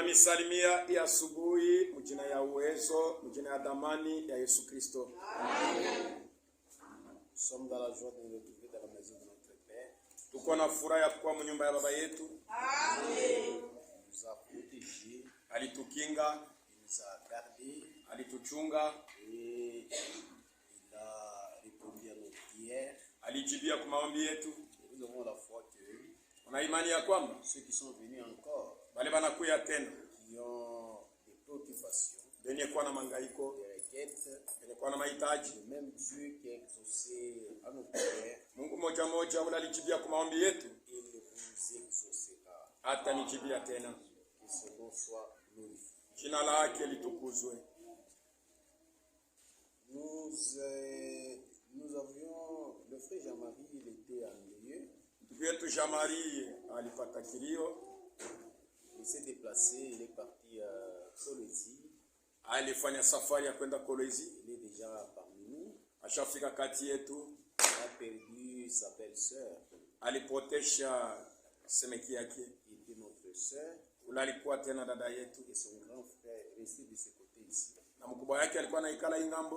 Tunamisalimia ya asubuhi mjina ya uwezo, mjina ya damani ya Yesu Kristo. Amen. Nous sommes dans la joie de nous retrouver dans la maison de notre Père. Tuko na furaha ya kuwa mnyumba ya baba yetu. Amen. Il nous a protégés. Alitukinga. Il nous a gardés. Alituchunga. Et il a répondu à nos prières. Alijibia kwa maombi yetu. Et nous avons la foi que una imani ya kwamba ceux qui sont venus encore, wale wanakuya tena, qui ont des préoccupations, wenye kuwa na mangaiko, des requêtes, wenye kuwa na mahitaji, le même Dieu qui a exaucé à nos prières, Mungu moja moja ule alijibia kwa maombi yetu, il vous exaucera. hata nijibia tena. Que son nom soit glorifié. Jina lake litukuzwe. Nous avions le frère Jean-Marie, il était en lieu. Ndugu yetu Jean-Marie alipata kilio. Il s'est déplacé, il est parti à Kolwezi. Alifanya safari ya kwenda Kolwezi. Il est déjà parmi nous. Ashafika kati yetu. Il a perdu sa belle-sœur. Alipotesha semeki yake. Il était notre sœur. Ule alikuwa tena dada yetu. Et son grand frère resté de ce côté ici. Na mkubwa yake alikuwa anaikala ingambo.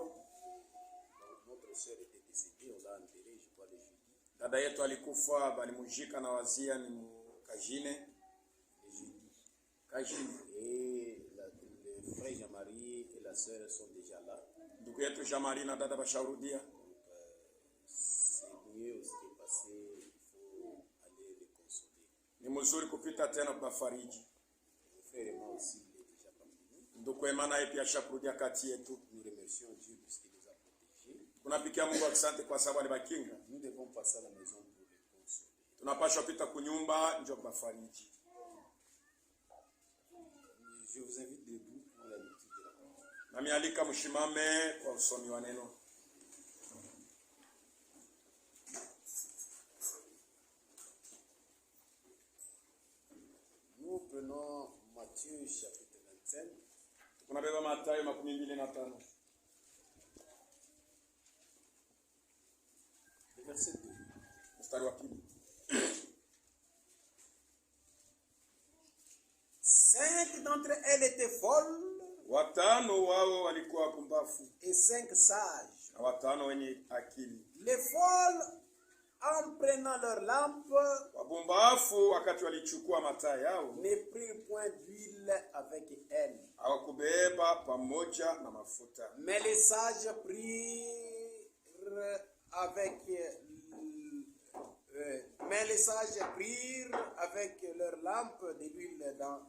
Donc notre sœur était décédée, on l'a enterrée, je crois, le jeudi. Dada yetu alikufa, balimujika na wazia ni mkajine. Le jeudi. Kajine. Et le frère Jean-Marie et la sœur sont déjà là. Ndugu yetu Jean-Marie na dada basharudia. Donc c'est mieux ce qui est passé, il faut aller les consoler. Ni mzuri kupita tena kubafariji. Le frère Emma aussi, il est déjà parmi nous. Ndugu Emma naye pia ashakurudia kati yetu. Nous remercions Dieu puisqu'il les a protégés. Tunapikia Mungu asante kwa sababu alibakinga. Nous devons passer à la maison pour les consoler. Tunapaswa pita kunyumba ndio kubafariji. Je vous invite debout pour la lecture de la parole. Nami alika mshimame kwa usomi wa neno. Nous prenons Matthieu chapitre 25. Tunabeba Mathayo 25. Le verset 2. Mstari wa pili. 5 d'entre elles étaient folles. Watano wao walikuwa pumbafu. Et 5 sages. Na watano wenye akili. Les folles, en prenant leur lampe, Wabumbafu wakati walichukua mataa yao, ne prirent point d'huile avec elles. hawakubeba pamoja na mafuta. Mais les sages prirent avec leur lampe de l'huile dans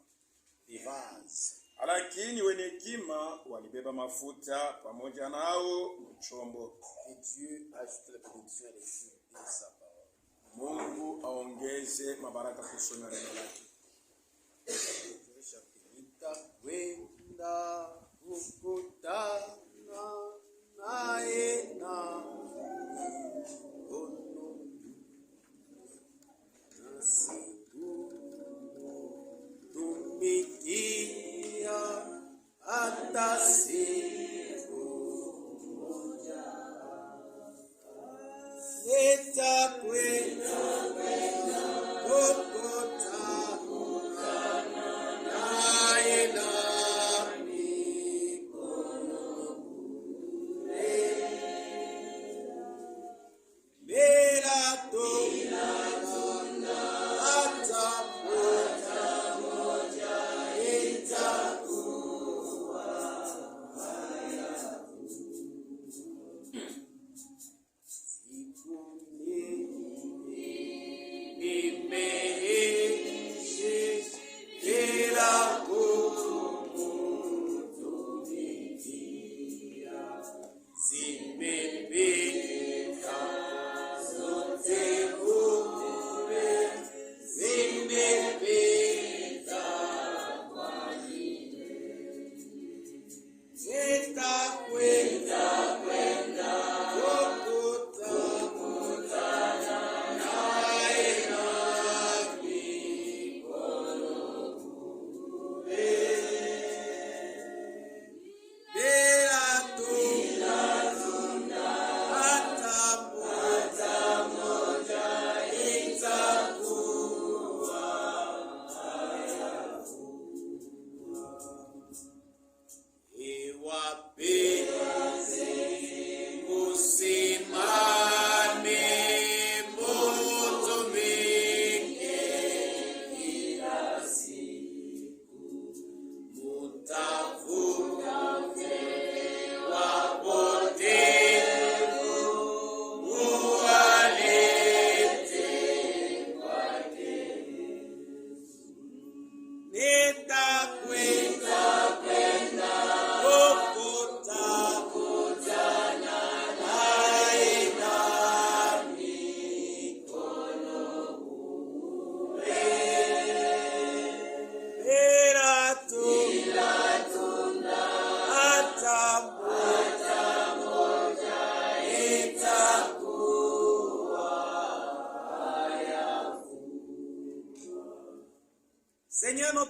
des vases. Lakini wenye hekima walibeba mafuta pamoja nao mchombo. Et Dieu ajoute la bénédiction à l'écriture de sa parole. Mungu aongeze mabaraka kusoma neno lake. Je vais chanter Nitawenda kukutana naye na ono na siku tumikia hata siku moja. Nitakwenda kukutana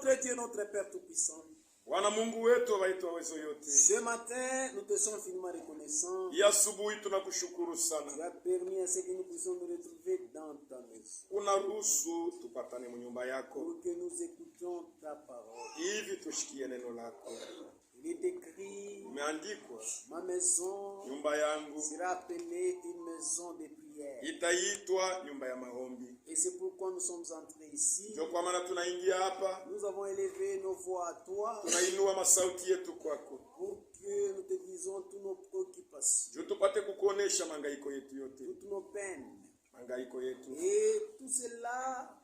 Notre Dieu, notre Père Tout-Puissant, Bwana Mungu wetu waitwa wezo yote, ce matin, nous te sommes infiniment reconnaissants. hii asubuhi tunakushukuru Tu sana, as permis à ce que nous puissions nous retrouver dans ta maison, unaruhusu tupatane mu nyumba yako pour que nous écoutions ta parole. hivi tushikie neno lako. Il est écrit, Imeandikwa, ma maison nyumba yangu sera appelée une maison de prière. itaitwa nyumba ya maombi. Et c'est pourquoi nous sommes entrés ici. Ndio kwa maana tunaingia hapa, Nous avons élevé nos voix à toi tunainua masauti yetu kwako, pour que nous te disons toutes nos préoccupations, ndio tupate kukuonesha mangaiko yetu yote, toutes nos peines. mangaiko yetu Et tout cela,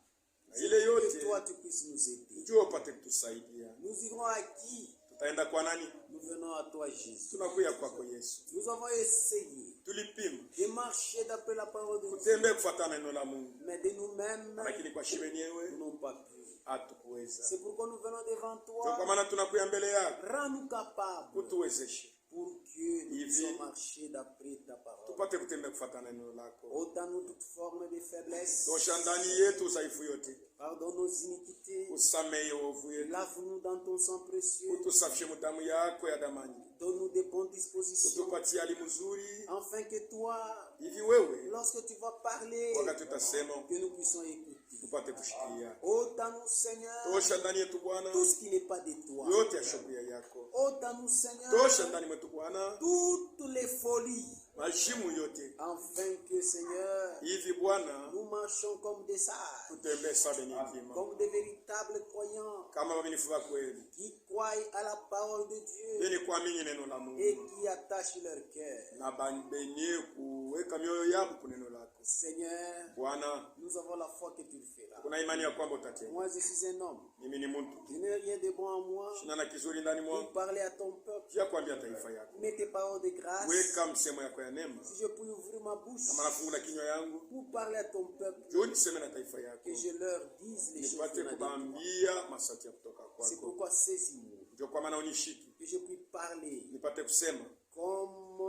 na ile que yote, toi tu puisses nous aider. ndio upate kutusaidia. Nous irons à qui? Tutaenda kwa nani? Nous venons à toi, Jésus. Tunakuya kwako Yesu. Nous avons essayé Tulipima de marcher d'après la parole de Dieu, kutembea kufuatana neno la Mungu, mais de nous-mêmes, lakini kwa shi wenyewe nous n'avons pas pu. hatukuweza. C'est pourquoi nous venons devant Ndio kwa toi. maana tunakuya mbele yako, Rends-nous capables utuwezeshe pour que nous puissions marcher d'après ta parole. tupate kutembea kufuatana neno lako. Ôte-nous toute forme de faiblesse. Tosha ndani yetu udhaifu yote, Pardonne nos iniquités. usamehe uovu yetu, Lave-nous dans ton sang précieux. utusafishe mu damu yako ya damani, Donne-nous de bonnes dispositions. utupatie hali mzuri, Afin que toi, hivi wewe lorsque tu vas parler, wakati utasema que nous puissions écouter. tupate kushikia. Ôte-nous, Seigneur, Tosha ndani yetu Bwana tout ce qui n'est pas de toi. yote ya shukrani yako. Ôte-nous, Seigneur, Tosha ndani mwetu Bwana toutes les folies. mashimu yote, Afin que, Seigneur, hivi Bwana nous marchions comme des sages, tutembee sawa benye hekima, comme des véritables croyants kama waaminifu wa kweli qui croient à la parole de Dieu benye kuamini neno la et Mungu qui attachent leur cœur. na benye kuweka mioyo yako ku neno lako. Seigneur, Bwana, nous avons la foi que tu le feras. kuna imani ya kwamba utatenda. Moi, je suis un homme. Mimi ni mtu, Je n'ai rien de bon en moi sina na kizuri ndani pour mwangu parler à ton peuple. ya kuambia taifa yako. Mets tes paroles de grâce. Weka msemo yako ya neema, Si je puis ouvrir ma bouche kama nafungula kinywa yangu pour parler à ton peuple, juu niseme na taifa yako, que je leur dise les choses nipate venant de toi. kubaambia masauti ya kutoka C'est kwako. pourquoi saisis-moi, Ndio kwa maana unishiki, que je puis parler nipate kusema comme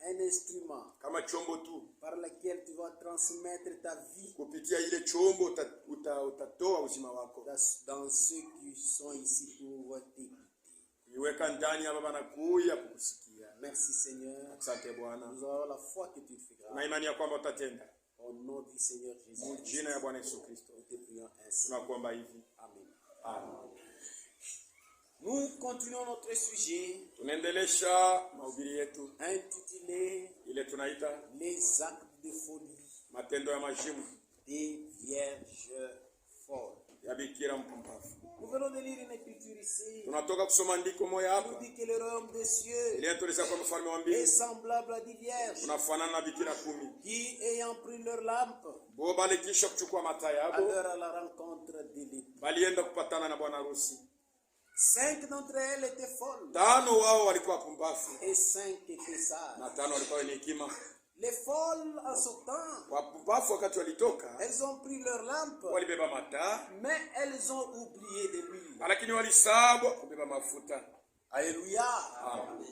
un instrument kama chombo tu, par lequel tu vas transmettre ta vie kupitia ile chombo utatoa uzima wako, dans ceux qui sont ici pour t'écouter. iweka ndani hapa banakuya kukusikia. Merci Seigneur. Asante Bwana, Nous avons la foi que tu le feras. na imani ya kwamba utatenda. Au nom du Seigneur Mu Jésus, jina ya Bwana Yesu Kristo nous te prions ainsi. tunakuomba hivi, Amen. amen. Nous continuons notre sujet Tunaendelesha mahubiri yetu intitulé ile tunaita Les actes de folie matendo ya majimu des vierges folles. ya bikira mpumbavu. Nous venons de lire une écriture ici. Tunatoka kusoma andiko moja Il nous hapa dit que le royaume des cieux ile inatueleza kwamba ufalme wa est mbingu semblable à des vierges unafanana na bikira 10 qui, ayant pris leur lampe, bo balikisha kuchukua mataa yabo, allèrent à la rencontre de l'époux. balienda kupatana na bwana harusi. 5 d'entre elles étaient folles 5 wao walikuwa pumbavu et 5 étaient sages. na 5 walikuwa wenye hekima. Les folles, en sortant, Wapumbavu wakati walitoka elles ont pris leur lampe, walibeba mataa, mais elles ont oublié de l'huile. lakini walisahau kubeba mafuta. Alléluia. Amen.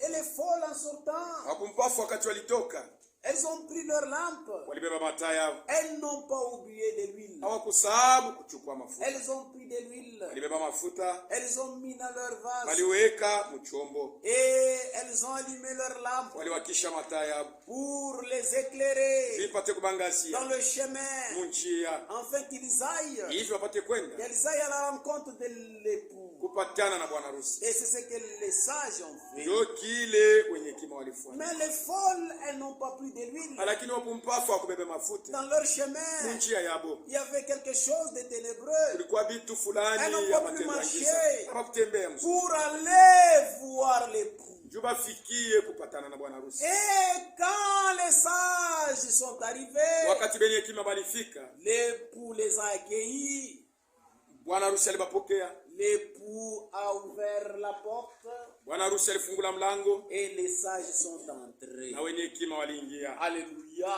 Et les folles, en sortant, Wapumbavu wakati walitoka elles ont pris leur lampe. walibeba mataa yao, Elles n'ont pas oublié de l'huile. hawakusahau kuchukua mafuta. Elles ont pris de l'huile. Walibeba mafuta, Elles ont mis dans leur vase. waliweka mchombo, Et elles ont allumé leur lampe waliwakisha mataa yao pour les éclairer vipate dans kubangazia le chemin, munjia, afin qu'ils aillent. hivi wapate kwenda Qu'elles aillent à la rencontre de l'époux. kupatana na bwana harusi. Et c'est ce que les sages ont fait. Ndio kile wenye hekima walifanya, Mais les folles, elles n'ont pas pris de l'huile. lakini wapumbavu hawakubeba mafuta Dans leur chemin, munjia yabo. il y avait quelque chose de ténébreux Kulikuwa vitu fulani Elles ya n'ont pas pu matendo ya marcher. giza, hawakutembea mzuri pour aller voir l'époux. juu bafikie kupatana na bwana harusi. Et quand les sages sont arrivés, Wakati benye hekima balifika, l'époux les a accueillis. bwana harusi alibapokea, L'époux a ouvert la porte bwana harusi alifungula mlango et les sages sont entrés. na wenye hekima waliingia. Alléluia.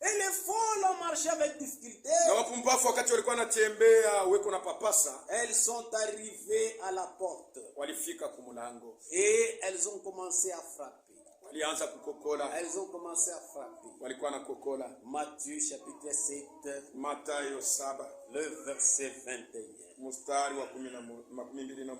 Et les folles ont marché avec difficulté. Na wapumbavu wakati walikuwa wanatembea weko na papasa, Elles sont arrivées à la porte walifika kumlango, et elles ont commencé à frapper. walianza kukokola, Elles ont commencé à frapper. walikuwa na kokola. Matthieu chapitre 7, Mathayo 7 le verset 21. mstari wa 21.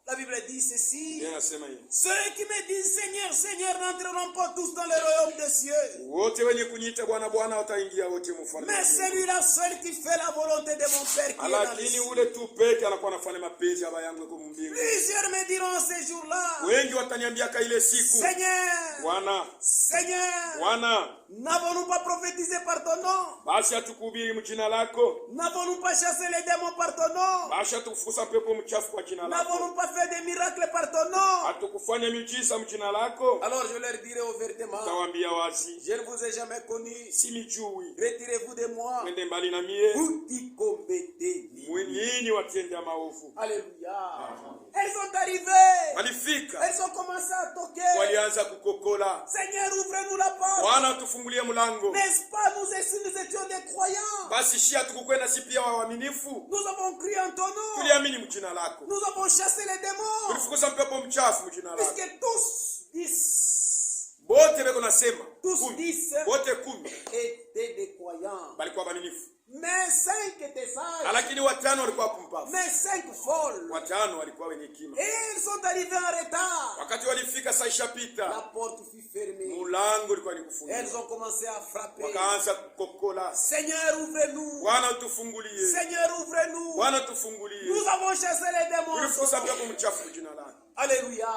La Bible dit ceci. Yeye anasema hivi. Ceux qui me disent Seigneur, Seigneur n'entreront pas tous dans le royaume des cieux. Wote wenye kuniita Bwana Bwana wataingia wote mfalme. Mais celui-là seul qui fait la volonté de mon Père qui est dans les Lakini cieux. ule tu peke anakuwa anafanya mapenzi ya Baba yangu yuko mbinguni. Plusieurs me diront ces jours-là. Wengi wataniambia ka ile siku. Seigneur, Bwana, Seigneur, Bwana, n'avons-nous pas prophétisé par ton nom? basi hatukuhubiri mjina lako? N'avons-nous pas chassé les démons par ton nom? Basi hatukufukuza pepo mchafu kwa jina lako? N'avons-nous pas fait des miracles par ton nom? Hatukufanya miujiza mjina lako? Alors je leur dirai ouvertement, Tawaambia wazi, je ne vous ai jamais connu. simijui. Retirez-vous de moi, Mwende mbali na mie. vous qui commettez. Nyinyi watenda maovu. Alléluia. Elles sont arrivées. Walifika, Elles ont commencé à toquer. walianza kukokola. Seigneur, ouvrez-nous la porte. Bwana tufungulie mlango. N'est-ce pas, nous étions des croyants. Basi shia tukukwenda si pia waaminifu. Nous avons crié en ton nom. Tuliamini mjina lako. Nous avons chassé les démons. Tulifukuza pepo mchafu mjina lako. Puisque tous 10, Bote beko nasema. tous Kumi. 10 Bote 10 étaient des croyants. balikuwa waaminifu. Mais 5 étaient sages. Lakini watano walikuwa pumbavu. Mais 5 folles. Watano walikuwa wenye hekima. Et ils sont arrivés en retard. Wakati walifika saa La ishapita. porte fut fermée. Mlango ulikuwa ni Elles kufunguliwa. ont commencé à frapper. Wakaanza kukokola. Seigneur, ouvrez-nous. Bwana tufungulie. Seigneur, ouvrez-nous. Bwana tufungulie. Nous avons chassé les démons. Tulifukuza pepo mchafu mjina lako. Alléluia.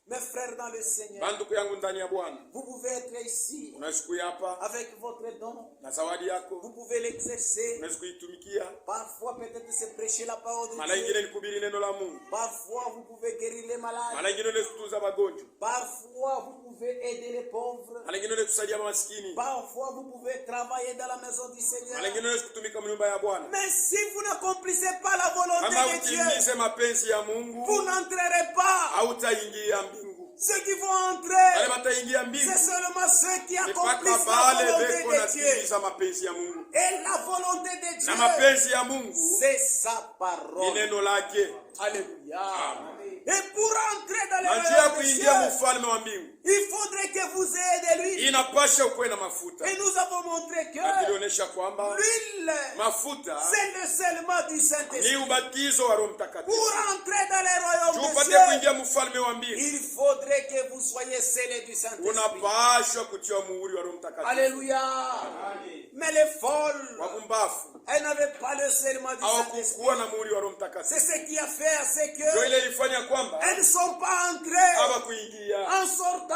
Mes frères dans le Seigneur, Banduku yangu ndani ya Bwana. vous pouvez être ici Unaweza kuiapa avec votre don. na zawadi Vous yako. pouvez l'exercer. Unaweza kuitumikia. Parfois, peut-être c'est prêcher la parole de Mara Dieu. nyingine ni kuhubiri neno la Mungu. Parfois, vous pouvez guérir les malades. Mara nyingine unaweza kutunza wagonjwa. Parfois, vous pouvez aider les pauvres. Mara nyingine unaweza kusaidia maskini. Parfois, vous pouvez travailler dans la maison du Seigneur. Mara nyingine unaweza kutumika nyumba ya Bwana. Mais si vous n'accomplissez pas la volonté Kama de Dieu, utimize mapenzi ya vous Mungu, n'entrerez pas. hautaingia mbingu. Ceux qui vont Wale entrer, wataingia c'est mbingu seulement ceux qui ni accomplissent mpaka la bale volonté beko de Dieu. natimiza mapenzi ya Mungu. Et la volonté de Na Dieu, mapenzi ya Mungu c'est sa ni parole. neno lake. Alléluia. Et pour entrer dans Na le njia ya royaume des kuingia cieux, mfalme wa mbingu il faudrait que vous ayez de l'huile. inapasha ukuwe na mafuta. Et nous avons montré Na que tulionyesha kwamba l'huile, mafuta c'est le seulement du ni Saint-Esprit. ubatizo wa Roho Mtakatifu. Pour entrer dans le royaume des Tupate cieux, kuingia mfalme wa mbingu, il faudrait que vous soyez scellés du Saint-Esprit. unapashwa kutia muhuri wa Roho Mtakatifu. Alléluia. Mais les folles, Wapumbafu elles n'avaient pas le scellement du Saint-Esprit. hawakukuwa na muhuri wa Roho Mtakatifu. C'est ce qui a fait à ce Ndio que ile ilifanya kwamba elles ne sont pas entrées. hawakuingia En sortant,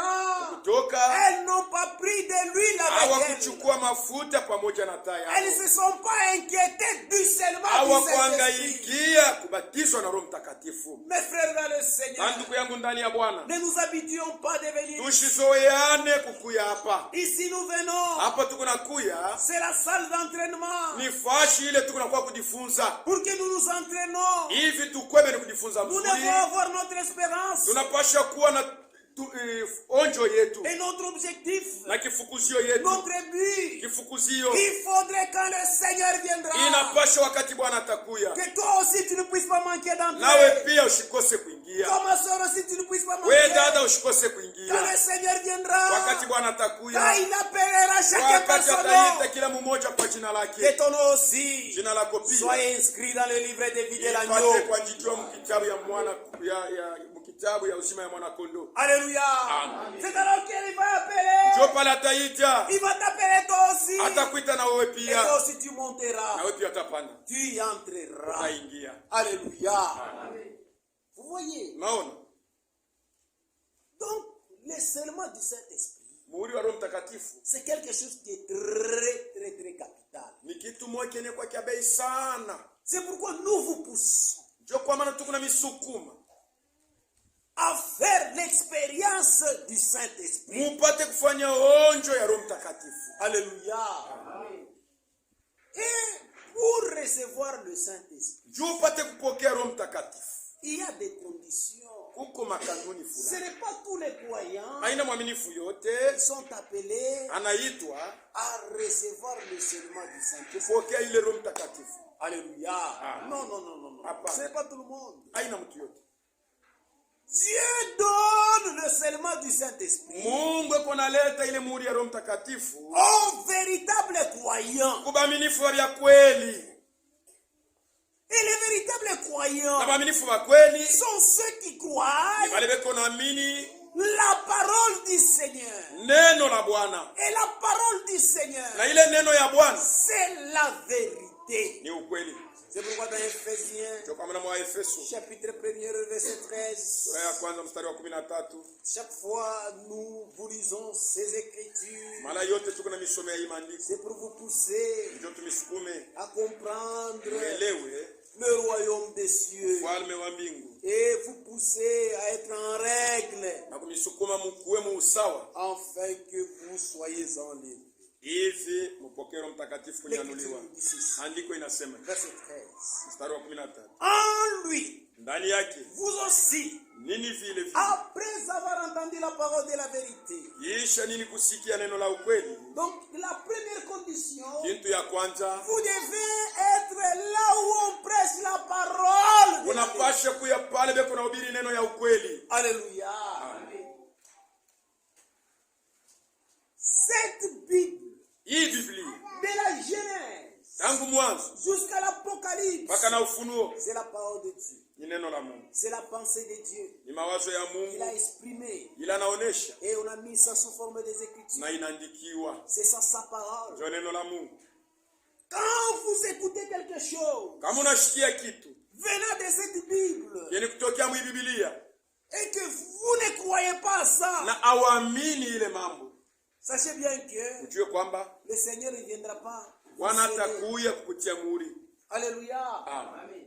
kutoka, elles n'ont pas pris de l'huile avec elles. hawakuchukua mafuta pamoja na taa Elles ne yao, se sont pas inquiétées du scellement du Saint-Esprit. hawakuangaikia kubatizwa na Roho Mtakatifu. Mes frères dans le Na Seigneur, ndugu yangu ndani ya Bwana, ne nous habituons pas de venir. tushizoeane kukuya hapa. Ici nous venons, Hapa tuko na kuya c'est la salle d'entraînement. ni fashi ile tuko nakuwa kujifunza Pour que nous nous entraînons, hivi, tukweme ni kujifunza nous mzuri. devons avoir notre espérance Tunapasha kuwa na onjo yetu et notre objectif, na kifukuzio yetu. notre but. Kifukuzio Il faudrait quand le Seigneur viendra, inapasha wakati Bwana atakuya, que toi aussi tu ne puisses pas manquer nawe d'entrer. pia usikose kuingia. Toi ma soeur aussi tu ne puisses pas We manquer. dada usikose Quand kuingia le Seigneur viendra, wakati Bwana quand atakuya, il appellera chaque wakati personne, ataita kila mmoja kwa jina que lake. ton nom aussi Jina lako pia soit inscrit dans le livre de vie de ipate l'agneau. kuandikwa mkitabu ya mwana mkitabu ya uzima ya mwana kondoo. Alléluia. Amen. C'est alors qu'il va appeler. Jo pale ataita, Il va t'appeler toi aussi. atakuita na wewe Et toi pia, aussi tu monteras. na wewe pia utapanda, Tu y entreras. utaingia. Alléluia. Vous voyez? Naona Donc, le scellement du Saint-Esprit, muhuri wa Roho Mtakatifu c'est quelque chose qui est très, très, très capital. ni kitu moja kene kwa kia bei sana. C'est pourquoi nous vous poussons Jo kwa maana tuko na misukuma à faire l'expérience du Saint-Esprit. mupate kufanya onjo ya Roho Mtakatifu. Alléluia. Et pour recevoir le Saint-Esprit, Juu upate kupokea Roho Mtakatifu il y a des conditions. kuko makanuni Ce fulani. n'est pas tous les croyants Haina mwaminifu yote qui sont appelés anaitwa à recevoir le scellement du Saint-Esprit. kupokea ile Roho Mtakatifu. Alléluia. Amen. Non, non, non, non, non. Apana. Ce n'est pas tout le monde. Haina mtu yote. Dieu donne le scellement du Saint-Esprit Mungu eko naleta ile muhuri ya Roho Mtakatifu aux véritables croyants. kubaminifu wa kweli. véritables croyants Na baaminifu ba kweli sont ceux qui croient wale beko naamini la parole du Seigneur. neno la Bwana. Et la parole du Seigneur, Na ile neno ya Bwana c'est la vérité. ni ukweli. C'est pourquoi dans Ephésiens, Ndio kwa maana mwa Efeso chapitre 1er, verset 13, sura ya kwanza mstari wa 13, chaque fois nous vous lisons ces écritures, mara yote tuko na misome ya hii maandiko c'est pour vous pousser ndio tumisukume à comprendre tuelewe le royaume des cieux ufalme wa mbingu et vous pousser à être en règle na kumisukuma mkuwe mu usawa afin que vous soyez en libre. hivi mpokeo mtakatifu kunyanuliwa. L'Écriture dit ceci, Andiko inasema verset 13. mstari wa 13, En lui, ndani yake vous aussi, nini vile vile après avoir entendu la parole de la vérité. kisha nini kusikia neno la ukweli. Donc, la première condition, Kitu ya kwanza vous devez être là où on prêche la parole. de la vérité. unapasha kuya pale beko na ubiri neno ya ukweli. Alléluia. Amen. Cette Bible, Hii Biblia de la Genèse tangu mwanzo jusqu'à l'Apocalypse, mpaka na Ufunuo c'est la parole de Dieu. ni neno la Mungu, C'est la pensée de Dieu. ni mawazo ya Il a Mungu, exprimé ila naonesha et on a mis ça sous forme des Écritures. na inaandikiwa. C'est ça sa parole. Ndio neno la Mungu. Quand vous écoutez quelque chose Kama unashikia kitu venant de cette Bible yenye kutokea mwi Biblia et que vous ne croyez pas à ça, na awaamini ile mambo, sachez bien que ujue kwamba le Seigneur ne viendra pas. Bwana vous sceller. atakuya kukutia muhuri. Alléluia. Amen.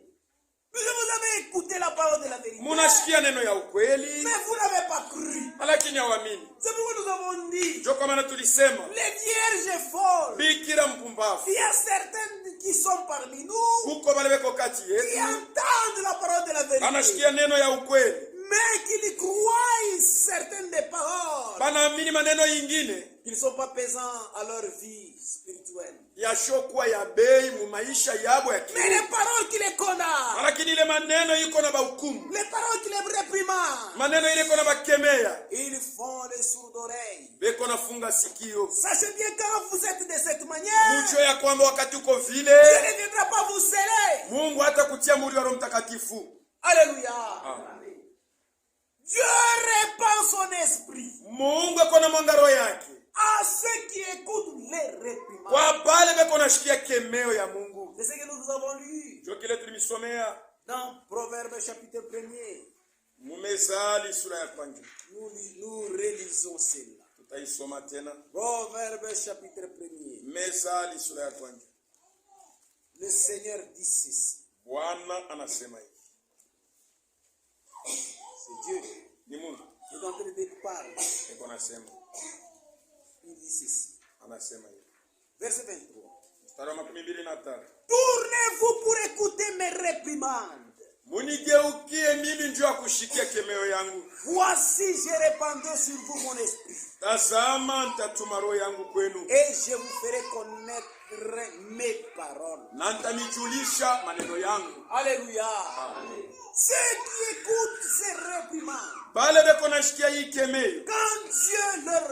Mais vous avez écouté la parole de la vérité. Munashikia neno ya ukweli Mais vous n'avez pas cru. lakini hawaamini. C'est pourquoi nous avons dit, Ndio kwa maana tulisema les vierges folles, bikira mpumbavu, il y a certaines qui sont parmi nous huko wale beko kati qui yetu entendent la parole de la vérité, anashikia neno ya ukweli, mais qui y croient certaines des paroles banaamini maneno yingine qui ne sont pas pesants à leur vie spirituelle. yashokuwa ya bei mu maisha yabo ya Mais kiroho, les paroles qui les condamnent, lakini ile maneno iko na bahukumu, les paroles qui les réprimandent, maneno ile iko na bakemea, ils font les sourds d'oreilles. beko nafunga sikio. Sachez bien quand vous êtes de cette manière, Mujue ya kwamba wakati uko Dieu vile ne viendra pas vous sceller. Mungu hata kutia muhuri wa Roho Mtakatifu. Alléluia. Amen. Dieu répand son esprit Mungu ako na mwangaro yake à ceux qui écoutent les réprimandes. kwa pale beko nashikia kemeo ya Mungu. C'est ce que nous avons lu Ndio kile tulimisomea dans Proverbes chapitre 1er. Mumezali sura ya kwanza. Nous relisons cela. Tutaisoma tena. Proverbes chapitre 1er. Mezali sura ya kwanza. Le Seigneur dit ceci. Bwana anasema hivi. C'est Dieu. Ni Mungu Il est en train de parler. eko nasema. Il dit ceci. Anasema hivi. Verset 23. Mstari wa 25. Tournez-vous pour écouter mes réprimandes. Munigeukie mimi njoo akushikia kemeo yangu. Voici, j'ai répandu sur vous mon esprit. Tazama nitatuma roho yangu kwenu. Et je vous ferai connaître mes paroles. Na nitanijulisha maneno yangu. Alléluia. Ceux qui écoutent ces réprimandes, Bale beko nashikia hii kemeo. quand Dieu leur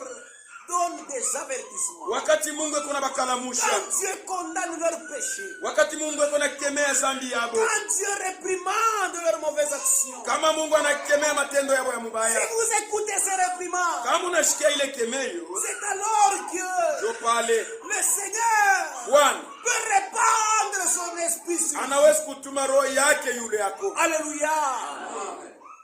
donne des avertissements, Wakati Mungu eko na bakalamusha. quand Dieu condamne leurs péchés, Wakati Mungu eko na kemea zambi yabo. quand Dieu réprimande leurs mauvaises actions, Kama Mungu anakemea matendo yabo ya si mubaya. vous écoutez ces réprimandes, Kama unashikia ile kemeo, c'est alors que ndio pale le Seigneur Bwana peut répandre son esprit sur vous. anaweza kutuma roho yake yule yako. Alléluia.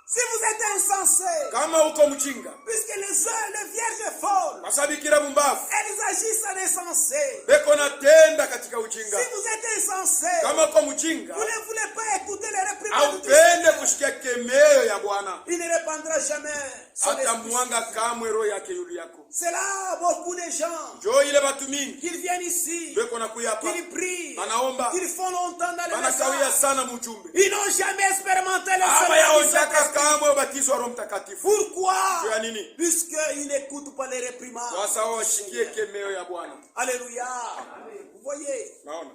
Si vous êtes insensé, Kama uko mjinga, puisque les vierges folles, masabikira mumbavu elles agissent en insensé. beko natenda katika ujinga. Si vous êtes insensé, Kama uko mjinga, vous ne voulez pas écouter les réprimandes du haupende Seigneur, kushikia kemeo ya Bwana, il ne répandra jamais son hata esprit. mwanga kamwe roho yake yule yako. C'est là beaucoup de gens Njo ile batu mingi qui viennent ici, beko nakuya hapa, qui prient, banaomba, ils font longtemps dans les banakawia messages. sana mujumbe. Ils n'ont jamais expérimenté le Aba Seigneur. yaonjaka kamwe ubatizo wa Roho Mtakatifu. Pourquoi? Juu ya nini? Puisqu'ils n'écoutent pas les réprimandes. Sasa wao washikie kemeo ya Bwana. Alléluia. Vous voyez, Naona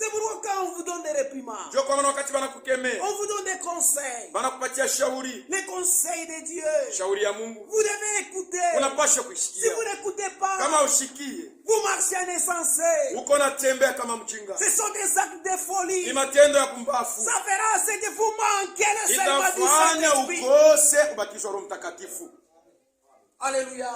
C'est pourquoi quand on vous donne des réprimandes, Ndio kwa maana wakati banakukemea, on vous donne des conseils, banakupatia shauri, les conseils de Dieu, shauri ya Mungu, vous devez écouter. unapaswa Si kuisikia. vous n'écoutez pas, Kama usikie, vous marchez en insensé. uko natembea kama mjinga. Ce sont des actes de Ni folie. matendo ya kumbafu. Ça fera ce que vous manquez le serment du Itafanya Saint-Esprit. ukose ubatizo wa Roho Mtakatifu. Alléluia.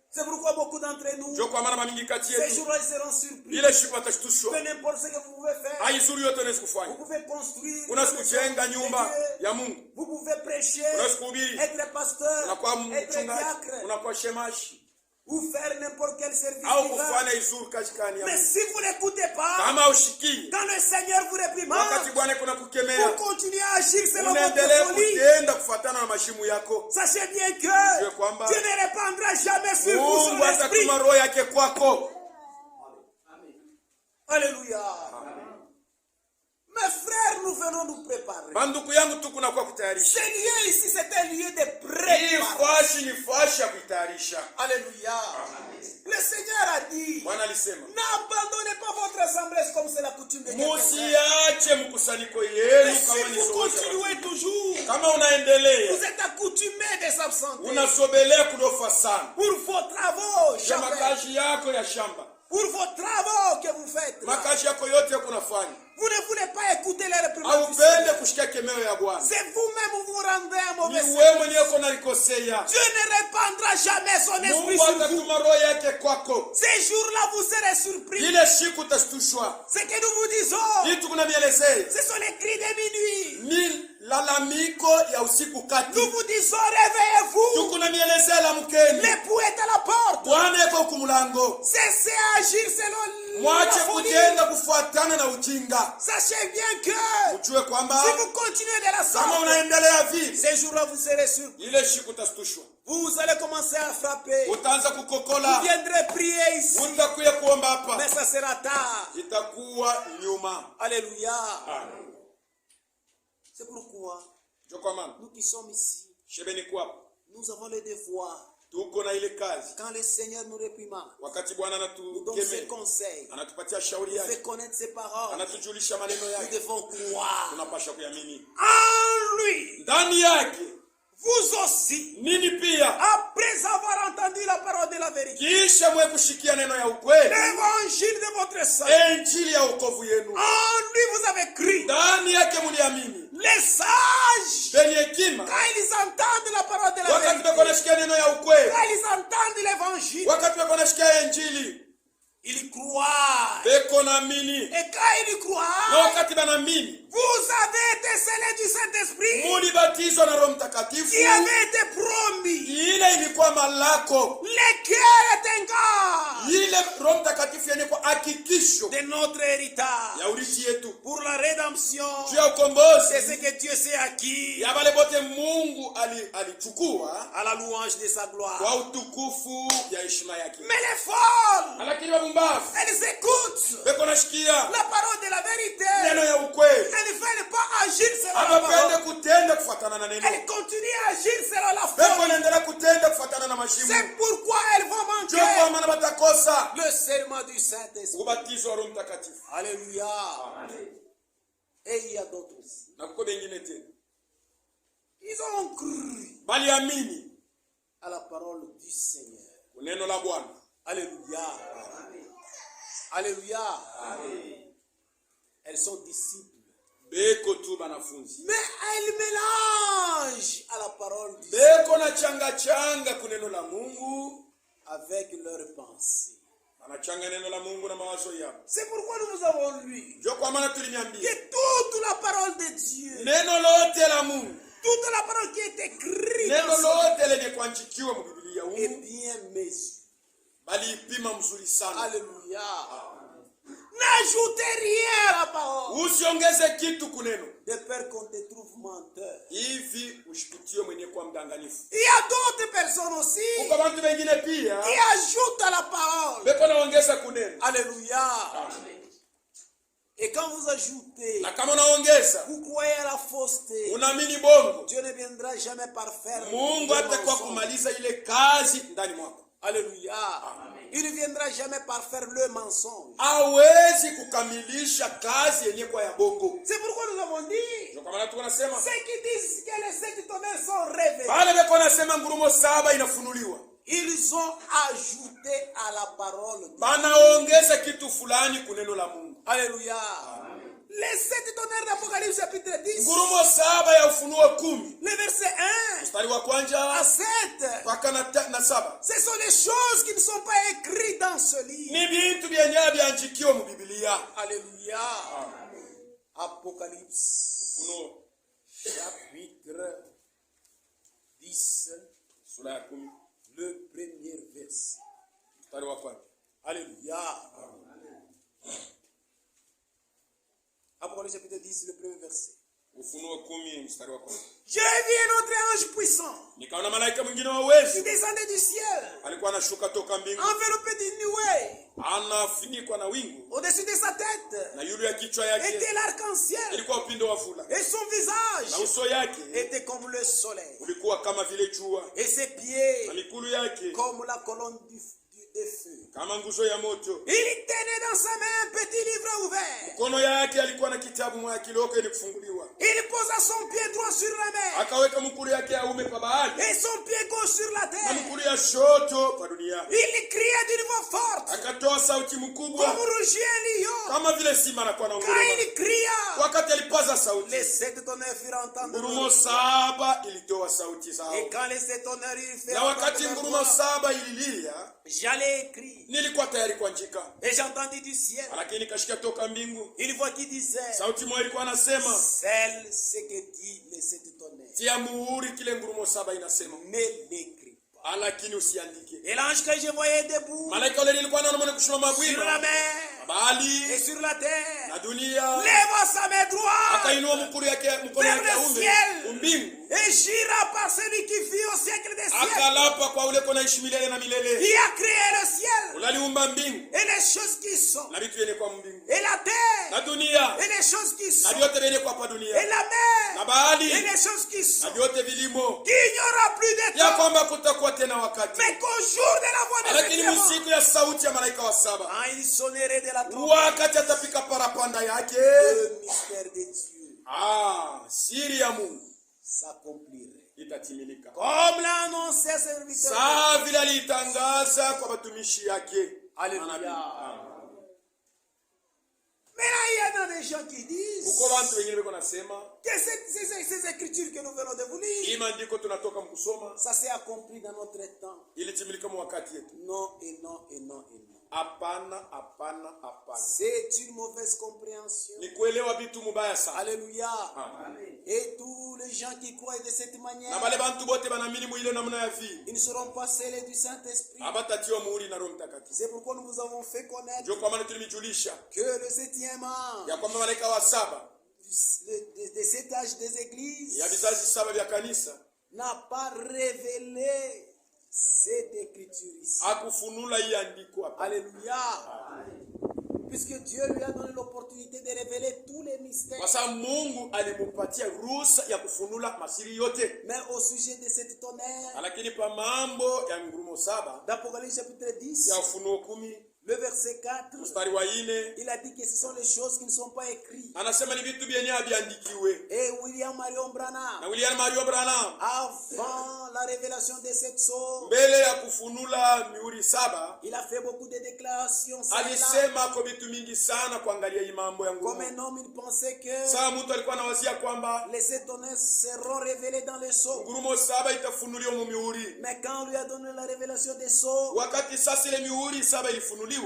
C'est pourquoi beaucoup d'entre nous, Ndio kwa maana mamingi kati ces yetu jours-là, ils seront surpris. ile siku watashtushwa. Peu n'importe ce que vous pouvez faire. Haizuri yote unaweza Vous kufanya. pouvez construire. Unaweza une kujenga maison de nyumba Dieu. ya Mungu. Vous pouvez prêcher, Unaweza kuhubiri, être pasteur, unakuwa être mchungaji, diacre, unakuwa shemashi ou faire n'importe quel service au divin. kufanya izuri katika nia ya Mais Mungu. si vous n'écoutez pas, Kama ushikii, quand le Seigneur vous réprimande, wakati Bwana kuna kukemea, vous continuez à agir selon unaendelea votre folie. kutenda kufuatana na mashimu yako. Sachez bien que Jue kwamba Dieu ne répandra jamais sur vous son Mungu esprit. atatuma roho yake kwako. Alléluia. Mes frères, nous venons nous préparer. Banduku yangu tu kuna kwa kutayarisha. Ce lieu ici, c'est un lieu de Hii préparation. fashi ni fashi ya kutayarisha. Alléluia. Le Seigneur a dit, Bwana alisema, n'abandonnez pas votre assemblée comme c'est la coutume de quelqu'un. musiache mkusanyiko Mais yenu si kama ni vous zoezi. continuez toujours, Kama unaendelea, vous êtes accoutumé de s'absenter unasobelea kulofa sana. pour vos travaux, Ya chacun, makazi yako ya shamba, pour vos travaux que vous faites. là. makazi yako yote ya kunafanya. Vous ne voulez pas écouter les réprimandes du Haupende Seigneur. kushikia kemeo ya Bwana. C'est vous-même où vous rendez un mauvais Ni service. wewe mwenyewe uko nalikosea. Dieu ne répandra jamais son esprit Mungu sur vous. atatuma roho yake kwako. Ces jours-là, vous serez surpris. Ile siku utashtushwa. Ce que nous vous disons, Hii kunamielezea ce sont les cris de minuit. ni lalamiko ya usiku Nous kati. vous disons, réveillez-vous. Tukunamielezea la mkeni. L'époux est à la porte. Bwana yuko kumulango. Cessez à agir selon la Mwache folie. kutenda kufuatana na ujinga. Sachez bien que Ujue kwamba si vous continuez de la kama sorte, unaendelea vivi, ces jours-là, vous serez surpris. ile siku utashtushwa. Vous allez commencer à frapper. Utaanza Vous kukokola. viendrez prier ici. Utakuya kuomba hapa. Mais ça sera tard. Itakuwa nyuma. Alléluia. C'est pourquoi Ndio kwa maana nous qui sommes ici, shebeni kwapa. nous avons le devoir, Tuko na ile kazi. quand le Seigneur nous réprimande, Wakati Bwana nous donne ses anatukemea, conseils, anatupatia shauri nous fait yake, connaître ses paroles, anatujulisha maneno nous yake, devons croire tunapasha kuamini. en lui. Ndani yake Vous aussi, nini pia, après avoir entendu la parole de la vérité, kisha mwe kushikia neno ya ukweli, l'évangile de votre salut, injili ya wokovu yenu. en lui vous avez cru. Ndani yake muliamini. Les sages, Penye hekima, quand ils entendent la parole de la wakati beko vérité, nashikia neno ya ukweli, quand ils entendent l'évangile, wakati beko nashikia injili, ils croient. beko naamini. Et quand ils Na croient, wakati banamini, vous avez été scellés du Saint-Esprit mulibatizwa na Roho Mtakatifu. qui avait été promis. Ile ilikuwa malako. Lequel est un gars Ile Roho Mtakatifu yenye kwa hakikisho de notre héritage ya urithi yetu. pour la rédemption. Juu ya C'est ukombozi ce que Dieu s'est acquis ya wale bote Mungu alichukua à la louange de sa gloire. kwa utukufu ya heshima yake. Mais les folles, Lakini wabumbavu elles écoutent beko nashikia la parole de la vérité. neno ya ukweli, Elles ne veulent pas agir selon la hawapende parole. kutenda kufuatana na neno, Elles continuent à agir selon la beko foi. naendelea kutenda kufuatana na mashimu. C'est pourquoi elles vont Juu kwa manquer maana batakosa le serment du Saint-Esprit. ubatizo wa Roho Mtakatifu. Alléluia. Et il y a d'autres aussi. Na kuko bengine tena Ils ont cru baliamini à la parole du Seigneur. neno la Bwana. Alléluia. Alléluia. Elles sont disciples. Beko tu banafunzi, Mais elles mélangent à la parole du beko na changa kuneno la Mungu, avec leurs pensées. anachanga neno la Mungu na mawazo yao. C'est pourquoi nous avons lu Ndio kwa maana tuliniambia que toute la parole de Dieu, neno lote la Mungu, toute la parole qui est écrite neno dans son lote lenye kuandikiwa mu Biblia est huu bien mesurée. bali ipima mzuri sana. Alléluia. N'ajoutez rien à la parole, Usiongeze kitu kuneno de peur qu'on te trouve menteur. hivi ushikutie mwenye kwa mdanganifu. Il y a d'autres personnes aussi Uko bantu wengine pia qui ajoutent à la parole. beko naongeza kuneno, Alléluia. Et quand vous ajoutez, na kama unaongeza vous croyez à la fausseté, unaamini bongo, Dieu ne viendra jamais parfaire. Mungu hatakuwa kumaliza ile kazi ndani mwako. Alléluia. il ne viendra jamais par faire le mensonge. hawezi kukamilisha kazi yenye kwa ya bongo. C'est pourquoi nous avons dit, Ndio kwa maana tunasema ceux qui disent que les 7 tonnerres sont révélés, wale beko nasema ngurumo 7 inafunuliwa, ils ont ajouté à la parole. banaongeza kitu fulani kuneno la Mungu. Alléluia. Les 7 tonnerres d'Apocalypse chapitre 10, Ngurumo 7 ya Ufunuo 10 le verset 1 mstari wa à kwanza 7, mpaka na 7, ce sont des choses qui ne sont pas écrites dans ce livre. ni vitu vyenye vyanjikiwa mu Biblia. Alléluia. Apocalypse Ufunuo chapitre 10, sura ya 10 le premier verset. mstari wa kwanza. Alléluia. Apocalypse chapitre 10, le premier verset. Ufunuo 10 mstari wa kwanza. J'ai vu un autre ange puissant Nikaona malaika mwingine wa qui uwezo descendait du ciel, alikuwa anashuka toka mbingu, enveloppé d'une nuée. anafunikwa na wingu, Au-dessus de sa tête na yule ya kichwa yake était l'arc-en-ciel, ilikuwa upindo wa vula, et son na visage uso yake était comme le soleil, ulikuwa kama vile jua, et ses pieds na mikulu yake comme la colonne de feu. kama nguzo ya moto. Il tenait dans sa main un petit livre ouvert. Mkono yake alikuwa na kitabu mwa kiloko ili kufunguliwa, Il posa son pied droit sur la mer akaweka mkulu yake ya ume pa bahari et son pied gauche sur la na terre. mkulu ya shoto pa dunia. Il criait d'une voix forte, Akatoa sauti mkubwa comme rugit un lion. kama vile simba anakuwa na Quand nguruma. il cria, Wakati alipaza sauti, les 7 tonnerres furent entendus. ngurumo 7 ilitoa sauti Et zao, quand les 7 tonnerres eurent fait na wakati entendre ngurumo leur voix, 7 ililia, j'allais écrire. nilikuwa tayari kuandika, Et j'entendis du ciel lakini kashikia toka mbingu une voix qui disait, sauti moja ilikuwa anasema, celle ce que dit les 7 tonnerres, tia muhuri kile ngurumo 7 inasema, ne l'écris pas. lakini usiandike. Et l'ange que je voyais debout Malaika yule nilikuwa naona mwenye kushima sur la mabwiba mer et bahari sur la terre, na dunia, leva sa main droite akainua mkono yake ya ume umbingu, et jura par celui qui vit au siècle des siècles, akalapa kwa ule konaishi milele na milele, qui a créé le ciel ulaliumba mbingu et les choses qui sont, na vitu vyenye kwa mbingu et la terre na dunia et les choses qui na sont, vyote vyenye kwa hapa et dunia la na mer et bahari les choses qui na sont, vyote vilimo, qu'il n'y aura plus de ya temps, kwamba kutakuwa tena wakati, mais qu'au jour de la voix de lakini ce msiku ya sauti ya malaika wa 7, quand il sonnerait de la trompette, wakati atapika parapanda yake, le mystère de Dieu siri ya Mungu s'accomplirait. itatimilika Comme l'a annoncé ce serviteur. saa vile alitangaza kwa watumishi yake. Alléluia. Mais là, il y en a des gens qui disent Uko bantu wengine beko nasema que ces écritures que nous venons de vous lire, hii maandiko tunatoka mkusoma ça s'est accompli dans notre temps. ilitimilika mu wakati yetu. Non et non et non et non. Hapana, hapana, hapana, C'est une mauvaise compréhension. ni kuelewa vitu mubaya sana. Alléluia. Amen. Et tous les gens qui croient de cette manière, Na bale bantu bote banamini muile namna ya vi ils ne seront pas scellés du Saint-Esprit. abatatiwa muhuri na Roho Mtakatifu. C'est pourquoi nous vous avons fait connaître Ndio kwa maana tulimijulisha que le 7e ange ya kwamba malaika wa 7 de cet âge des églises ya vizazi 7 vya kanisa n'a pas révélé cette écriture ici. akufunula hii andiko hapa. Alléluia. Puisque Dieu lui a donné l'opportunité de révéler tous les mystères. Kwa sababu Mungu alimupatia ruhusa ya kufunula masiri yote, Mais au sujet de cette tonnerre, lakini pa mambo ya ngurumo 7 d'Apocalypse chapitre 10, ya Ufunuo 10 le verset 4, mstari wa 4 il a dit que ce sont les choses qui ne sont pas écrites. anasema ni vitu vyenye haviandikiwe. Et William Marion Branham, Na William Mario Branham avant la révélation de cette chose, mbele ya kufunula mihuri 7 il a fait beaucoup de déclarations. Ça et là. alisema kwa vitu mingi sana kuangalia hii mambo ya Comme un ngurumo. homme, il pensait que Sasa mtu alikuwa anawazia kwamba les 7 tonnerres seront révélés dans les sceaux. ngurumo 7 itafunuliwa mu mihuri. Mais quand on lui a donné la révélation des sceaux, Wakati sasa ile mihuri 7 ilifunuliwa,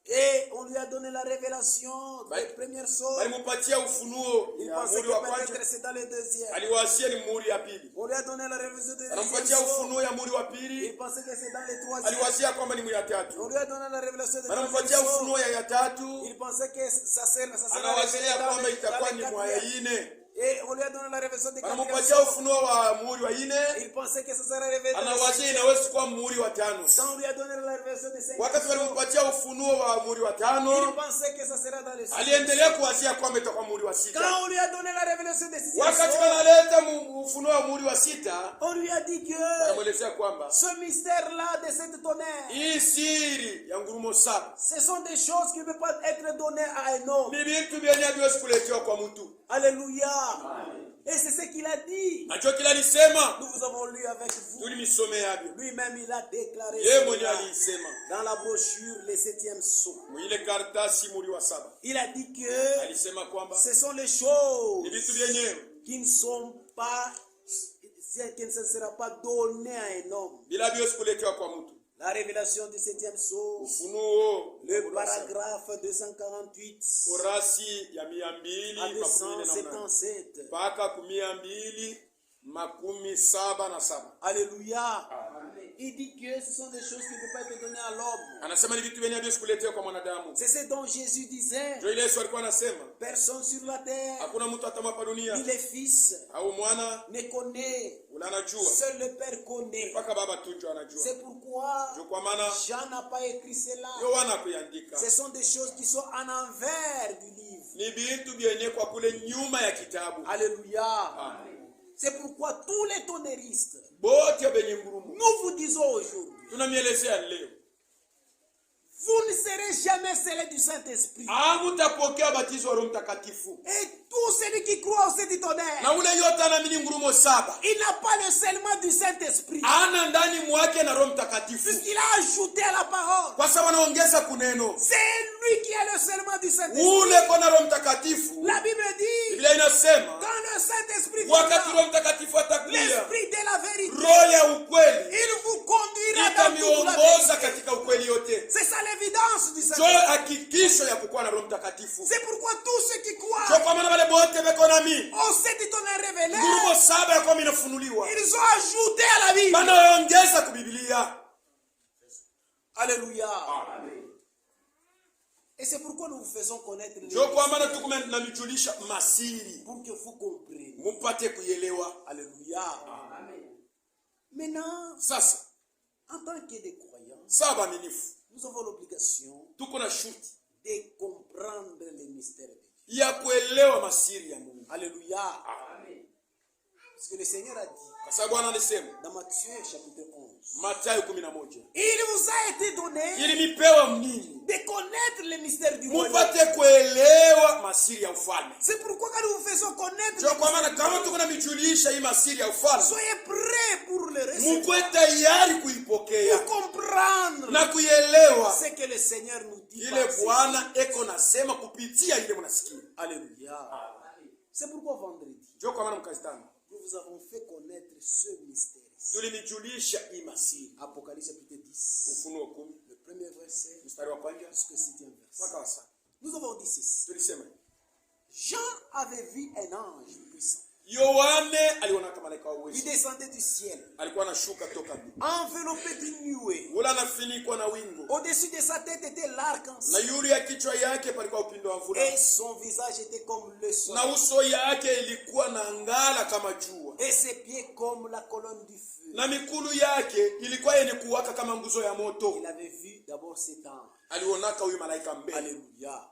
et on lui a donné la révélation des premières sceaux, walimupatia ufunuo il ya pensait muhuri que wa peut-être kwanza, c'est dans le deuxième. aliwasia ni muhuri ya pili. On lui a donné la révélation des deuxième Anampatia sceaux, ufunuo ya muhuri wa pili, il pensait que c'est dans les troisième. aliwasia kwamba ni muhuri ya On tatu. lui a donné la révélation des Anampatia troisième sceaux, ufunuo ya tatu, il pensait que ça sera anawazia kwamba révélé itakuwa dans ni les mwaya quatrième. ine. Et on lui a donné la révélation des 4 anampatia garçons. ufunuo wa muhuri wa 4, Il pensait que ça serait révélé. anawazia inaweza kuwa muhuri wa 5. Quand on lui a donné la révélation des 5 Wakati garçons, walimpatia ufunuo wa muhuri wa il 5, pensait que ça serait dans les 6. aliendelea kuwazia kwamba itakuwa muhuri wa 6. Quand on lui a donné la révélation des 6 Wakati garçons, wanaleta ufunuo wa muhuri wa 6, on lui a dit que anamwelezea kwamba ce mystère-là de cette tonnerre, hii siri ya ngurumo 7 ce sont des choses qui ne peuvent pas être données à un homme. ni vitu vyenye haviwezi kuletewa kwa mtu. Alléluia. Et c'est ce qu'il a dit. Nacho kila alisema Nous vous avons lu avec vous. tulimisome yavyo. Lui-même, il a déclaré Yeye mwenye cela alisema dans la brochure, les 7e sceaux. mwile karatasi muhuri wa 7. Il a dit que Alisema kwamba ce sont les choses ni vitu vyenyewe qui ne sont pas, qui ne sera pas données à un homme. bila viwezi kuletewa kwa mtu. La révélation du 7e sceau, Ufunuo le paragraphe 248 kurasi ya à 247 277. mpaka 277. Alléluia. Il dit que ce sont des choses qui ne peuvent pas être données à l'homme. Anasema ni vitu vyenye haviwezi kuletewa kwa mwanadamu. C'est ce dont Jésus disait. Ndio ile Yesu alikuwa anasema Personne sur la terre, hakuna mtu hata hapa ni dunia les fils, au mwana ne connaît. ula anajua, Seul le Père connaît. mpaka baba tu ndio anajua. C'est pourquoi Ndio kwa maana Jean n'a pas écrit cela. Yohana kuiandika Ce sont des choses qui sont en envers du livre. ni vitu vyenye kwa kule nyuma ya kitabu. Alléluia. Amen. C'est pourquoi tous les tonneristes, Bote benye ngurumo nous vous disons aujourd'hui, tunamielezea leo, vous ne serez jamais scellés du Saint-Esprit. hamtapokea batizo wa Roho Mtakatifu. Et tout celui qui croit au cette tonnerre, Na ule yote anaamini ngurumo 7 il n'a pas le scellement du Saint-Esprit. ana ndani mwake na Roho Mtakatifu, Puisqu'il a ajouté à la parole. kwa sababu anaongeza kuneno C'est lui qui a le scellement du Saint-Esprit. ule kona Roho Mtakatifu. La Bible dit, Biblia inasema quand le Saint-Esprit wakati viendra, Roho Mtakatifu atakuja, l'Esprit de la vérité, roho ya ukweli il vous conduira dans toute la itamiongoza vérité. katika ukweli yote. C'est ça l'évidence du Jo Saint-Esprit. hakikisho ya kukuwa na Roho Mtakatifu. C'est pourquoi tous ceux qui Jo croient kwa maana wale bote beko nami au cette tonnerre révélée, ngurumo 7 ya kwa inafunuliwa ils ont ajouté à la Bible. banaongeza ku Biblia. Alléluia. Et c'est pourquoi nous vous faisons connaître les Jo kwa maana tukume tunamijulisha masiri pour que vous compreniez. mupate kuelewa. Alléluia. Maintenant, Sasa en tant que des croyants, saba aminifu nous avons l'obligation tuko na shuti de comprendre les mystères de Dieu. ya kuelewa masiri ya Mungu. Alléluia. Parce que le Seigneur a dit Kwa sababu Bwana alisema dans Matthieu chapitre 11, Mathayo 11, il vous a été donné ilinipewa mnini de connaître les mystères du royaume. mupate kuelewa masiri ya ufalme. C'est pourquoi quand nous vous faisons connaître Jo les kwa maana mystères du kama royaume, tuko na mijulisha hii masiri ya ufalme, soyez prêts pour le recevoir, mukwe tayari kuipokea pour comprendre na kuielewa ce que le Seigneur nous dit. ile par ces Bwana eko nasema kupitia ile mnasikia. Alléluia. C'est pourquoi vendredi, Jo kwa maana mkazitana nous vous avons fait connaître ce mystère. tulimijulisha hii masiri. Apocalypse chapitre 10, Ufunuo 10 le premier verset mstari wa kwanza jusqu'au 7e verset. mpaka wa 7. Nous avons dit ceci. Tulisema Jean avait vu un ange puissant. Yohane aliona kama malaika wa Il uwezo, descendait du ciel, alikuwa anashuka toka mbinguni, enveloppé d'une nuée. wala anafinikwa na wingu, Au-dessus de sa tête était na l'arc-en-ciel. yule ya kichwa yake palikuwa upindo wa mvula, Et son visage était comme le na soleil. uso yake ilikuwa na ngala kama jua, Et ses pieds comme la colonne du feu. na mikulu yake ilikuwa yenye kuwaka kama nguzo ya moto. Il avait vu d'abord cet ange. Alionaka huyu malaika mbele. Alléluia.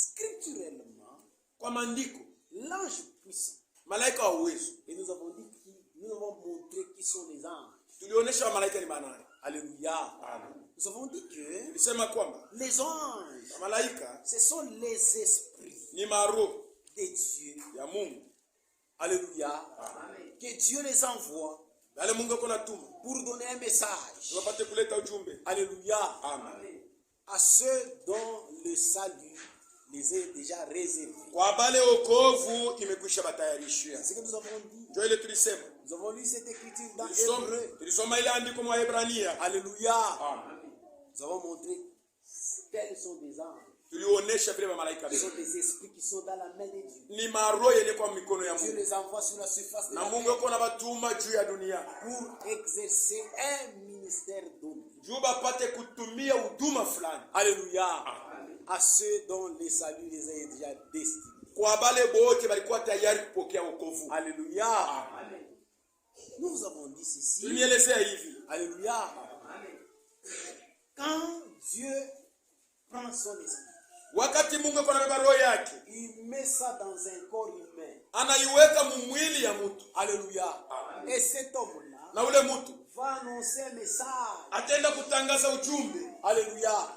Scripturellement, Kwa maandiko l'ange puissant. malaika wa uwezo, Et nous avons dit nous avons montré qui sont les anges. tulionyesha malaika ni manani. Alléluia. Nous avons dit que Tulisema kwamba les anges, malaika ce sont les esprits ni maro de Dieu. ya Mungu, Alléluia. Que Dieu les envoie wale Mungu ako natuma pour donner un message. wapate kuleta ujumbe. Alléluia. Amen. À ceux dont le salut les est déjà réservé. Kwa bale okovu imekwisha batayarishia. C'est ce que nous avons dit. Ndio ile tulisema. Nous avons lu cette écriture dans Hébreu. Tulisoma ile andiko mwa Hebrania. Alléluia. Amen. Nous avons montré quels sont des anges. Tulionesha vile malaika Ce sont vile des esprits qui sont dans la main de Dieu. ni maro yenye kwa mikono ya Dieu Mungu, les envoie sur la surface de na la Mungu terre yuko na batuma juu ya dunia pour exercer un ministère donné. juu bapate kutumia huduma fulani. Alléluia. À ceux dont le salut les est déjà destiné. kwa bale bote balikuwa tayari kupokea wokovu. Alléluia. Nous vous avons dit ceci. Tulielezea hivi. Alléluia. Quand Dieu prend son esprit, Wakati Mungu kwa nabeba roho yake, il met ça dans un corps humain. anaiweka mwili ya mtu. Alléluia. Et cet homme-là Na ule mtu va annoncer un message. ataenda kutangaza ujumbe. Alléluia.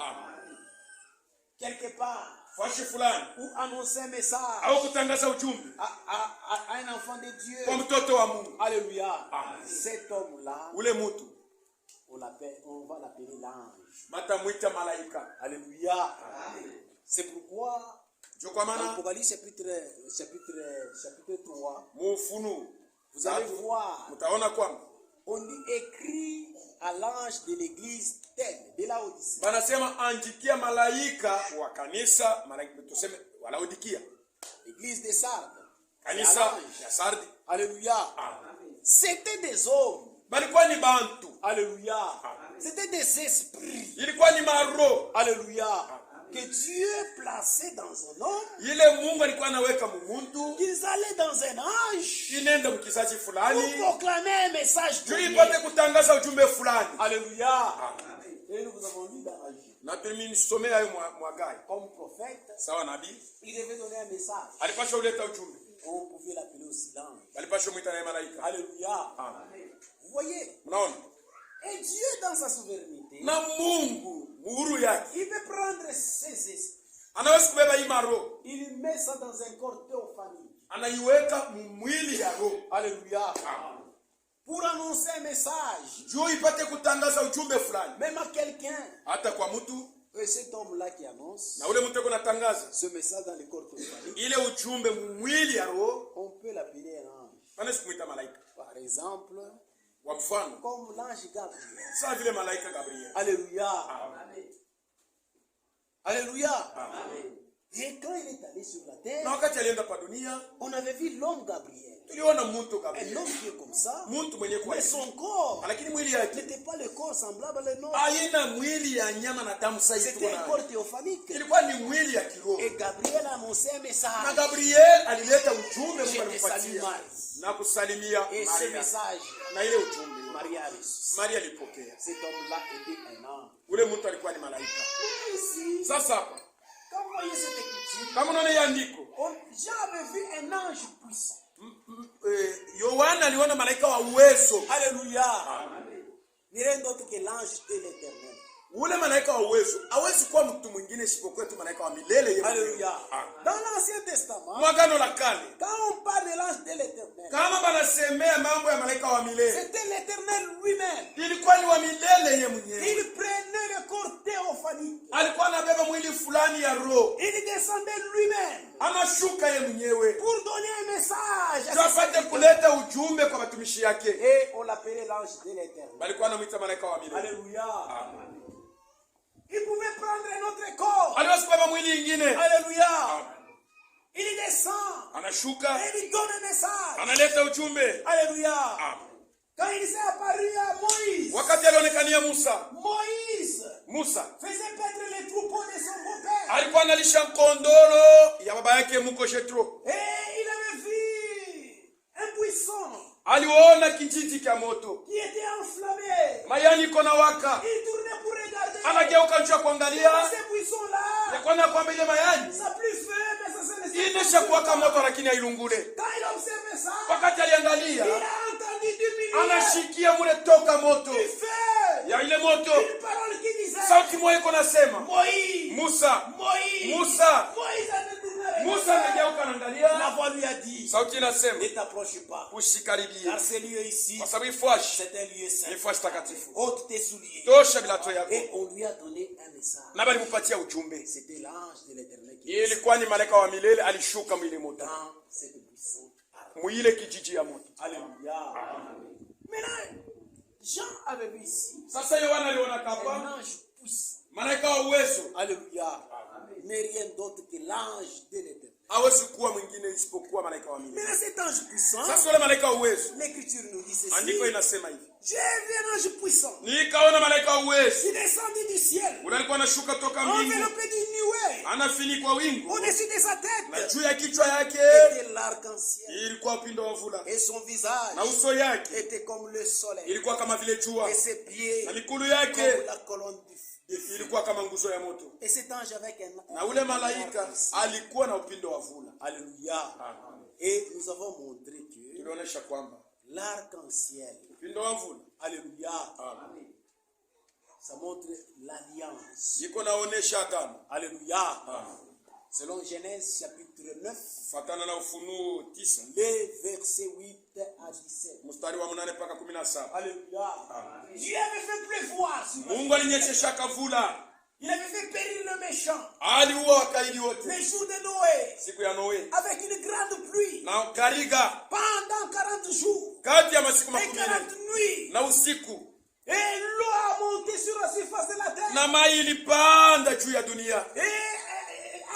Quelque part. Fashi fulani. Ou annoncer un message. Au kutangaza ujumbe. À un enfant de Dieu. Kwa mtoto wa Mungu. Alléluia. Cet homme-là, Ule mtu on va l'appeler l'ange. batamuita malaika. Alléluia. C'est pourquoi Kwa maana Apocalypse chapitre 3, Mufunu vous allez voir, mtaona kwamba on dit écrit à l'ange de l'église telle de Laodicée. banasema anjikia malaika wa kanisa, malaika tuseme wa Laodikia. L'église de Sardes. Kanisa ya Sardi. Alléluia. C'était des hommes. Balikuwa ni bantu. Alléluia. C'était des esprits. Ilikuwa ni maro. Alléluia. Que Dieu plaçait dans un homme. Ile Mungu alikuwa anaweka mumuntu. Qu'ils allaient dans un ange. Inenda mkizazi fulani. Pour proclamer un message. Tulipate kutangaza ujumbe fulani. Alléluia. Et nous vous avons dit dans la vie. Na tulimisomea hayo mwagai. Comme prophète, Sawa nabii. il devait donner un message. Alipasha uleta ujumbe. On pouvait l'appeler aussi l'ange. Alipasha muita na malaika. Alléluia. Vous voyez? Unaona? Et Dieu dans sa souveraineté, Na Mungu muhuru yake il veut prendre ses esprits. anaweza kubeba hii maro. Il met ça dans un corps théophanique. Anaiweka mwili ya roho. Alléluia. Pour annoncer un message. Juu ipate kutangaza ujumbe fulani. Même à quelqu'un. Hata kwa mtu. Et cet homme-là qui annonce. Na ule mtu yuko natangaza Ce message dans le corps théophanique. ile ujumbe mwili ya roho. On peut l'appeler un ange. Anaweza kumuita malaika. Par exemple. Kwa mfano. Comme l'ange Gabriel. Sawa vile malaika Gabriel. Alléluia. Amen. Alléluia. Amen. Et quand il est allé sur la terre, Na wakati alienda kwa dunia, on avait vu l'homme Gabriel. tuliona mtu Un Gabriel. homme qui est comme ça. Mtu mwenye kwa Mais son corps lakini mwili yake n'était pas le corps semblable à l'autre. haina mwili ya nyama na damu sasa hivi C'était un tuko corps nayo. théophanique. Ilikuwa ni mwili ya kiroho. Et Gabriel a annoncé un Na message. Gabriel alileta ujumbe Mungu Je te alimpatia salue Marie. na kusalimia Et ce Maria. message, Na ile ujumbe Marie a reçu. Maria alipokea. Cet homme-là était un ange. Ule mtu alikuwa ni malaika. Ici, Sasa hapa quand vous voyez cette écriture, kama unaona hii andiko, Jean avait vu un ange puissant. Yohana aliona malaika wa uwezo. Alléluia. Ni rien d'autre que l'ange de l'éternel. Ule malaika wa uwezo hawezi kuwa mtu mwingine isipokuwa tu malaika wa milele yeye. Alléluia. Dans l'Ancien Testament, Mwagano la kale, quand on parle de l'ange de l'éternel, kama banasemea mambo ya malaika wa milele, c'était l'éternel lui-même. ilikuwa ni wa milele yeye mwenyewe. Il prenait le corps théophanique. Alikuwa anabeba mwili fulani ya roho, Il descendait lui-même anashuka yeye mwenyewe pour donner un message. apate kuleta ujumbe kwa watumishi yake. Et on l'appelait l'ange de l'éternel. Balikuwa anamuita malaika wa milele. Alléluia. Il pouvait prendre un autre corps. Aliweza kubeba mwili ingine. Alléluia. Il descend. Anashuka, Et il donne un message. analeta ujumbe. Alléluia. Quand il s'est apparu à Moïse, Wakati alionekania Musa faisait paître les troupeaux de son beau-père. alikuwa analisha kondoro ya baba yake mko Jethro. Et il avait vu un buisson Aliona kijiji cha moto, qui était enflammé. mayani iko na waka. Il tournait pour regarder. Anageuka njoo kuangalia, Ce buisson-là, yakona kwamba ile mayani ça plus fait, mais ça se laissait. inesha kuwaka moto lakini hailungule. Quand il observait ça, Wakati il aliangalia, a entendu du milieu anashikia mule toka moto du feu. ya ile moto, Une parole qui disait, sauti moja iko nasema, Moïse, Musa, Moïse, Musa. Moïse a détourné. Musa anageuka La anaangalia, voix lui a dit, sauti inasema ne t'approche pas. usikaribie, Car ce lieu ici, kwa sababu ifuashi c'est un lieu saint. ifuashi takatifu. Ôte tes souliers. Tosha vilato yako. Et on lui a donné un message. Na balimpatia ujumbe. C'était l'ange de l'éternel qui Yeye ilikuwa ni malaika wa milele, alishuka mwili moto dans cette buisson. mwile kijiji ya moto. Alléluia. Maintenant, Jean avait vu ici Sasa Yohana aliona un kapa ange puissant. malaika wa uwezo. Alléluia. Mais rien d'autre que l'ange de l'éternel. Hawezi kuwa mwingine isipokuwa malaika wa milele. Maintenant, cet ange puissant, Sasa yule malaika wa uwezo, l'Écriture nous dit ceci. andiko inasema hivi. J'ai vu un ange puissant Nikaona malaika wa uwezo. qui descendit du ciel, Ule alikuwa anashuka toka mbingu, enveloppé d'une nuée, anafinikwa wingu, au-dessus de sa na tête juu ya kichwa yake était l'arc-en-ciel. ilikuwa upindo wa mvula, Et son visage na uso yake était comme le soleil. ilikuwa kama vile jua, Et ses pieds na mikulu comme yake la colonne de feu. ilikuwa kama nguzo ya moto, Et cet ange avec un na ule malaika alikuwa na upindo wa mvula. Alléluia. Et nous avons montré que Tulionyesha kwamba l'arc-en-ciel, upindo wa mvula alléluia, ça montre l'alliance. iko naonesha agano. Alléluia. Selon Genèse chapitre 9, Fatana na Ufunuo 9 les versets 8 à 17. mstari wa 8 mpaka 17. Alléluia. Dieu avait fait pleuvoir sur la Mungu alinyeshesha kavula, Il avait fait périr le méchant. aliua wakaidi wote Les jours de Noé, siku ya Noe, avec une grande pluie, na gariga pendant 40 jours kati ya masiku et 40 40 nuits. na usiku, Et l'eau a monté sur la surface de la terre na mai ilipanda juu ya dunia et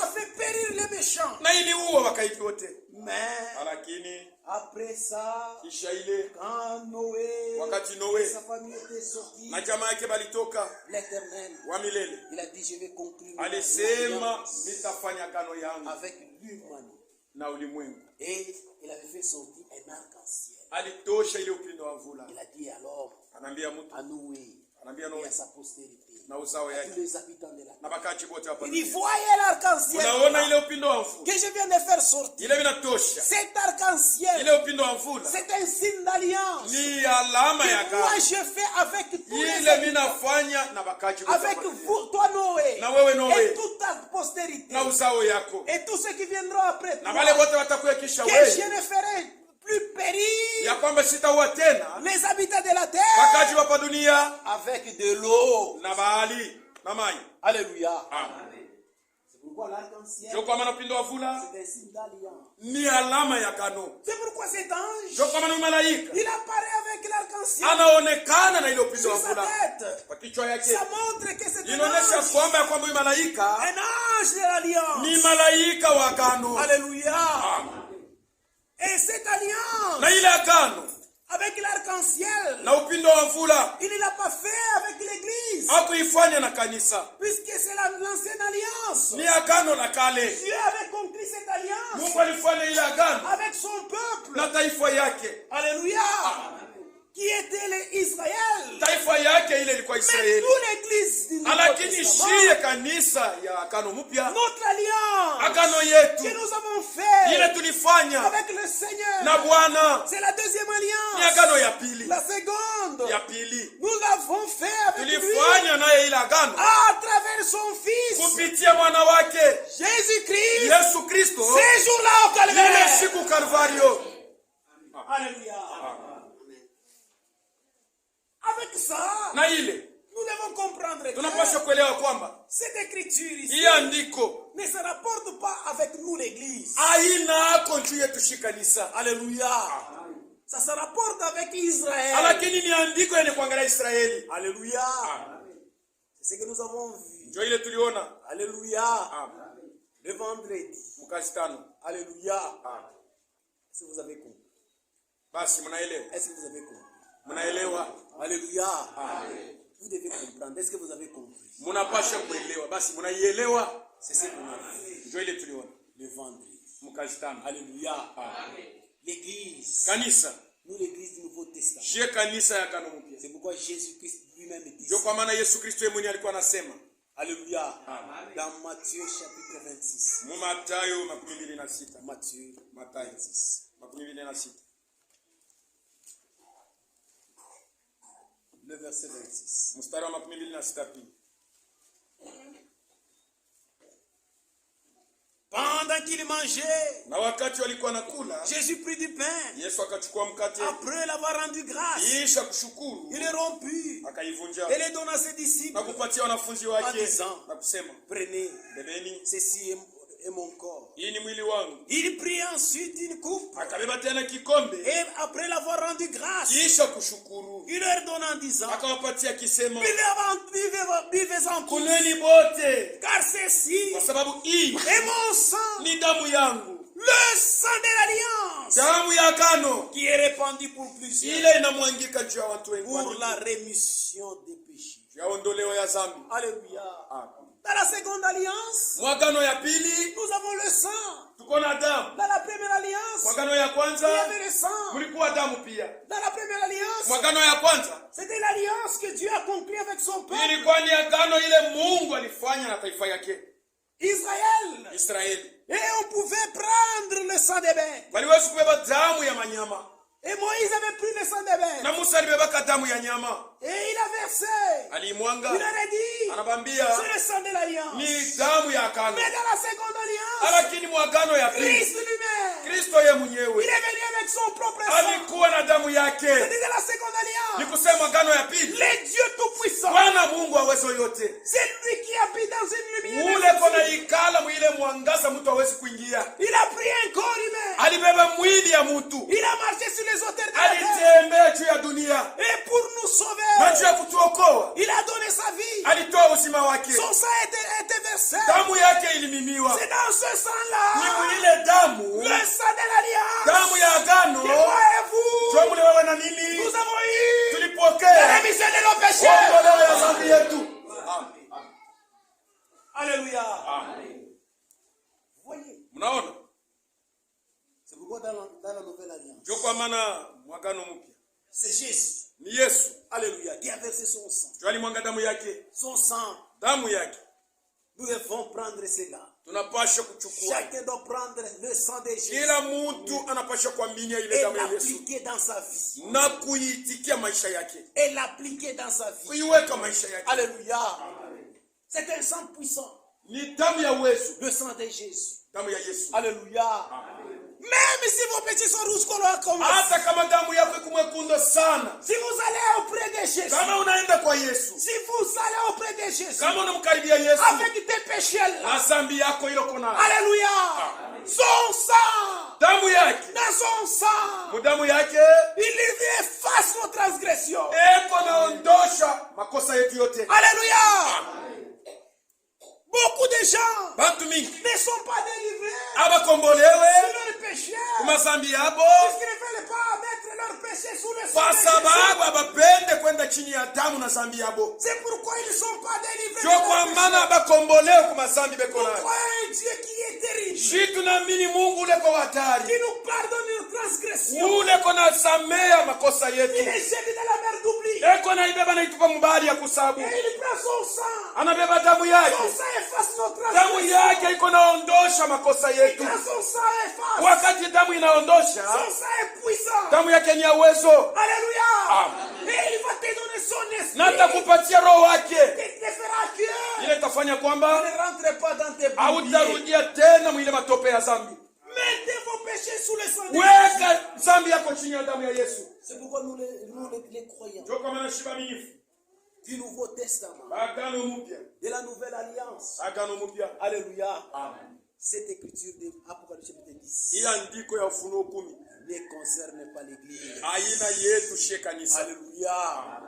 a fait périr les méchants. na iliua wakaidi wote. Mais Lakini après ça, kisha ile quand Noé wakati et Noe sa famille étaient sortis, na jamaa yake balitoka l'Éternel, wa milele, il a dit, je vais conclure alisema l'alliance nitafanya agano yangu avec l'humanité. na ulimwengu. Et il avait fait sortir un arc-en-ciel. Alitosha ile upindo wa mvula, Il a dit alors anaambia mtu, à Noé anaambia et Noe à sa postérité, na uzao à tous yake les habitants de la na terre. bakaji wote hapa. Il dit, voyez l'arc-en-ciel Unaona ile upindo wa mvula que je viens de faire sortir. ile vinatosha, Cet arc-en-ciel ile upindo wa mvula c'est un signe d'alliance ni alama ya que moi agano je fais avec tous les ile habitants, minafanya na bakaji wote avec hapa. vous, toi Noé, Na wewe et Noe toute ta postérité, na uzao yako et tous ceux qui viendront après na toi, wale wote watakuya kisha que je wewe, ne ferai plus périr ya kwamba sitaua tena les habitants de la terre bakaji wa dunia avec de l'eau. na bahari na mai. Alléluia. Amen. C'est pourquoi l'arc-en-ciel, Ndio kwa maana upindo wa mvula c'est un signe d'alliance. ni alama ya agano. C'est pourquoi cet ange, Ndio kwa maana malaika il apparaît avec l'arc-en-ciel anaonekana na ile upindo wa sur sa mvula tête. kwa kichwa yake, Ça montre que c'est un inaonyesha ange, kwamba ya kwamba huyu malaika un ange de l'alliance. ni malaika wa agano. Alléluia. Amen. Et cette alliance Na ile agano avec l'arc-en-ciel, na upindo wa mvula il ne l'a pas fait avec l'église, hakuifanya na kanisa, puisque c'est l'ancienne alliance. ni agano la kale. Dieu avait conclu cette alliance Mungu alifanya ile agano avec son peuple. na taifa yake. Alléluia. Qui était Israël. Taifa yake ile ilikuwa Mais Israeli, nous, l'église du Nouveau lakini Testament, shiye kanisa ya agano mpya, notre alliance agano que yetu nous avons fait ile tulifanya avec le Seigneur, na Bwana c'est la deuxième ni alliance. agano ya pili. La seconde, Ya pili nous l'avons fait avec lui tulifanya naye ile agano à travers son Fils, kupitia mwana wake Jésus-Christ, Yesu Kristo, ces jours-là au ile Calvaire. siku Kalvario. Alléluia. Avec ça, Na ile nous devons comprendre tunapaswa que kuelewa kwamba cette écriture ici hii andiko ne se rapporte pas avec nous l'église. haina ako juu yetu shi kanisa, Alléluia. Ça se rapporte avec Israël. lakini ni andiko yenye kuangalia Israeli. Alléluia. C'est ce que nous avons vu. Ndio ile tuliona Alléluia. Le vendredi. mkazi tano. Alléluia. Est-ce que vous avez compris? Basi mnaelewa, Est-ce que vous avez compris? mnaelewa, Alléluia. Vous devez comprendre. Est-ce que vous avez compris? mnapasha kuelewa. Basi mnaielewa, C'est ce qu'on a vu ndio ile tuliona le vendredi. mkazi tano. Alléluia. L'église. Kanisa Nous, l'église du Nouveau Testament. je kanisa ya agano mpya. C'est pourquoi Jésus-Christ lui-même dit Ndio ça. kwa maana Yesu Kristo yeye mwenyewe alikuwa anasema Alléluia. Dans Matthieu chapitre 26. mu Mathayo 26. Matthieu Mathayo 26. le verset 26. Mstari wa 26 pili. Pendant qu'il mangeait, Na wakati walikuwa nakula, Jésus prit du pain. Yesu akachukua mkate, Après l'avoir rendu grâce, kisha kushukuru, il le romput akaivunja et le donna à ses disciples. na kupatia wanafunzi wake Adizan. na kusema, Prenez, bebeni, ceci est mon corps. hii ni mwili wangu. Il prit ensuite une coupe Akabeba tena kikombe, et après l'avoir rendu grâce, kisha kushukuru, il leur donna en disant, akawapatia akisema, buvez-en tous, kuneni bote, car ceci kwa sababu hii est mon sang, ni damu yangu, le sang de l'alliance, damu ya agano, qui est répandu pour plusieurs, ile inamwangika juu ya watu wengi pour la rémission des péchés. ya ondoleo ya dhambi. Alléluia. Amen. Dans la seconde alliance, Mwagano ya pili nous avons le sang. tuko na damu. Dans la première alliance, Mwagano ya il y kwanza avait le sang. kulikuwa damu pia. Dans la première alliance, Mwagano ya kwanza c'était l'alliance que Dieu a conclue avec son peuple, ilikuwa ni agano ile Mungu alifanya na taifa yake Israël. Israeli. Et on pouvait prendre le sang des bêtes. Waliweza kubeba damu ya manyama. Et Moïse avait pris le sang des bêtes. Na Musa alibeba damu ya nyama. Et il a versé. Alimwanga. Il aurait dit, Anabambia c'est le sang de l'alliance. ni damu ya agano. Mais dans la seconde alliance, Lakini mwagano ya pili Christ lui-même, Kristo ye il mwenyewe est venu avec son propre sang. alikuwa na damu yake. C'était dans la seconde Ni alliance. kusema mwagano ya pili Le Dieu tout-puissant, Bwana Mungu awezo yote. c'est lui qui habite dans une lumière. Ule kona ikala mwile mwangaza mtu hawezi kuingia. Il a pris un corps humain. Alibeba mwili ya mtu. Il a marché sur les auteurs de la terre. Alitembea juu ya dunia. Et pour nous Na sauver, juu ya kutuokoa. il a donné sa vie. Alitoa uzima wake. Son sang était versé. Damu yake ilimimiwa. C'est dans ce sang-là, Ni ile damu. le sang de l'alliance, Damu ya agano. que moi et vous, Jomule wewe na mimi. nous avons eu la Tulipokea. rémission de nos péchés. Ondoleo ya dhambi yetu. Alléluia. Vous voyez, Mnaona? c'est pourquoi dans la nouvelle alliance, Ndio kwa maana mwagano mpya. c'est Jésus, Ni Yesu. alléluia, qui a versé son sang. Ndio alimwanga damu yake. Son sang, Damu yake. nous devons prendre cela. Tunapaswa kuchukua. Chacun doit prendre le sang de Jésus Kila mtu anapaswa kuamini ile et damu ya Yesu l'appliquer dans sa vie. na kuitikia maisha yake. Et l'appliquer dans sa vie. Kuiweka maisha yake. Alléluia. C'est un sang puissant. Ni damu ya uwezo. Le sang de Jésus. Damu ya Yesu. Alléluia. Même si vos petits sont rouges comme Hata kama damu yako iko mwekundu sana. si vous allez auprès de Jésus, Kama unaenda kwa Yesu. si vous allez auprès de Jésus, Kama unamkaribia Yesu. avec tes péchés là, Na dhambi yako ile uko nayo. alléluia, son sang, Damu yake. dans son sang, Damu yake il efface nos transgressions. eko naondosha makosa yetu yote. Alléluia. Beaucoup de gens Bantu mingi ne sont pas délivrés abakombolewe de leurs péchés. kwa dhambi yabo Parce qu'ils ne veulent pas mettre leurs péchés sous le sang kwa de sababu Jésus. abapende kwenda chini ya damu na dhambi yabo. C'est pourquoi ils ne sont pas délivrés de Ndio kwa leurs maana péchés. abakombolewe kwa dhambi beko Nous nayo. croyons un Dieu qui est terrible, Shi tunaamini Mungu ule kwa hatari. qui nous pardonne nos transgressions, Ule kona samea makosa qui yetu. les jette dans la mer d'oubli. Eko na ibeba na itupa mbali ya kusabu. Et il prend son sang. Anabeba damu yake. Son sang efface nos Damu transgressions. yake iko naondosha makosa yetu. Quand son sang efface, Wakati damu inaondosha, son sang est puissant. damu yake ni ya uwezo. Alléluia. Et il va te donner son esprit. Na atakupatia roho wake. Et te fera que Ile itafanya tu kwamba ne rentres pas dans tes bouliers. hautarudia tena mwile matope ya dhambi. Mettez vos péchés sous le sang de Jésus. Weka dhambi yako chini ya damu ya Yesu. C'est pourquoi nous les croyants Ndio kwa maana shiba minifu. du Nouveau Testament, Agano mpya. de la Nouvelle Alliance. Agano mpya. Alléluia. Amen. Cette écriture de Apocalypse chapitre 10 Hii andiko ya Ufunuo 10 ne concerne pas l'Église. aina yetu she kanisa. Alléluia.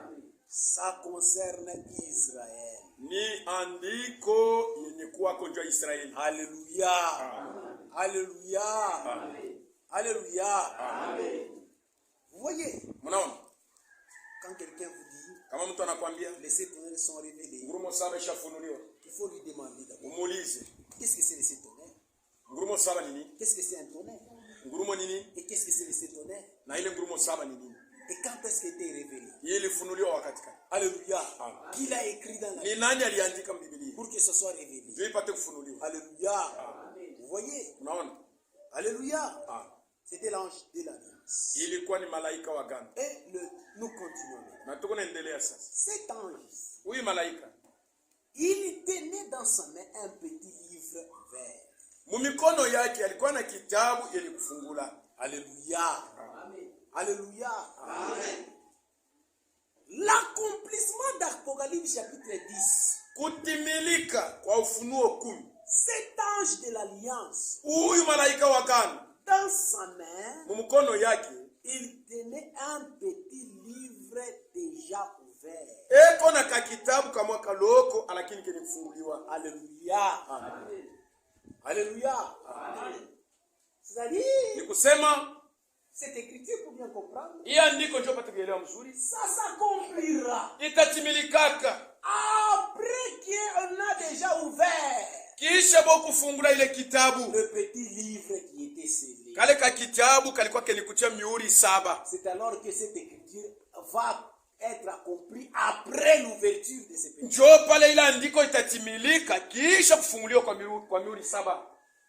Ça concerne Israël. Ni andiko yenye kuwa konjwa Israeli. Alléluia. Amen. Alléluia. Amen. Alléluia. Amen. Vous voyez, Mnaona? quand quelqu'un vous dit, Kama mtu anakuambia les sept tonnerres sont révélés, ngurumo saba ishafunuliwa, il faut lui demander d'abord, umuulize qu'est-ce que c'est les sept tonnerres? ngurumo saba ni nini? Qu'est-ce que c'est un tonnerre? Ngurumo ni nini? Et qu'est-ce que c'est les sept tonnerres? Na ile ngurumo saba ni nini? Et quand est-ce qu'il a été révélé? Yeye ilifunuliwa wakati gani? Alléluia. Amen. Qui l'a écrit dans la Ni Bible nani aliandika Biblia? pour que ce soit révélé? Ndio ipate kufunuliwa. Alléluia. Vous voyez? Unaona? Alléluia. Ah. C'était l'ange de l'alliance. Ilikuwa ni malaika wa agano. Et nous continuons. Na tuko naendelea sasa. Cet ange, Huyu malaika il tenait dans sa main un petit livre vert. mumikono yake alikuwa na kitabu yenye kufungula. Alléluia. Amen. Alléluia. Amen. L'accomplissement d'Apocalypse chapitre 10. Kutimilika kwa Ufunuo 10. Cet ange de l'alliance, Huyu malaika wa agano dans sa main, mumikono yake il tenait un petit livre déjà ouvert. eko na kakitabu kamwa kaloko lakini kenye kufunguliwa. Alléluia. Amen. Alléluia. Amen. C'est-à-dire, Ni kusema cette écriture, pour bien comprendre, hii andiko ndio pata kuelewa mzuri. ça s'accomplira Itatimilikaka après qu'on a déjà ouvert Kisha bokufungula ile kitabu. le petit livre qui était scellé, Kale ka kitabu kalikuwa kenikutia mihuri 7. c'est alors que cette écriture va être accomplie après l'ouverture de ce petit. Njo pale ile andiko itatimilika kisha kufunguliwa kwa mihuri 7.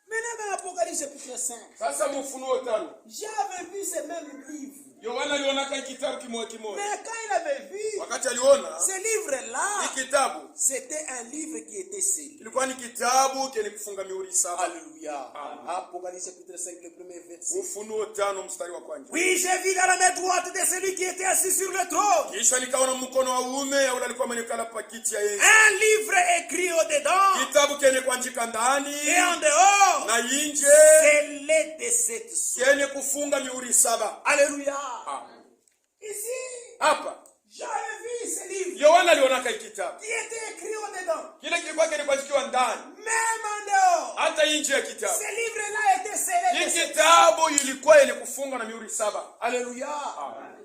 Maintenant dans l'Apocalypse chapitre 5, Sasa Ufunuo 5. j'avais vu ce même livre. Yohana aliona ka kitabu kimoja kimoja. Mais quand il avait vu Wakati aliona ce livre-là, ni kitabu, c'était un livre qui était scellé. ilikuwa ni kitabu kenye kufunga mihuri 7. Alléluia. Apocalypse chapitre 5, le premier verset. Ufunuo 5 mstari wa kwanza. Oui, j'ai vu dans la main droite de celui qui était assis sur le trône Kisha nikaona mkono wa uume ya ule alikuwa amenikala pa kiti ya enzi. un livre écrit au-dedans Kitabu kenye kuandika ndani et en dehors, na nje scellé de cette sorte. kenye kufunga mihuri 7. Alléluia. Amen. Ici, Hapa j'avais vu ce livre Yohana aliona ka kitabu. qui était écrit au-dedans, Kile kilikuwa kenye kuandikiwa ndani même en dehors. hata nje ya kitabu. Ce livre-là était scellé de Hii cette kitabu ilikuwa yenye kufunga na mihuri 7. Alléluia. Amen.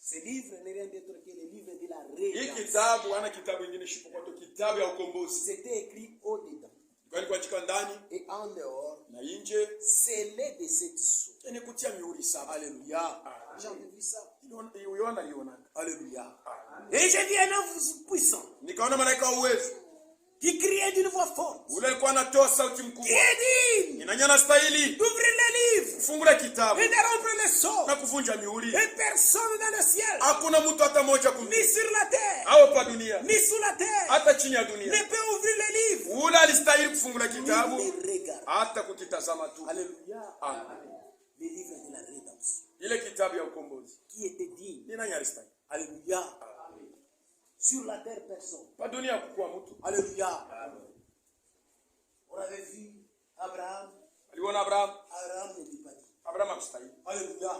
Ce livre n'est rien d'autre que le livre de la Hii rédemption. kitabu hana kitabu kingine isipokuwa tu kitabu ya ukombozi. C'était écrit au-dedans Kwani kuandika ndani et en dehors, na nje scellé de cette sorte. yenye kutia mihuri 7. Alléluia. J'en ai vu ça. Yohana aliona. Alléluia. Et j'ai vu un ange puissant Nikaona malaika wa uwezo. qui criait d'une voix forte. Ule alikuwa anatoa sauti Qui mkubwa. est digne Inanyana stahili d'ouvrir les livres kufungula kitabu et de rompre les sceaux. na kuvunja mihuri. Et personne dans le ciel, Hakuna mtu hata mmoja ni sur la terre, au pa dunia ni sous la terre, hata chini ya ne dunia. peut ouvrir les livres. Ule alistahili kufungula Ni kitabu les regarde. hata kukitazama tu. Alléluia. Amen. Les livres de la rédemption. Ile kitabu ya ukombozi. Qui était digne. Ni nani alistahili? Alléluia. Sur la terre, personne. Pa dunia hakukuwa mtu. Alléluia. On avait vu Abraham. Aliona Abraham. Abraham n'était pas digne. Abraham hakustahili. Alléluia.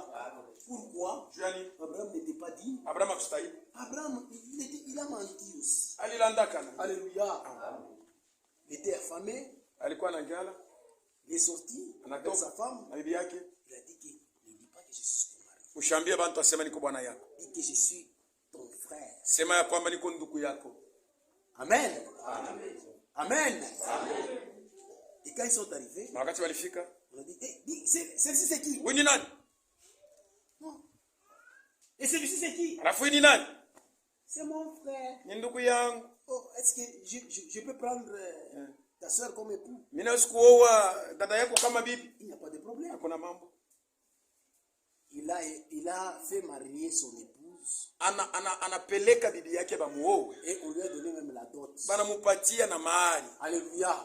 Pourquoi Juu ya nini? Abraham n'était pas digne? Abraham hakustahili. Abraham, il a menti aussi. Alilandakana. Alléluia. Il était affamé. Alikuwa na njala. Il est sorti avec Anatoka sa femme. na bibi yake. Il a dit que ne dis pas que je suis ton mari. Ushambie bantu asema niko bwana yako. Dis que je suis ton frère. Sema ya kwamba niko ndugu yako. Amen. Amen. Et quand ils sont arrivés, Na wakati walifika, on a dit, celui-ci c'est qui? wewe ni nani? Non. Et celui-ci c'est qui? Alafu wewe ni nani? C'est mon frère. Ni ndugu yangu. Oh, est-ce que je peux prendre ta soeur comme époux? Mimi naweza kuoa dada yako kama bibi. Il n'y a pas de problème. Hakuna mambo. Il a fait marier son épouse Anapeleka bibi yake bamuoe. et on lui a donné même la dot. Banamupatia na mahali. Alléluia.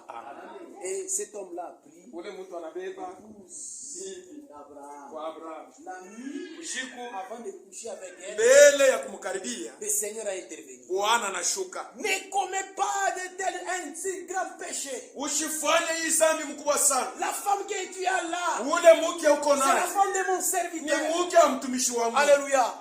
Et cet homme-là a pris Ule mtu anabeba bibi Abraham. kwa Abraham. La nuit, Usiku avant de coucher avec elle, mbele ya kumkaribia, le Seigneur a intervenu. Bwana anashuka. Ne commets pas de tel un si grand péché. Usifanye hii dhambi mkubwa sana. La femme que tu as là, Ule mke uko c'est la naye femme de mon ni serviteur. mke wa mtumishi wangu. Alléluia.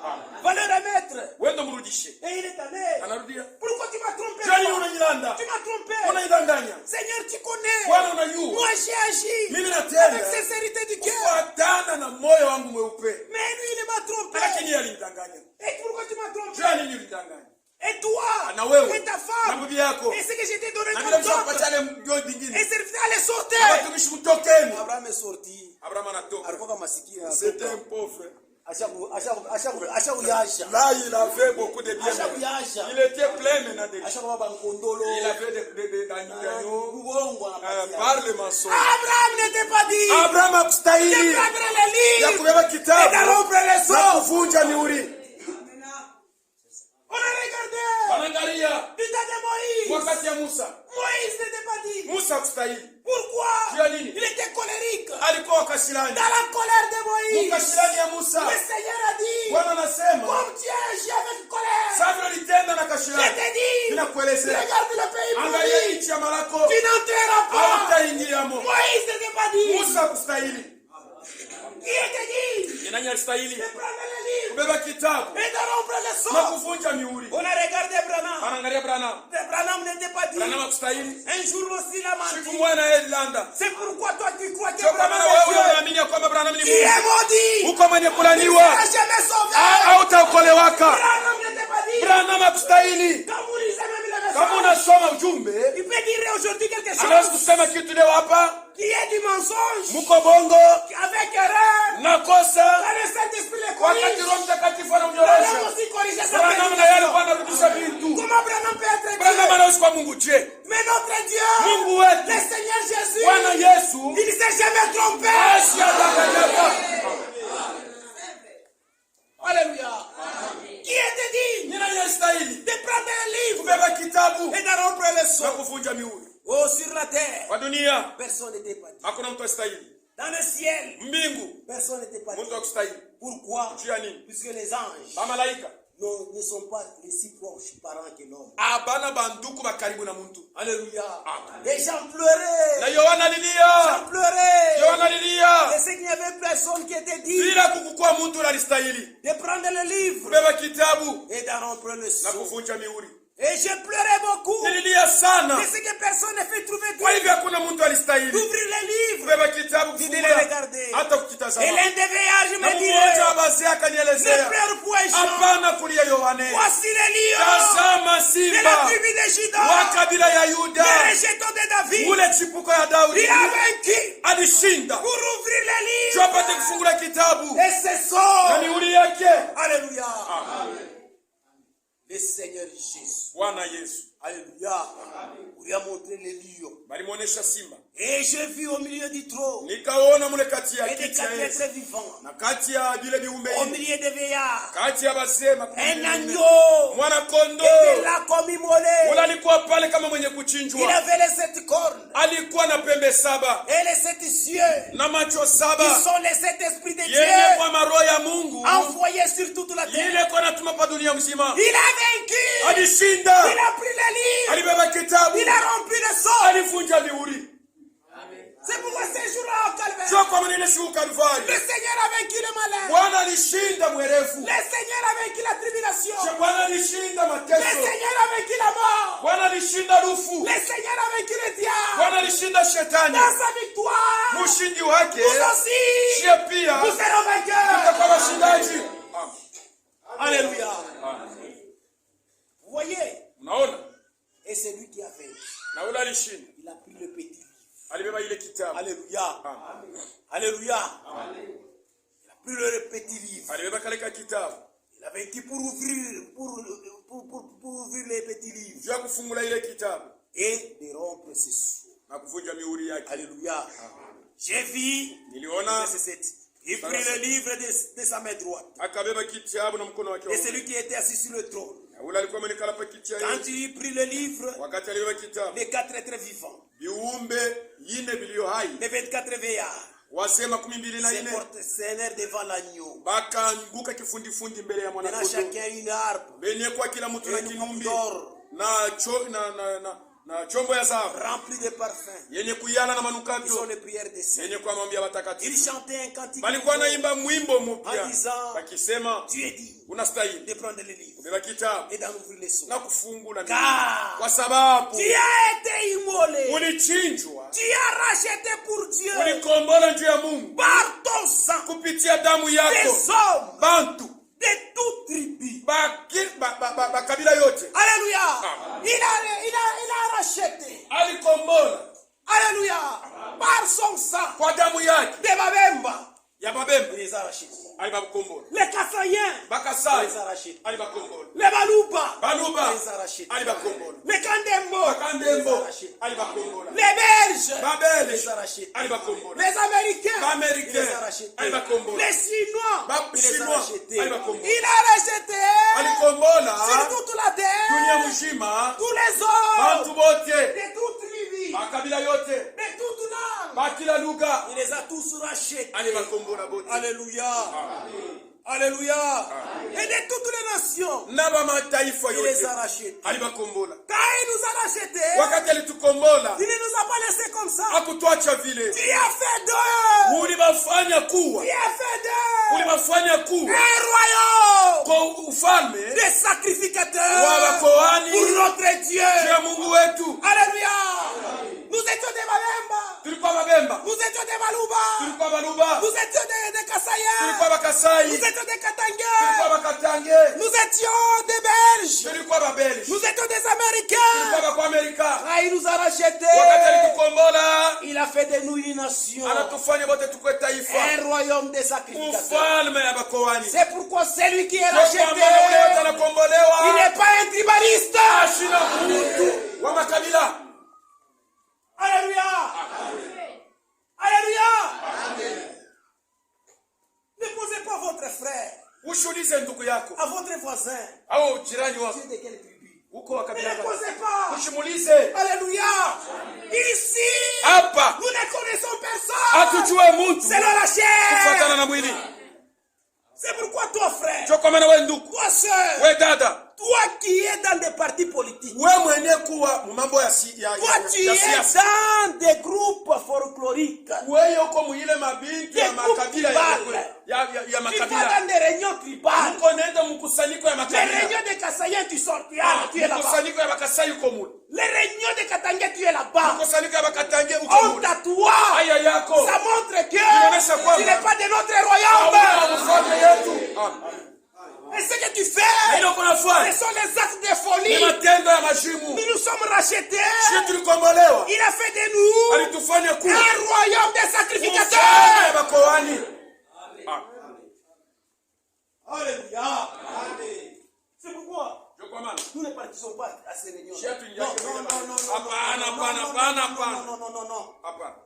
Va le remettre. Wewe ndo mrudishe. Et il est allé. Anarudia. Pourquoi tu m'as trompé? Jani toi? unanyilanda. Tu m'as trompé. Unaidanganya. Seigneur, tu connais. Bwana unajua. Moi, j'ai agi Mimi avec natenda sincérité du cœur. kufuatana na moyo wangu mweupe. Mais lui, il m'a trompé. Lakini yeye alinidanganya. Et pourquoi tu m'as trompé? Jani nini ulidanganya? Et toi, Na wewe et ta na femme, bibi yako. et ce que je t'ai donné Na comme vile dot, mshakupatia ile mjoi vingine. et serviteur, allez Na sortir. watumishi mtokeni. Abraham est sorti. Abraham anatoka. Alikuwa masikini. C'était un pauvre. Ashakuyasha. Là, il avait beaucoup de biens. Ashakuyasha. Il était plein maintenant de Ashakubaba nkondolo. Il avait des d'agneaux. Uongo anapatia. Par le mensonge. Abraham n'était pas dit. Abraham De hakustahili prendre les ya livres kubeba et de kitabu rompre les na sceaux. kuvunja mihuri. On a regardé Wanaangalia du temps de Moïse. wakati ya Musa. Moïse n'était pas dit. Musa hakustahili. Pourquoi? Juu ya nini? Il était colérique. Alikuwa kasirani. Dans la colère de Moïse, Mkasirani ya le Musa. Seigneur a dit, Bwana anasema, comme tu as agi avec colère, Savyo litenda na je kasirani. te dis, Ninakuelezea. regarde le pays Angalia promis, nchi ya Malako. tu n'entreras pas. Hautaingiliamo. Moïse n'était pas dit. Musa hakustahili. Qui était dit Ni nani alistahili? de prendre les livres Kubeba kitabu et de rompre les na sceaux. kuvunja mihuri. On a regardé Branham. Anaangalia Branham. Branham n'était pas dit. Branham hakustahili. Un jour aussi, il a Siku menti. moja yeye alilanda. C'est pourquoi toi tu crois que Sio kama na Branham wewe est Dieu. unaamini ya kwamba Branham ni Qui est Mungu. maudit. Uko mwenye Il ne kulaniwa. sera jamais sauvé. Hautaokolewaka. Branham n'était pas dit. Branham hakustahili. Quand vous lisez même le Kama message, unasoma ujumbe, il peut dire aujourd'hui quelque anaweza chose kusema kitu leo hapa, qui est du mensonge, muko bongo, avec erreur. nakosa, Quand le Saint-Esprit le wakati corrige, Roho Mtakatifu Branham anamnyorosha. aussi corrige sa Branham na yeye alikuwa prédication. anarudisha vitu. Comment Branham peut être Branham Dieu? anaweza kuwa Mungu je? Mais notre Dieu, Mungu wetu, le Seigneur Jésus, Bwana Yesu, il ne s'est jamais trompé. asiyadanganyika. Alléluia. Qui était dit Ni nani anastahili de prendre un livre kubeba kitabu et de rompre le na son? kuvunja mihuri? Oh, sur la terre, Kwa dunia personne n'était pas dit. hakuna mtu astahili. Dans le ciel, Mbingu personne n'était pas dit. mtu akustahili. Pourquoi? Juu ya nini? Puisque les anges Malaika ne sont pas les si proches parents que l'homme. abana banduku bakaribu na muntu. Alléluia. Amen. Les gens pleuraient. Na Yohana alilia. Ils pleuraient. Yohana alilia. Et c'est qu'il n'y avait personne qui était dit Bila kukukua mtu alistahili de prendre le livre kubeba kitabu et d'en rompre le na son. kuvunja mihuri. Et je pleurais beaucoup. Nililia sana. Mais c'est que personne ne fait trouver Kwa Dieu hivyo hakuna mtu alistahili d'ouvrir le livre kubeba kitabu et de kufungua le regarder. hata Et kukitazama. l'un des vieillards Na me mmoja wa dirait, basi ne akanielezea, pleure point, Jean. hapana kulia Yohane, Voici le lion tazama de la simba tribu de wa Juda, kabila ya Yuda, le rejeton de David. ule chipuko ya Daudi Il a vaincu alishinda pour ouvrir le juu apate livre. kufungula kitabu Et c'est na ça. mihuri yake. Alléluia. Le Seigneur Jésus. Bwana Yesu Alléluia. Vous lui a montré les lions. balimwonesha simba, Et j'ai vu au milieu du trône nikaona mule kati ya et des kiti ya quatre enzi êtres vivants, na kati ya vile viumbe au hivi, milieu des vieillards, kati ya bazee makumi un mbili, agneau mwana était kondoo là comme immolé. ule alikuwa pale kama mwenye Il kuchinjwa, avait les 7 cornes alikuwa na pembe saba et les 7 cieux, na macho qui saba, sont les 7 esprits de yenye Dieu kwa maroho ya Mungu envoyés sur toute la terre. ile kwa natuma pa dunia mzima. Il a vaincu. Alishinda, Il a pris le livre. alibeba kitabu, Il a rempli le sol. alivunja mihuri. C'est pourquoi ces jours-là au Calvaire, Sio kwa maneno siku le Kalvari, Seigneur a vaincu le malin. Bwana alishinda mwerefu, Le Seigneur a vaincu la tribulation. Bwana alishinda Le mateso, Seigneur a vaincu la mort. Bwana alishinda rufu, Le Seigneur a vaincu le diable. Bwana alishinda shetani. Dans sa victoire, Mshindi wake nous aussi, shia pia nous serons vainqueurs. tutakuwa washindaji. Alléluia. Vous voyez, Unaona, et c'est lui qui a vaincu. na ule alishinda, Il a pris le petit livre. alibeba ile kitabu. Alléluia. Alléluia. Il a pris le petit livre. Alibeba kale ka kitabu Il a vaincu pour ouvrir, pour ouvrir les petits livres juu ya kufungula ile kitabu et de rompre ses sceaux. na kuvunja mihuri yake. Alléluia. J'ai vu, Niliona verset 7, il prit le livre de sa main droite. akabeba kitabu na mkono wake wa Et kuume. celui qui était assis sur le trône, Na ule alikuwa amenikala pa kiti cha quand enzi. il prit le livre, Wakati alibeba kitabu, les 4 êtres vivants, viumbe yine vilio hai, les 24 veillards, wazee 24 s'énervent devant l'agneau. bakaanguka kifundifundi mbele ya Maintenant mwanakondoo, chacun une harpe, benye kwa kila mtu na une coupe kinumbi d'or na chombo ya dhahabu remplie de parfums. yenye kuyala na Ils sont manukato les prières des saints. yenye kwa maombi ya Ils watakatifu. chantaient un cantique. Balikuwa naimba mwimbo En mpya disant, bakisema, tu es dit unastahili de prendre le livre kubeba kitabu et d'en ouvrir les sceaux. na kufungula Car kwa sababu tu as été immolé. ulichinjwa, Tu as racheté pour Dieu ulikombola njuu ya Mungu par ton sang kupitia damu des yako hommes bantu de toute tribu. bakabila yote. Alléluia. Il a racheté. Alikombola Alléluia. Par son sang kwa damu yake de Babemba. ya Il babembe, les a rachetés. alibakombola. Les Kassaïens. Il Bakasai les a rachetés. alibakombola. Les Balouba. Baluba Il les a rachetés. alibakombola. Les Kandembo. Il les a Bakandembo rachetés. alibakombola. Les Belges. Babele Il les a rachetés. alibakombola. Les Américains. Il les a Baamericain rachetés. alibakombola. Les Chinois. Il les a Bachinois rachetés. alibakombola. Il a racheté Alikombola sur toute la dunia terre mzima tous les hommes bantu bote de toute tribu, makabila yote de toute langue. bakila lugha Il les a tous rachetés. alibakombola bote Alléluia. Alléluia. Et de toutes les nations, na bamataifa il les a yote rachetés. alibakombola. Quand il nous a rachetés, Wakati alitukombola il ne nous a pas laissés comme ça. akutuacha vile, Tu as fait d'eux. ulibafanya kuwa, Tu as fait d'eux ulibafanya kuwa un royaume kwa ufalme des sacrificateurs wa wakohani pour notre Dieu. ya Mungu wetu. Alléluia. Nous étions des Babemba. Tulikuwa Babemba, Nous étions des Balouba. tulikuwa Baluba, Nous étions des Kassaïens. tulikuwa Bakasai, Nous étions des tulikuwa Katangais. Bakatange, Nous étions des Belges. Babeli. Nous étions des Américains. Tulikuwa kwa Amerika. Ah, il nous a rachetés. Wakati alitukombola, Il a fait de nous une nation. anatufanya wote tukue taifa. Un royaume des sacrificateurs. Ufalme ya bakowani. C'est pourquoi celui qui est Ndio racheté, kwa maana ule yote il anakombolewa. n'est pas un tribaliste. Ashina mtu wa makabila. Alléluia. Alléluia. Ne posez pas votre frère, Ushuhudize ndugu yako à votre voisin. au jirani Tu wako. es de quelle tribu? Uko wa Ne kabila le gani? posez pas. Ushimulize. Alléluia. Ici, Hapa nous ne connaissons personne. hatujue mtu Selon la kufuatana chair. na mwili. C'est pourquoi toi, frère, Ndio kwa maana wewe ndugu, toi, soeur, wewe dada, toi qui es dans des partis politiques, wewe mwenyewe kuwa mambo ya toi tu es siasa. dans des groupes folkloriques, Wewe uko mwile mabinti ya Des groupes makabila tribales. ya tu vas makabila. dans des réunions tribales. Uko nenda mkusanyiko ya Les makabila. réunions de Kassaïen, tu sortiras, tu es là-bas. Mkusanyiko ya Bakasai uko mule. Les réunions de Katanga, tu es là-bas. Mkusanyiko ya Bakatange uko Honte mule. à toi. Haya yako. Ça montre que Inaonyesha kwamba tu n'es pas de notre hauna royaume. mfalme yetu. Et ce que tu Na fais, ndio kunafanya. ce sont les actes de Ni folie. matendo ya mashimu. Nous nous sommes rachetés. Sisi tulikombolewa. Il a fait de nous Alitufanya kuwa un royaume des ufalme ya sacrificateurs. bakowani. Alléluia. C'est pourquoi Ndio kwa maana nous ne participons pas à ces réunions. Shia tu Non, ingia non, non, non, non, hapana, non, hapana, non, hapana, non, hapana. non, non, non, non. hapana.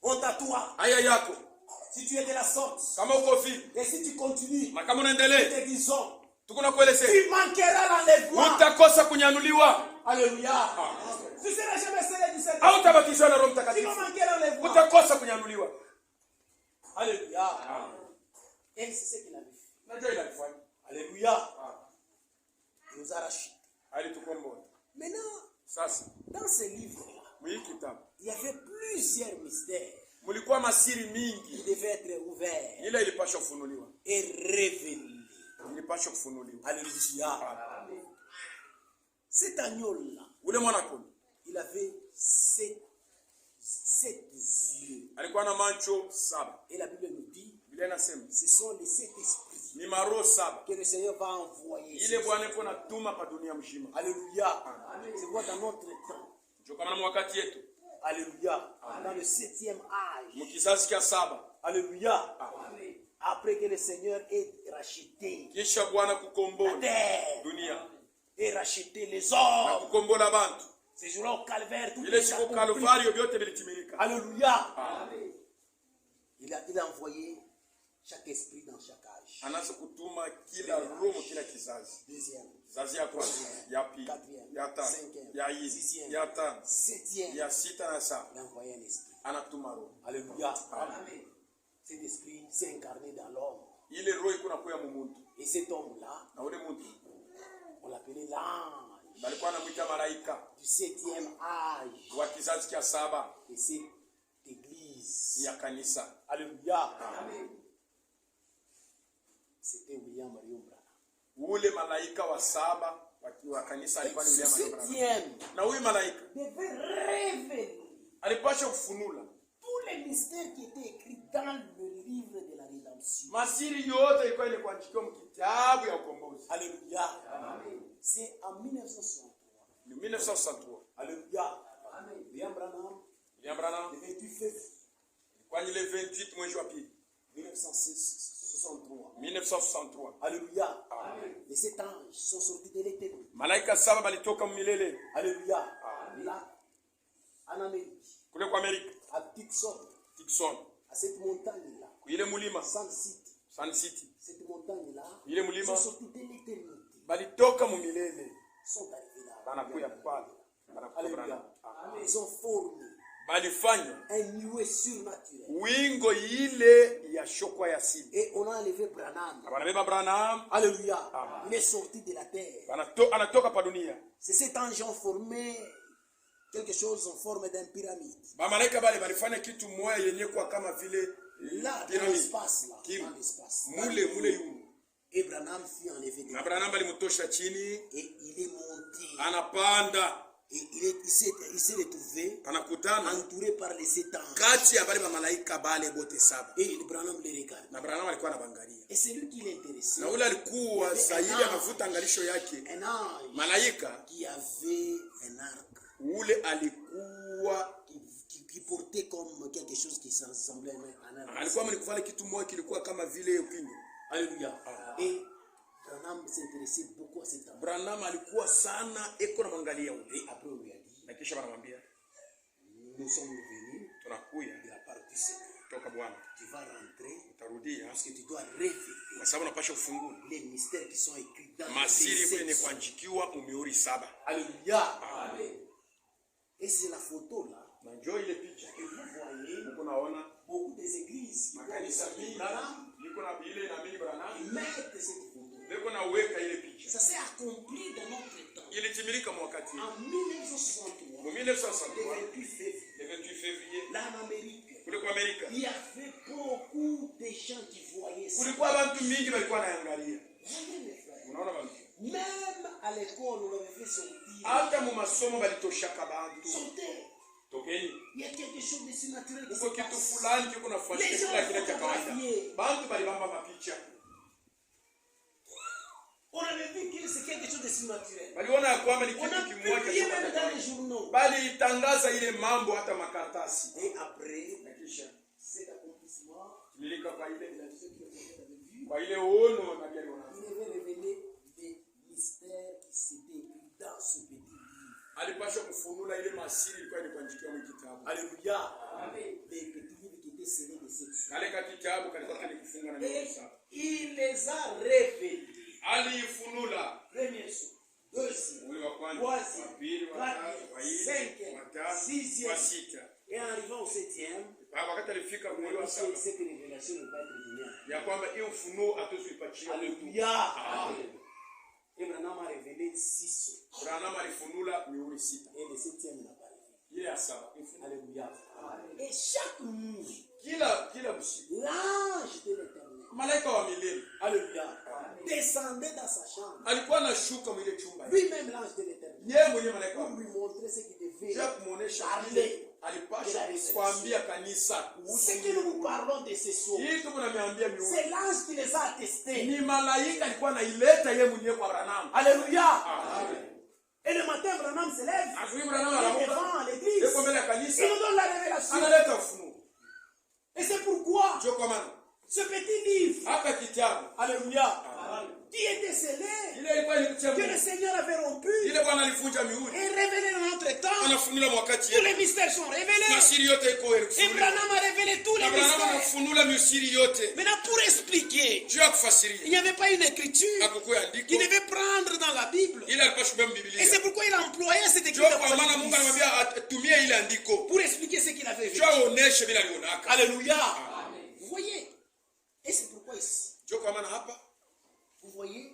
Honte à toi. Haya yako. Si tu es de la sorte, Kama uko vipi? et si tu continues, Na kama nous unaendelea, te disons, tukuna kuelezea. tu manqueras l'enlèvement. Utakosa kunyanuliwa. Alléluia. Tu seras jamais scellé du Seigneur. Au utabatizwa na Roho Tu vas Mtakatifu. manquer l'enlèvement. Utakosa kunyanuliwa. Alléluia. Et c'est ce qu'il a fait. Najua inafanya. Alléluia. Il nous a rachetés. Alitukomboa. Maintenant, Sasa, dans ce livre-là, mwiki kitabu. il y avait plusieurs mystères Mulikuwa masiri qui mingi. devaient être ouverts Ile ilipaswa kufunuliwa. et révélés. Ilipaswa kufunuliwa. Alléluia. Cet agneau-là, Ule mwana kuni il avait sept yeux. alikuwa na macho 7. Et la Bible nous dit, Biblia inasema ce sont les 7 esprits ni maroho 7. que le Seigneur va envoyer. Ile Bwana iko natuma pa dunia mzima. Alléluia. C'est quoi dans notre temps. Ndio kama na wakati yetu. Alléluia. Dans le 7e âge. Mkizazi cha 7. Alléluia. Après que le Seigneur ait racheté Kisha Bwana la kukombola terre dunia. et racheté les Na hommes, kukombola bantu. ce jour-là au calvaire, tout Ile est siku accompli. Kalvario vyote vilitimilika. Alléluia. Il a envoyé chaque esprit dans chaque âge. Anaanza kutuma kila roho kila kizazi. Deuxième, Kizazi ya kwanza, ya pili, quatrième, ya tano, cinquième, ya nne, sixième, ya tano, septième. ya 6 na 7. Il a envoyé un esprit. Anatuma roho. Alléluia. Cet esprit s'est incarné dans l'homme. Ile roho iko nakuya mumuntu. Et cet homme-là, Na ule muntu on l'appelait l'ange balikuwa anamuita malaika du 7e âge wa kizazi cha 7 de cette église. ya kanisa. Alléluia. C'était William Marion Branham. Ule malaika wa 7 wa kanisa alikuwa ni Ce William Marion Branham. 7e Na huyu malaika devait révéler alipaswa kufunula tous les mystères qui étaient écrits dans le livre de la rédemption. masiri yote ilikuwa ile kuandikiwa mkitabu ya ukombozi. Alléluia. C'est en 1963. Ni 1963. Alléluia. William Branham, William Branham le 28 février kwa ile 28 mwezi wa pili 1963. 1963. Alléluia. Les 7 anges sont sortis de l'éternité. Malaika 7 balitoka milele Alléluia. Là, en Amérique, kule kwa Amerika, à Tucson, Tucson, à cette montagne-là, ile mulima Sun City, Sun City, cette montagne-là, ile ils mulima sont sortis de l'éternité. balitoka mu milele Sont arrivés là. banakuya pale banakuya Alléluia. Branham. Ils ont formé Balifanya un nuée surnaturel. wingo ile ya shokwa ya asili. Et on a enlevé Branham. Banabeba Branham Alléluia. Il est sorti de la terre. anatoka pa dunia. C'est cet ange ont formé quelque chose en forme d'un pyramide. Bamalaika bale balifanya kitu moya yenye kwa kama vile Là, dans pyramide. l'espace, là, Kim. dans l'espace. Mule yumu. Et Branham fut enlevé de Na la terre. Branham balimutosha chini, Et il est monté anapanda Et il s'est retrouvé panakutana entouré par les 7 anges. kati ya bale ba malaika bale bote saba. Et Branham les regarde. Na Branham alikuwa anabangalia. Et c'est lui qui l'intéressait. Na ule alikuwa sahihi anavuta angalisho yake. Un ange Malaika qui avait un arc. ule alikuwa Qui portait comme quelque chose qui semblait un arc. alikuwa mnikufanya kitu moja kilikuwa kama vile upinde. Alléluia. Et Branham s'intéressait beaucoup à cet ange. Branham alikuwa sana eko na mwangalia ule. Et après on lui a dit, Na kisha wanamwambia nous sommes venus tunakuya de la part du Seigneur. kutoka Bwana. Tu vas rentrer Utarudia parce que tu dois révéler kwa sababu unapasha kufungula les mystères qui sont écrits dans masiri les kwenye sept. kuanjikiwa umihuri 7. Alléluia. Amen. Et c'est la photo là. Na njoo ile picha Et vous voyez uko naona beaucoup des églises qui makanisa mingi Branham, liko na ile na mimi Branham ils mettent cette photo. liko na weka ile picha. Ça s'est accompli dans notre temps. Ilitimilika mwakati En 1963, mu le 1963 28 février, le 28 février là en Amérique, kule kwa Amerika il y avait beaucoup de gens qui voyaient ça. kulikuwa bantu mingi walikuwa naangalia. Voyez mes frères. Unaona bantu Même à l'école, on avait fait sortir. hata mu masomo balitoshaka bantu. Sortez. Tokeni Il y a quelque chose de surnaturel qui uko se kitu passe. fulani kiko nafanyika Les gens kila kile cha kawaida. photographiés. Bantu balibamba mapicha. On avait vu que c'est quelque chose de surnaturel. Waliona ya kwamba ni On a kitu kimoja publié cha même dans les kawaida. journaux. Bali itangaza ile mambo hata makaratasi. Et après, Na kisha cet accomplissement, timilika kwa ile la vision que le prophète avait vue, kwa ile ono na gari wana. il avait révélé des mystères qui s'étaient écrits dans ce petit livre. Alipasha kufunula ile masiri ilikuwa ni kuandikiwa mu kitabu. Alléluia. Des petits livres qui étaient scellés de cette sorte. Kale ka kitabu kalikuwa kilifunga na neno Et saba. il les a révélés. Alifunula Première chose, deuxième, ule wa kwanza, troisième, wa pili, wa tatu, wa nne, cinquième, wa tano, sixième. wa sita. Et en arrivant au septième, Wakati alifika mwezi wa saba cette révélation ne va être donnée. ya kwamba hiyo ufunuo hatusipatia mtu. Alléluia. Et Branham a révélé 6. Branham alifunula mihuri 6. Et le septième n'a pas révélé. Ile ya saba. Alléluia. Et chaque nuit, Kila usiku l'ange de l'éternel, malaika wa milele alléluia, descendait dans sa chambre. alikuwa anashuka mwile chumba. Lui-même l'ange de l'éternel. Yeye mwenyewe malaika wa Pour lui montrer ce qu'il devait. Kisha kumuonesha Parler. ile alipasha kuambia kanisa kuhusu Ce que nous parlons de ce soir, hii tu mnaniambia mihuri. c'est l'ange qui les a attestés. Ni malaika alikuwa anaileta yeye mwenyewe kwa Branham. Alléluia. Amen. Et le matin, Branham se lève. Asubuhi Branham Il est anaamka devant l'église. yuko mbele ya Il kanisa nous donne la révélation. analeta ufunuo. Et c'est pourquoi Ndio kwa maana ce petit livre, haka kitabu alléluia, qui était scellé, ile ilikuwa ni que le kitabu Seigneur avait rompu ile Bwana alivunja mihuri. et révélé dans notre temps. Anafunula wakati Tous yetu. les mystères sont révélés. Masiri yote iko Et herufi. Branham a révélé tous les Abraham mystères. anafunula misiri yote. Maintenant, pour expliquer, Juu ya il kufasiria. n'y avait pas une écriture Hakukuwa andiko. qu'il devait prendre dans la Bible. Ile alipaswa kubeba Et Biblia. c'est pourquoi il a employé cette Juu écriture kwa maana Mungu anamwambia atumie ile andiko. pour expliquer ce qu'il avait vu. Juu aoneshe bila alionaka. Alléluia. Vous voyez. Et c'est pourquoi ici, Juu kwa maana hapa vous voyez,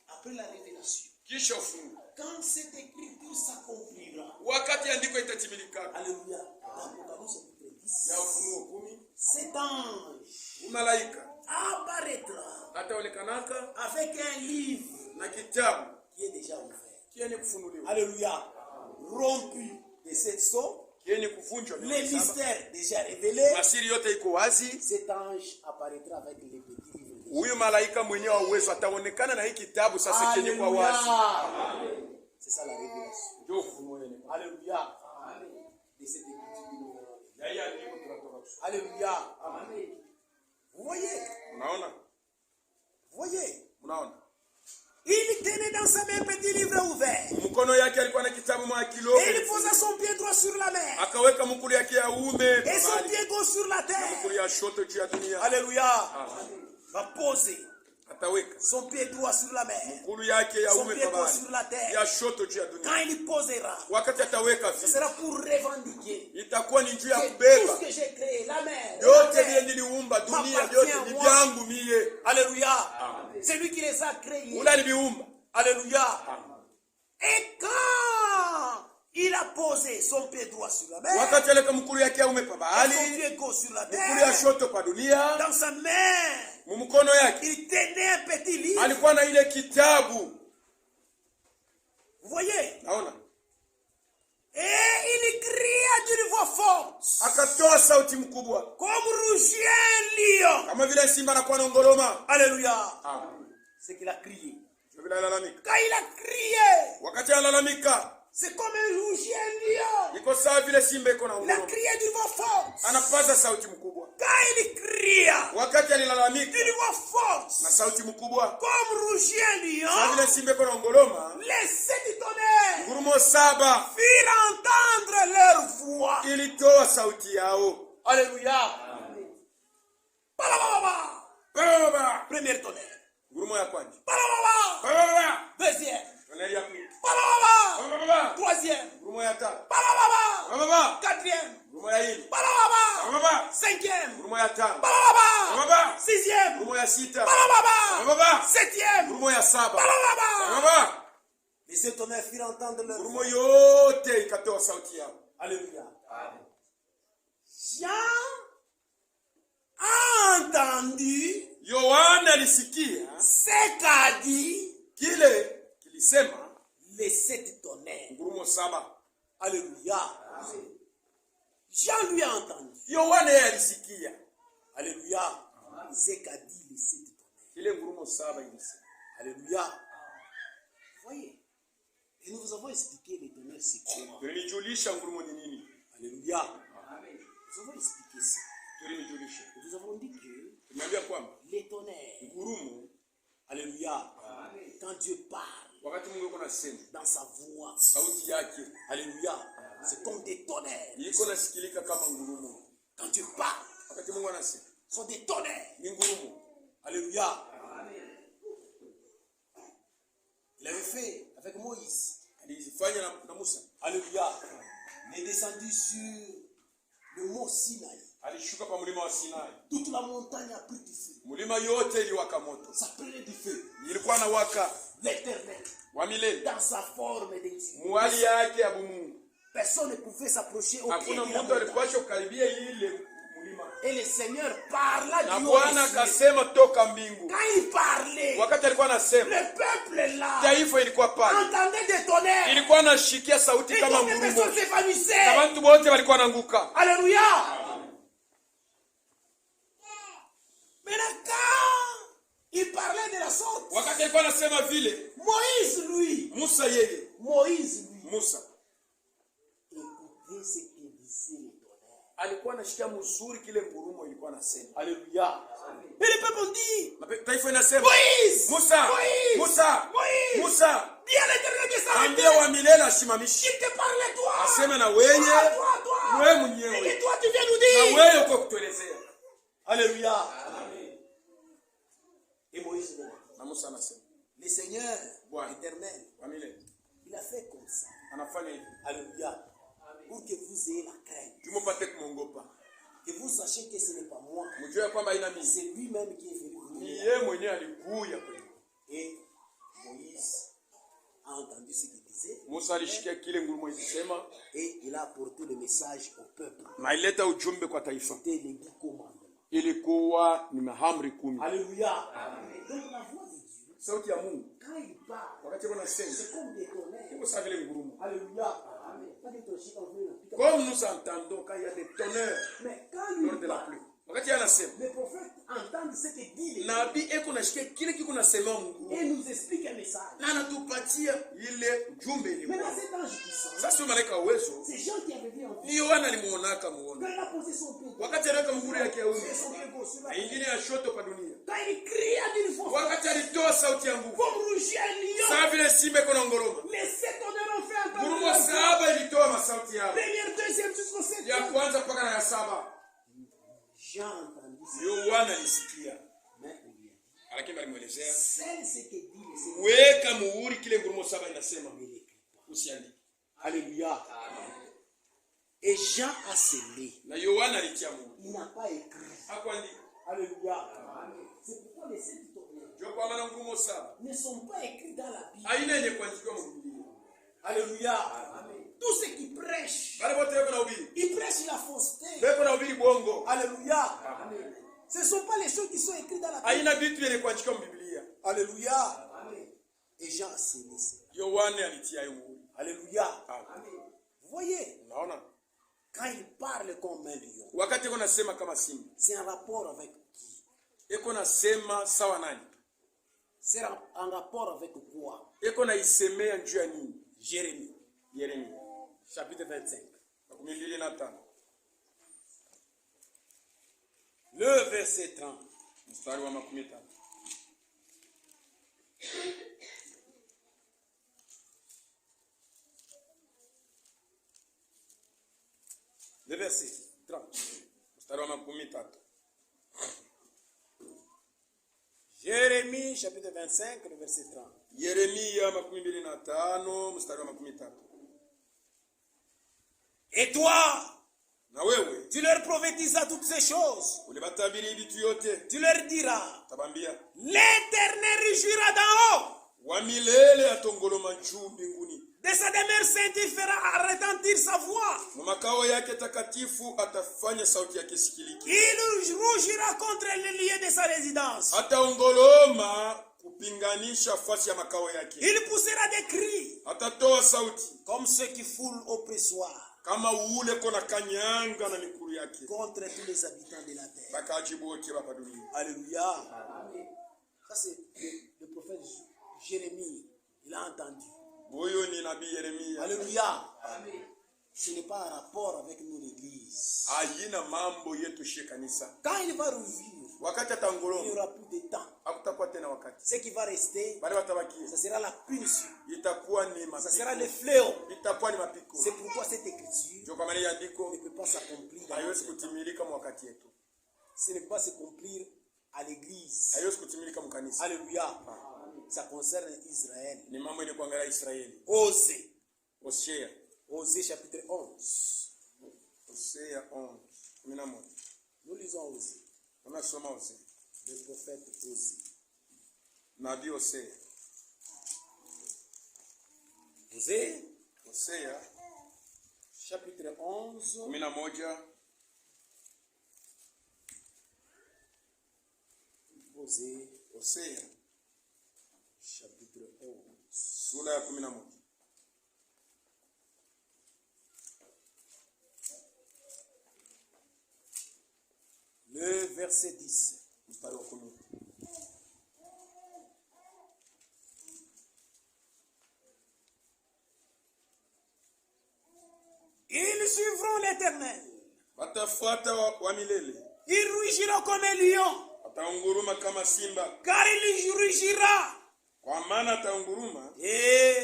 après la révélation, kisha ufunuo. quand cette écriture s'accomplira, Wakati andiko itatimilika. alléluia, dans Apocalypse chapitre 10, Ya ufunuo 10. cet ange Malaika apparaîtra ataonekanaka avec un livre na kitabu qui est déjà ouvert. kieni kufunuliwa. Alléluia. Rompu de cette sceaux, Kieni kuvunjwa les mihuri saba. mystères déjà révélés, Masiri yote iko wazi. cet ange apparaîtra avec les petits livres. Huyu malaika mwenyewe wa uwezo ataonekana na hii kitabu sasa chenye kwa wazi. Alléluia. C'est ça la révélation. Ndio ufunuo yenu. Alléluia. De cette écriture que nous verrons. Yeye andiko tunatoka kusoma. Alléluia. Vous voyez, Unaona? vous voyez. Unaona? Il tenait dans sa main un petit livre ouvert. Mkono yake alikuwa na kitabu mwa kilo. Et il posa son pied droit sur la mer. Akaweka mkulu yake ya uume Et son pabali. pied gauche sur la terre. Mkulu ya shoto juu ya dunia. Alléluia. Va poser Ataweka son pied droit sur la mer. mkulu yake ya Son uume pied gauche pabali. sur la terre. Ya shoto juu ya dunia. Quand il y posera, Wakati ataweka ce vile. sera pour revendiquer Itakuwa ni juu ya que tout kubeba. ce que j'ai créé, la mer, la Yote vile terre, niliumba dunia m'appartient yote à ni moi. vyangu mie. Alléluia. C'est lui qui les a créés. Ula aliviumba. Alléluia. Et quand il a posé son pied droit sur la mer, Wakati aleka mkulu yake ya uume et son pabali. pied gauche sur la Mkulu ya terre, shoto pa dunia. dans sa main, Mumukono yake il tenait un petit livre. alikuwa na ile kitabu. Vous voyez, Naona? Et il cria d'une voix forte, akatoa sauti mkubwa comme rugit un lion. kama vile simba anakuwa na ngoroma. Alléluia. Amen. C'est qu'il a crié. Ndio vile alalamika. Quand il a crié, Wakati analalamika, c'est comme un rugit un lion. iko sawa vile simba iko na Il a ngoroma. crié d'une voix forte. Anapaza sauti mkubwa. Quand il cria Wakati alilalamika d'une voix forte, na sauti mkubwa comme rugit un kama lion, vile simba iko na ngoroma, les 7 tonnerres ngurumo 7 firent entendre leur voix. ilitoa sauti yao. Alléluia. Balababa. Baba, Première tonnerre. ngurumo ya kwanza. Balababa. Baba, Deuxième. toneli ya pili. Balababa. Baba, Troisième. ngurumo ya tatu. Balababa. Baba, Quatrième. ngurumo ya nne. Balababa. Baba, Cinquième. ngurumo ya tano. Balababa. Baba, Sixième. ngurumo ya sita. Balababa. Baba, Septième. ngurumo ya 7. Balababa. Baba, Les 7 tonnerres firent entendre leur ngurumo voix. yote ikatoa sauti yao. Alléluia. Jean a entendu Yohana alisikia ce qu'a dit kile kilisema les 7 tonnerres. ngurumo 7. Alléluia. Jean lui a entendu. Yohana yeye alisikia Alléluia. Ce qu'a dit les 7 tonnerres. kile ngurumo 7 ilisema. Alléluia. Voyez. Et nous vous avons expliqué les tonnerres c'est quoi. Tulinijulisha ngurumo ni nini? Alléluia. Nous avons expliqué ça. Tulinijulisha. Nous avons dit que Tumeambia kwamba les tonnerres, ngurumo, alléluia, quand Dieu parle wakati Mungu yuko nasema dans sa voix, sauti yake alléluia, c'est comme des tonnerres. iko nasikilika kama ngurumo. Quand Dieu parle, Wakati Mungu anasema ce sont des tonnerres. ni ngurumo. Alléluia. Il avait fait avec Moïse. Alizifanya na Musa. Alléluia. Il est descendu sur le mont Sinaï. Alishuka pa mlima wa Sinai. Toute la montagne a pris du feu. Mlima yote iliwaka moto. Ça prenait du feu. Ilikuwa na waka L'éternel, wa milele. dans sa forme de Dieu. Mwali yake ya Mungu. Personne ne pouvait s'approcher au pied Hakuna de la mtu montagne. alipaswa kukaribia ile mlima. Et le Seigneur parla Na du Bwana haut des cieux. akasema toka mbingu. Quand il parlait, Wakati alikuwa anasema, le peuple là taifa ilikuwa pale. entendait des tonnerres. Ilikuwa nashikia sauti Et kama toutes les ngurumo. personnes Na s'évanouissaient. watu wote walikuwa wanaanguka. Alléluia. Maintenant, quand il parlait de la sorte, Wakati alikuwa anasema vile, Moïse, lui, Musa yeye, Musa écoutait ce que disaient les tonnerres. alikuwa anashikia mzuri kile ngurumo ilikuwa anasema. Alléluia. Et les peuples ont dit, Taifa inasema, Moïse, Musa, Moïse, Musa, Moïse, Musa, dis à l'Éternel de s'arrêter. ambia wa milele asimamishe. Il te parle toi. Aseme na Toi, wewe, toi. wewe Et mwenyewe. que toi, tu viens nous Na dire. wewe uko kutuelezea. Alléluia. Et Moïse dit, Na Musa anasema, le Seigneur Bwana éternel, wa milele il a fait comme ça. anafanya hivi. Alléluia. Pour que vous ayez la crainte. Tumopate kumwogopa. Que vous sachiez que ce n'est pas moi. Mjue kwamba haina mimi. C'est lui-même qui est venu vous Ni dire. yeye mwenyewe alikuja kwenu. Et Moïse a entendu ce qu'il disait. Musa alishikia kile ngurumo ilisema Et il a apporté le message au peuple. na ileta ujumbe kwa taifa. C'était les 10 commandements. Ilikuwa ni maamri 10. Alléluia. Donc la voix de Dieu, Sauti ya Mungu quand il parle, wakati wanasema c'est comme des tonnerres. iko sawa vile ngurumo. Alléluia. Pas des tonnerres quand vous le Comme nous entendons quand il y a des tonnerres Mais quand lors il de la parle, pluie. Wakati anasema les prophètes entendent ce que dit les nabii eko nashikia kile kiko nasema et Mungu. nous explique un message. Na anatupatia ile ujumbe Maintenant, ilikuwa. cet ange puissant, Sasa sio malaika wa uwezo. c'est Jean qui avait vu en Ni Yohana alimuonaka Quand muona. il a posé son pied, Wakati aliweka mguu yake ya et ume son pied gauche sur la na terre, ingine ya shoto kwa dunia. quand il cria d'une voix, Wakati alitoa sauti ya nguvu. comme rugit un lion, Sawa vile simba iko na ngoroma. les 7 tonnerres ont fait entendre Ngurumo leur voix. 7 ilitoa masauti yao. Première, deuxième, jusqu'au Ya septième. kwanza mpaka na ya 7. Jean a entendu ça. Yohana alisikia. Mais il lui a dit, Lakini alimuelezea, c'est ce que dit le Seigneur. weka muhuri kile ngurumo 7 inasema. Ne l'écrit pas. Usiandike. Alléluia. Et Jean a scellé. Na Yohana alitia muhuri. Il n'a pas écrit. Hakuandika. Alléluia. C'est pourquoi les 7 tonnerres Ndio kwa maana ngurumo 7 ne sont pas écrits dans la Bible. haina yenye kuandikwa mu Biblia. Alléluia. Tous ceux qui prêchent, Wale wote wako na ubiri. ils prêchent la fausseté. Wako na ubiri bongo. Alléluia. Ce ne sont pas les choses qui sont écrites dans la Bible. Haina vitu yenye kuandikwa mu Biblia. Alléluia. Et Jean a scellé ça. Yohana alitia hiyo muhuri. Alléluia. Amen. Voyez, Unaona? quand il parle comme un lion, Wakati iko nasema kama simba, c'est un rapport avec qui? iko nasema sawa nani? C'est un rapport avec quoi? Iko naisemea juu ya nini? Jérémie, Yeremia chapitre 25. 25 Le verset 30. mstari wa 15. Le verset 30. Mstari wa 13. Jérémie, chapitre 25, le verset 30. Yeremia 25 mstari wa 13. Et toi, Na wewe tu leur prophétiseras toutes ces choses. ulibatabiri vitu yote, Tu leur diras, tabambia l'Éternel rugira d'en haut. wa milele atongoloma juu mbinguni, De sa demeure sainte, il fera retentir sa voix. mu makao yake takatifu atafanya sauti yake sikiliki, Il rugira contre les lieux de sa résidence. ataongoloma kupinganisha fasi ya makao yake, Il poussera des cris atatoa sauti comme ceux qui foulent au pressoir kama ule kona kanyanga na mikuru yake, contre tous les habitants de la terre. bakaji bote bapa dunia. Alléluia. Ça, c'est le prophète Jérémie. Il a entendu. Huyo ni nabii Yeremia. Alléluia. Ce n'est pas un rapport avec nous, l'église. Ayina mambo yetu shie kanisa. Quand il va revenir, Wakati il n'y atangoloma aura plus de temps. hakutakuwa tena wakati, Ce qui va rester, bali watabakia ça sera la punition. itakuwa ni Ça sera le mapiko, fléau. itakuwa ni mapiko. C'est pourquoi cette écriture Ndio kwa maana ya andiko ne peut pas s'accomplir dans haiwezi notre temps. kutimilika mu wakati yetu, Ce ne peut pas s'accomplir à l'église. haiwezi kutimilika mu kanisa. Alléluia. Ça concerne Israël. Ni mambo yenye kuangalia Israeli. Osée. Hosea, Osée chapitre 11. Hosea 11:11. Nous lisons Osée. Unasoma Hosea, Le prophète Osée. nabii Hosea. Osée Hosea chapitre 11. 11, Osée Hosea chapitre 11. sura ya 11. Le verset 10. Mstari wa 10. Ils suivront l'Éternel. Watafuata wa milele, Ils rugiront comme un lion, ataunguruma kama simba, car il rugira. kwa maana ataunguruma Et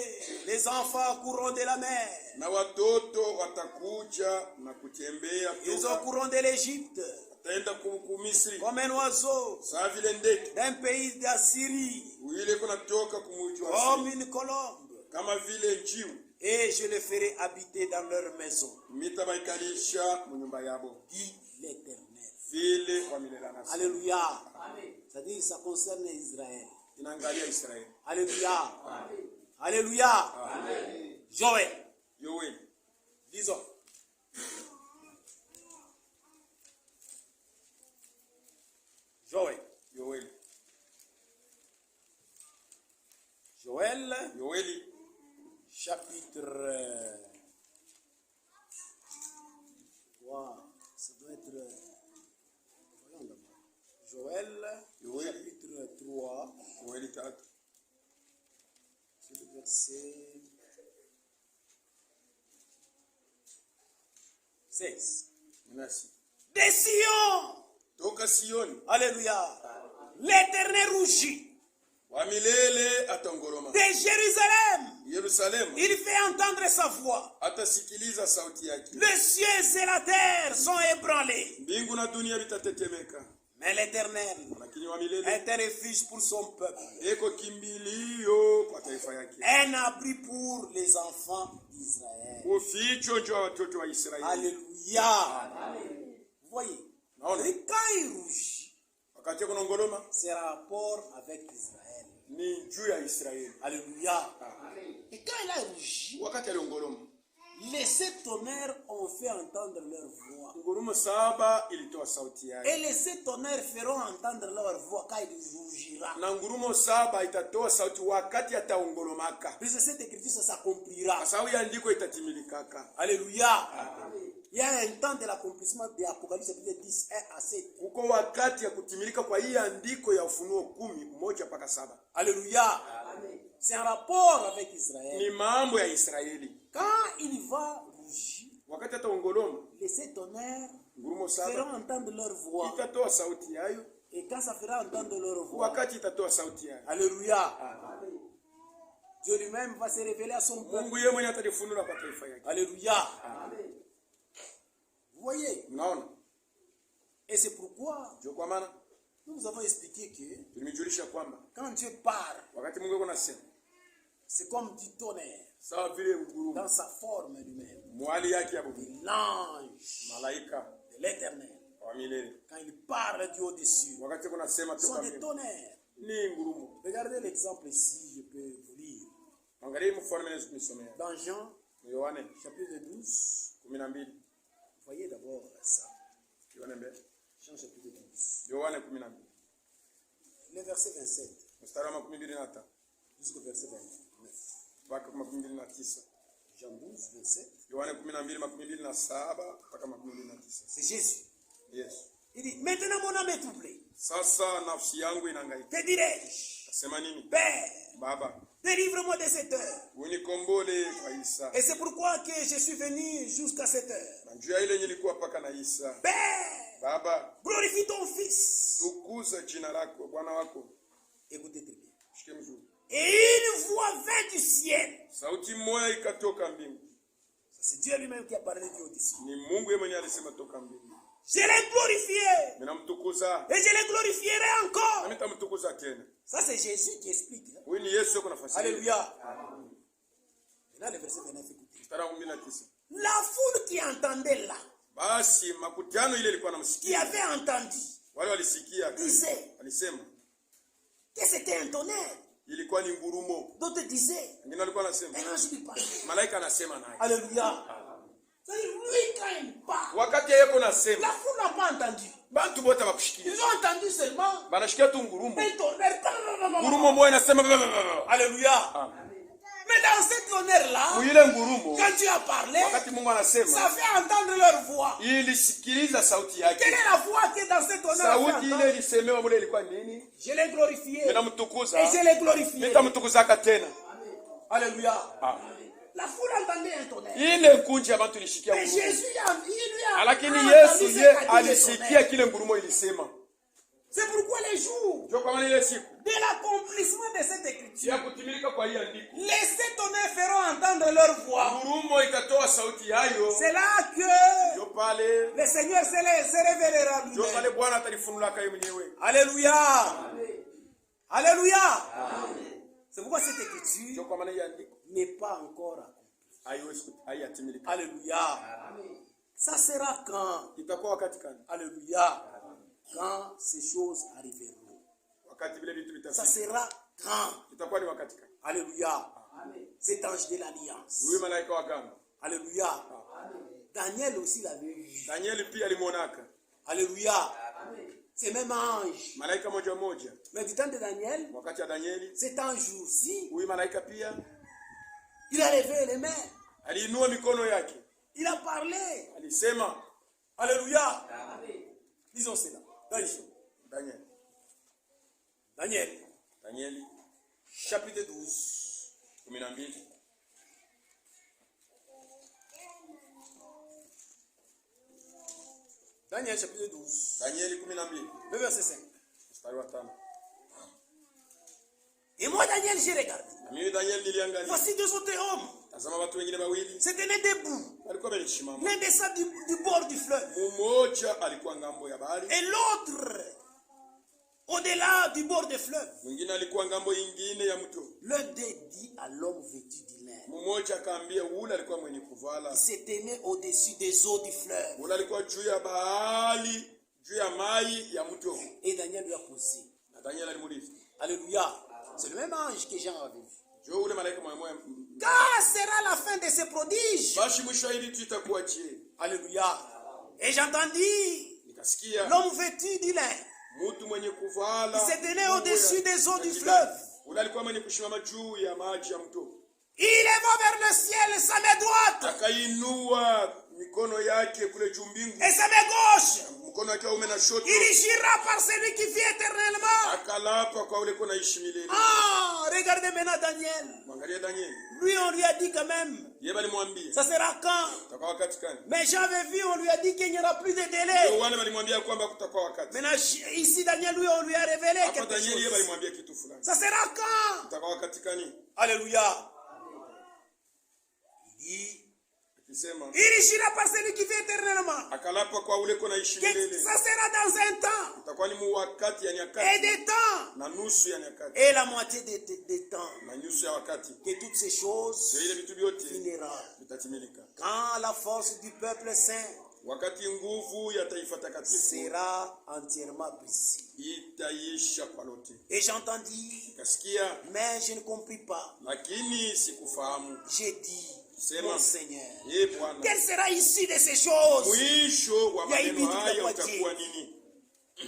les enfants courront de la mer. na watoto watakuja na kutembea Ils toka, courront de l'Égypte ataenda ku Misri comme un oiseau saa vile ndege d'un pays d'Assyrie, ile kunatoka kumuji wa comme Asiri, une colombe. kama vile njiu Et je les ferai habiter dans leur maison, mitabaikalisha mu nyumba yabo, dit l'Éternel. vile wa milele anasema. Alléluia. C'est-à-dire ça concerne Israël. Inaangalia Israeli. Alléluia. Alléluia. Joël. Yoeli, Disons. Joël. Yoeli, Joël, Yoeli chapitre 3. Ça doit être. Voyons d'abord. Joël, Oui. chapitre 3. Yoeli 3 C'est le verset 16. nasi Des Sion. toka Sioni, Alléluia. L'Éternel rougit. wa milele atangoroma. De Jérusalem, Yerusalemu il fait entendre sa voix. atasikiliza sauti yake, Les cieux et la terre sont ébranlés. mbingu na dunia vitatetemeka, Mais l'Éternel lakini wa milele est un refuge pour son peuple, eko kimbilio kwa taifa yake, un abri pour les enfants d'Israël. uficho njo wa watoto wa Israeli. Alléluia. Vous voyez, Naona et quand il rougit, wakati kuna ngoroma c'est rapport avec Israël. ni juu ya Israeli. Alléluia. Et quand il a rougi, Wakati aliongoroma Les 7 tonnerres ont fait entendre leur voix. Ngurumo saba ilitoa sauti yake. Et les 7 tonnerres feront entendre leur voix quand il rougira. Na ngurumo saba itatoa sauti wakati ataongolomaka. Puisque cette écriture, ça s'accomplira. Kwa sababu andiko itatimilika. Alléluia. Il y a un temps de l'accomplissement de l'Apocalypse chapitre 10, 1 à 7. Uko wakati ya kutimilika kwa hii andiko ya Ufunuo 10:1-7. Alléluia. C'est un rapport avec Israël. Ni mambo ya Israeli. Quand il va rougir, Wakati ataongoloma, les 7 tonnerres ngurumo saba feront entendre leur voix. itatoa sauti yayo. Et quand ça fera entendre leur voix, Wakati itatoa sauti yayo, alléluia, Dieu lui-même va se révéler à son peuple. Mungu yeye mwenyewe atalifunua kwa taifa yake. Alléluia. Vous voyez? Unaona? Et c'est pourquoi Ndio kwa maana nous avons expliqué que tulijulisha kwamba quand Dieu parle, wakati Mungu yuko nasema, c'est comme du tonnerre sawa vile ngurumo, dans sa forme lui-même. mwali yake ya De Mungu, l'ange malaika de l'éternel. wa milele. Quand il parle du haut-dessus, Wakati kuna sema ce sont toka des mbele, tonnerres. ni ngurumo. Regardez l'exemple ici, je peux vous lire. Angalia mfano mimi nisomea. Dans Jean, Yohane chapitre 12, 12. voyez d'abord ça. Yohane mbele. Jean chapitre 12. Yohane 12. Le verset 27 Mstari wa 25 jusqu'au verset 29. mpaka 29. Jean 12, 27. Yohane 12:27 mpaka 29. C'est Jésus. Yes. Il dit, maintenant mon âme est troublée. Sasa nafsi yangu inahangaika. Que dirais-je? Nasema nini? Père, Baba, délivre-moi de cette heure. unikombole kwa Isa. Et c'est pourquoi que je suis venu jusqu'à cette heure. Na njia ile nilikuwa paka na Isa. Père, Baba, glorifie ton Fils. tukuza jina lako, Bwana wako. Écoutez très bien. Shike mzuri. Et une voix vint du ciel. Sauti moja ikatoka mbingu. C'est Dieu lui-même qui a parlé du haut-dessus. Ni Mungu yeye mwenyewe alisema toka mbingu. Je l'ai glorifié. Ninamtukuza. Et je le glorifierai Na encore. nitamtukuza tena. Ça, c'est Jésus qui explique. Hein? Huyu ni Yesu yuko nafasi. Alléluia. Et là, le verset 29, écoutez. Mstari wa 19. La foule qui entendait là, Basi makutano ile ilikuwa qui namsikia. avait entendu, Wale walisikia. disait Alisema que c'était un tonnerre. ilikuwa ni ngurumo. D'autres disaient, Wengine walikuwa wanasema un ange lui parlait. malaika anasema naye. Alléluia. C'est-à-dire, lui, quand il parle, Wakati yeye yuko la nasema, foule n'a pas entendu. bantu bote bakushikia. Ils ont entendu seulement Banashikia tu ngurumo. un tonnerre. Ngurumo moja inasema Alléluia. Mais dans ce tonnerre-là, Mwile ngurumo quand tu as parlé, wakati Mungu ça anasema fait entendre leur voix. ilisikiliza sauti Quelle yake. est la voix qui est dans ce tonnerre? Sauti ile ilisemewa mule ilikuwa nini? Je l'ai glorifié. Ninamtukuza. Et je l'ai glorifié. Nitamtukuzaka tena. Alléluia. Ah. La foule entendait un tonnerre. Ile kunji ya bantu ilishikia Mais ngurumo. Jésus, il lui a Lakini entendu Yesu ce ye qu'a dit le alisikia tonnerre. kile ngurumo ilisema. C'est pourquoi les jours Ndio kwa maana ile siku de l'accomplissement de cette écriture, ya kutimilika kwa hii andiko. les 7 tonnerres feront entendre leur voix. Ngurumo itatoa sauti yayo. C'est là que Ndio pale. le Seigneur se révélera Ndio lui-même. pale Bwana atalifunula yeye mwenyewe. Alléluia. Alléluia. C'est pourquoi cette écriture Ndio kwa maana hii andiko n'est pas encore accomplie. haiwezi haiyatimilika. Alléluia. Ça sera quand? Itakuwa wakati gani? Alléluia. Quand ces choses arriveront. Wakati vile vitu Ça vitafika. sera quand? Itakuwa ni wakati gani? Alléluia. Cet ange de l'alliance. Huyu malaika wa agano. Alléluia. Daniel aussi l'avait vu. Danieli pia alimuonaka. Alléluia. C'est même ange. Malaika moja moja. Mais du temps de Daniel, Wakati ya Danieli, cet ange-ci, huyu malaika pia il a levé les mains. aliinua mikono yake. Il a parlé. Alisema, Alléluia. Disons cela. Daniel. Danieli Chapitre 12. 12. Daniel chapitre 12. Danieli 12. Le verset 5. Mstari wa 5. Et moi, Daniel, j'ai regardé. Na mimi Daniel niliangalia. Voici 2 autres hommes. Tazama watu wengine wawili. Se tenaient debout. Walikuwa wamesimama. L'un descend du bord du fleuve. Mmoja alikuwa ngambo ya bahari. Et l'autre, au-delà du bord du fleuve. Mwingine alikuwa ngambo nyingine ya mto. L'un d'eux dit à l'homme vêtu de lin. Mmoja akaambia ule alikuwa mwenye kuvala. Il se tenait au-dessus des eaux du fleuve. Ule alikuwa juu ya bahari, juu ya mai ya mto. Et Daniel lui a posé. Na Daniel alimuuliza. Alléluia. C'est le même ange que Jean avait vu. Jo ule malaika mmoja Quand sera la fin de ces prodiges? Basi mwisho hili tutakuwa je? Alléluia. Et j'entendis Nikasikia l'homme vêtu du lin mtu mwenye kuvala qui se tenait au-dessus des eaux du fleuve. ule alikuwa mwenye kusimama juu ya maji ya mto. Il éleva vers le ciel sa main droite Akainua mikono yake kule juu mbingu, et sa main gauche. mkono wake ume na shoto. Il jura par celui qui vit éternellement. Akalapa kwa ule kuna ishi milele. Ah, regardez maintenant Daniel. Mwangalia Danieli. Lui, on lui a dit quand même, Yeye alimwambia ça sera quand? kutakuwa wakati gani? Mais Jean avait vu, on lui a dit qu'il n'y aura plus de délai. Yohana alimwambia kwamba kutakuwa wakati. Maintenant, ici, Daniel, lui, on lui a révélé Hapa quelque Danieli yeye chose. alimwambia kitu fulani. Ça sera quand? Kutakuwa wakati gani? Alléluia. Il dit, Akisema il jura par celui qui vit éternellement akalapa kwa ule kuna ishi que milele. ça sera dans un temps Itakuwa ni wakati ya et nyakati des temps na nusu ya nyakati et la moitié des temps na nusu ya wakati. que toutes ces choses Ile vitu vyote finira. vitatimilika. Quand la force du peuple saint Wakati nguvu ya taifa takatifu sera entièrement brisée. itaisha kwa lote. Et j'entendis, Kasikia mais je ne compris pas. lakini sikufahamu. J'ai dit, Sema, mon Seigneur, Bwana, quelle sera issue de ces choses? mwisho wa Ya hivi maneno haya tutakuwa utakuwa je? nini?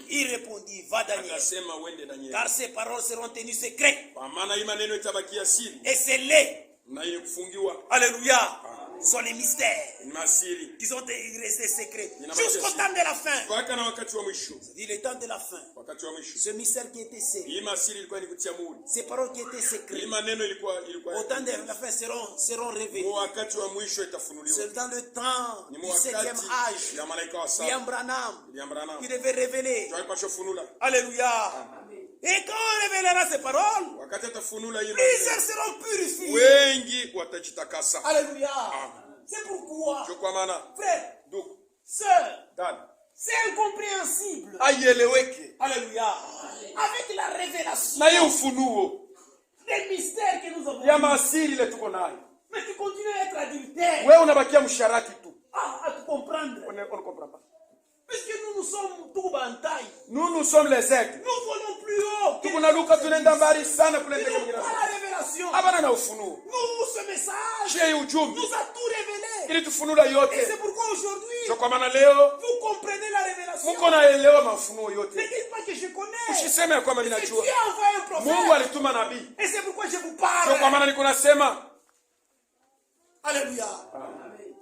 Il répondit, va Daniel, Akasema uende Danieli, car ces paroles seront tenues secrètes kwa maana hii maneno itabakia siri et scellées. na yenye kufungiwa. Alléluia. Ce sont les mystères Ni masiri qui sont restés secrets Nina jusqu'au majesty. temps de la fin. mpaka na wakati wa mwisho. C'est-à-dire le temps de la fin. Wakati wa mwisho Ce mystère qui était scellé, hii masiri ilikuwa ni kutia muhuri. ces paroles qui étaient Hii secrètes, maneno ilikuwa au temps de la fin seront révélées. kwa wakati wa mwisho itafunuliwa. C'est dans le temps Ni du 7e wakati âge. ya malaika wa William saba Branham William Branham qui devait révéler. tuipashe funula. Alléluia. Et quand on révélera ces paroles, Wakati atafunula hii plusieurs maneno, seront purifiés. wengi watajitakasa. Alléluia. C'est pourquoi, Ndio kwa maana frère, ndugu sœur, dada, c'est incompréhensible. aieleweke Alléluia. Avec la révélation na hii ufunuo des mystères que nous avons. ya masiri ile tuko nayo. Mais tu continues à être adultère. Wewe unabakia msharati tu. À te comprendre. On ne comprend pas. Puisque nous sommes tout bantaille. Nous sommes les aigles. Nous volons plus haut. Tukunaluka tunaenda mbali sana kule Nous ndege n'avons pas la révélation. Habana na ufunuo. Nous, ce message, Je ujumbe nous a tout révélé. ili tufunula Et yote. c'est pourquoi aujourd'hui, Ndio kwa maana leo vous comprenez la révélation. mko naelewa mafunuo Ne yote. dites pas que je connais. Usiseme ya kwamba mimi C'est najua. Dieu a envoyé un Mungu prophète. alituma nabii. Et c'est pourquoi je vous Ndio kwa parle. maana niko nasema. Alléluia.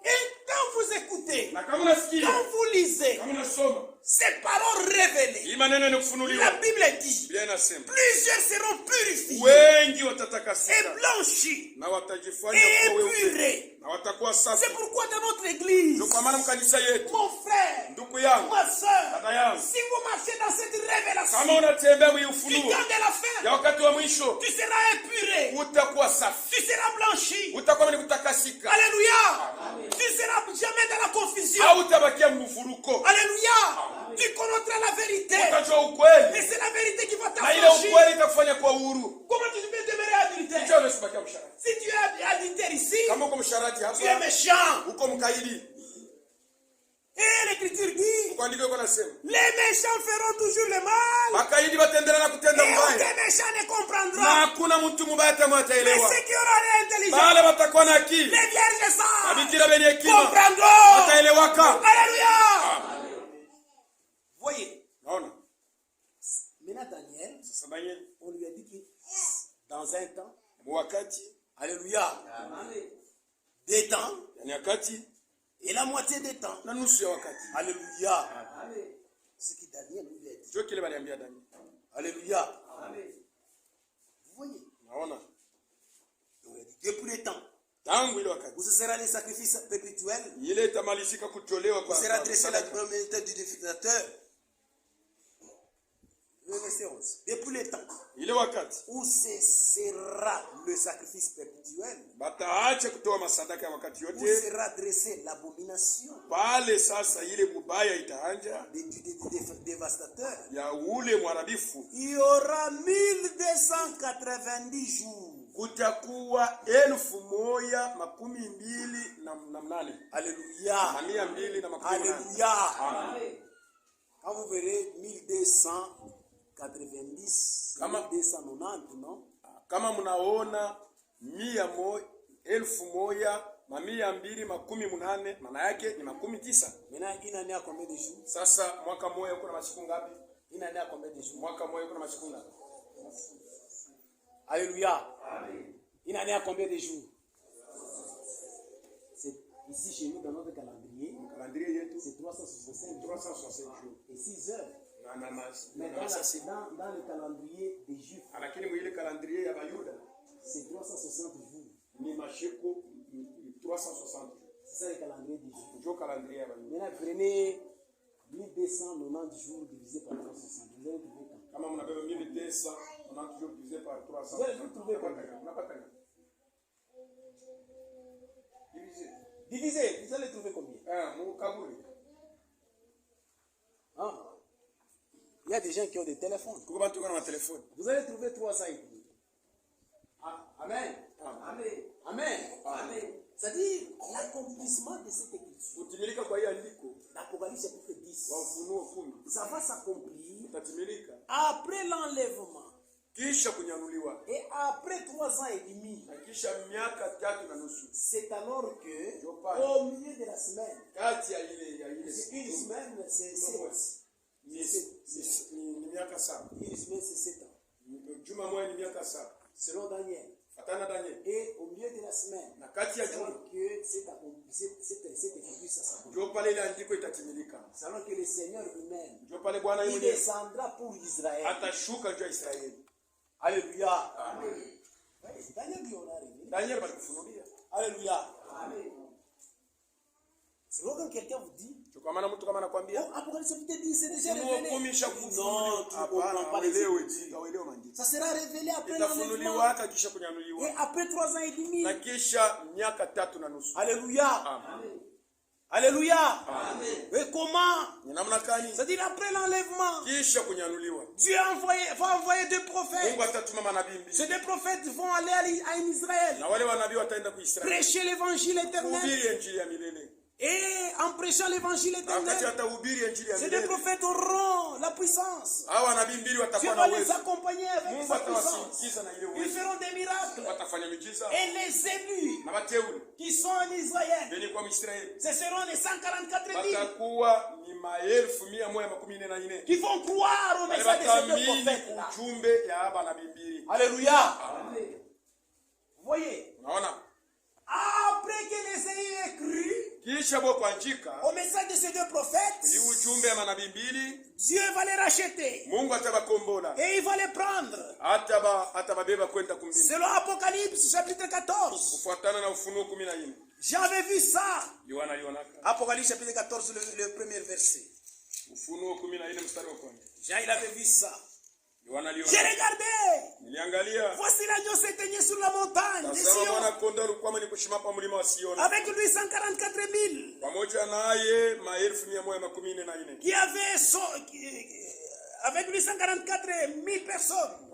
Et quand vous écoutez, Na kama unasikia, quand vous lisez kama unasoma, ces paroles révélées, hii maneno ni la kufunuliwa. Bible dit, Biblia inasema plusieurs seront purifiés wengi et watatakasika blanchis na watajifanya et kuwa weupe épurés. na watakuwa safi. C'est pourquoi dans notre église, Ndio kwa maana mkanisa yetu, mon frère, ndugu yangu, ma soeur, dada yangu, si vous marchez dans cette kama révélation unatembea mwi du ufunuo temps de la ya fin, wakati wa mwisho, tu seras épuré, utakuwa safi, tu seras blanchi. utakuwa ni kutakasika, Alléluia. Tu seras jamais dans la confusion. au utabakia mvuruko. Alléluia. Tu connaîtras la vérité. Utajua Et ukweli c'est la vérité qui va na ile t'affranchir. ukweli itakufanya kuwa huru. Comment tu peux demeurer adultère? Njoo usibakia msharati. Si tu es adultère ici, Kama uko msharati tu es hapa, méchant. uko mkaidi. Et l'écriture dit, Kwa ndivyo nasema, les méchants feront toujours le mal. makaidi wataendelea na kutenda Et mbaya. aucun méchant ne Na comprendra. hakuna mtu mubaya Mais atamwataelewa. ceux qui auront l'intelligence, Bale watakuwa na akili. les vierges sages, Mabikira wenye hekima comprendront. wataelewaka. Alléluia. Voyez, Naona? maintenant Daniel, Sasa Daniel, on lui a dit que dans un temps, wakati, alléluia, des temps yani wakati et la moitié des temps, na nusu ya wakati. alléluia. Ce que Daniel lui a dit, Ndio kile baliambia Daniel. alléluia. Vous voyez, Naona? on a dit depuis le temps Tangu ile wakati où ce sera les sacrifices perpétuels, ile itamalizika kutolewa où kwa sera dressé la sadaka. communauté du défilateur. Le verset 11. Depuis le temps Ile wakati où cessera le sacrifice perpétuel, bataacha kutoa masadaka ya wakati où yote, sera dressée l'abomination pale sasa ile bubaya itaanja du dévastateur, ya ule mwarabifu. il y aura 1290 jours. Kutakuwa 1228 Alléluia. na 228. Alléluia. Amen. Quand vous verrez 1290, Kama- 1290, non? Kama mnaona 1280, maana yake ni 19. Maintenant, une année a combien de jours? Sasa mwaka mmoja uko na masiku ngapi? Une année a combien de jours? Mwaka mmoja uko na masiku ngapi? Alléluia. Amen. Une année a combien de jours? C'est ici chez nous dans notre calendrier. C'est 365 jours. Et 6 heures. Mais dans le calendrier des Juifs, c'est 360 jours. C'est ça le calendrier des Juifs. Maintenant, prenez 1290 jours divisé par 360. Vous allez trouver quand? Kama mnabeba 1290 jours divisé par 300. Vous allez trouver quand? Divisé, vous allez trouver combien? Ah. Il y a des gens qui ont des téléphones. Vous allez trouver 300 et demi. Amen. Amen. Amen. Amen. C'est-à-dire l'accomplissement de cette écriture. L'Apocalypse chapitre 10. Ça va s'accomplir après l'enlèvement. Et après 3 ans et demi. C'est alors que au milieu de la semaine. Une semaine c'est 7. Une semaine c'est 7 ans. Selon Daniel. Et au milieu de la semaine, selon que le Seigneur lui-même, il descendra pour Israël. Alléluia. Amen. Daniel Alléluia. Amen. C'est quand quelqu'un vous dit, Apocalypse chapitre 10, c'est déjà révélé. Non, tu ne comprends pas les Écritures. Ça sera révélé après l'enlèvement. Et après 3 ans et demi. Alléluia. Amen. Alléluia. Amen. Et comment? C'est-à-dire après l'enlèvement. Dieu va envoyer des prophètes. Ces deux prophètes vont aller à Israël. Prêcher l'évangile éternel. Et en prêchant l'évangile éternel, ces deux prophètes auront la puissance. Dieu va les accompagner avec sa puissance. Ils feront des miracles. Et les élus qui sont en Israël, ce seront les 144 000 qui vont croire au message de ces deux prophètes-là. Alléluia. Vous voyez? Après que les ayants aient cru au message de ces deux prophètes, Dieu va les racheter. Et il va les prendre. Selon Apocalypse chapitre 14. J'avais vu ça. Apocalypse chapitre 14, le premier verset. Jean, il avait vu ça. J'ai regardé. Voici l'agneau s'éteignait sur la montagne de Sion. Avec lui 144 000. Qui avait avec lui 144 000 personnes.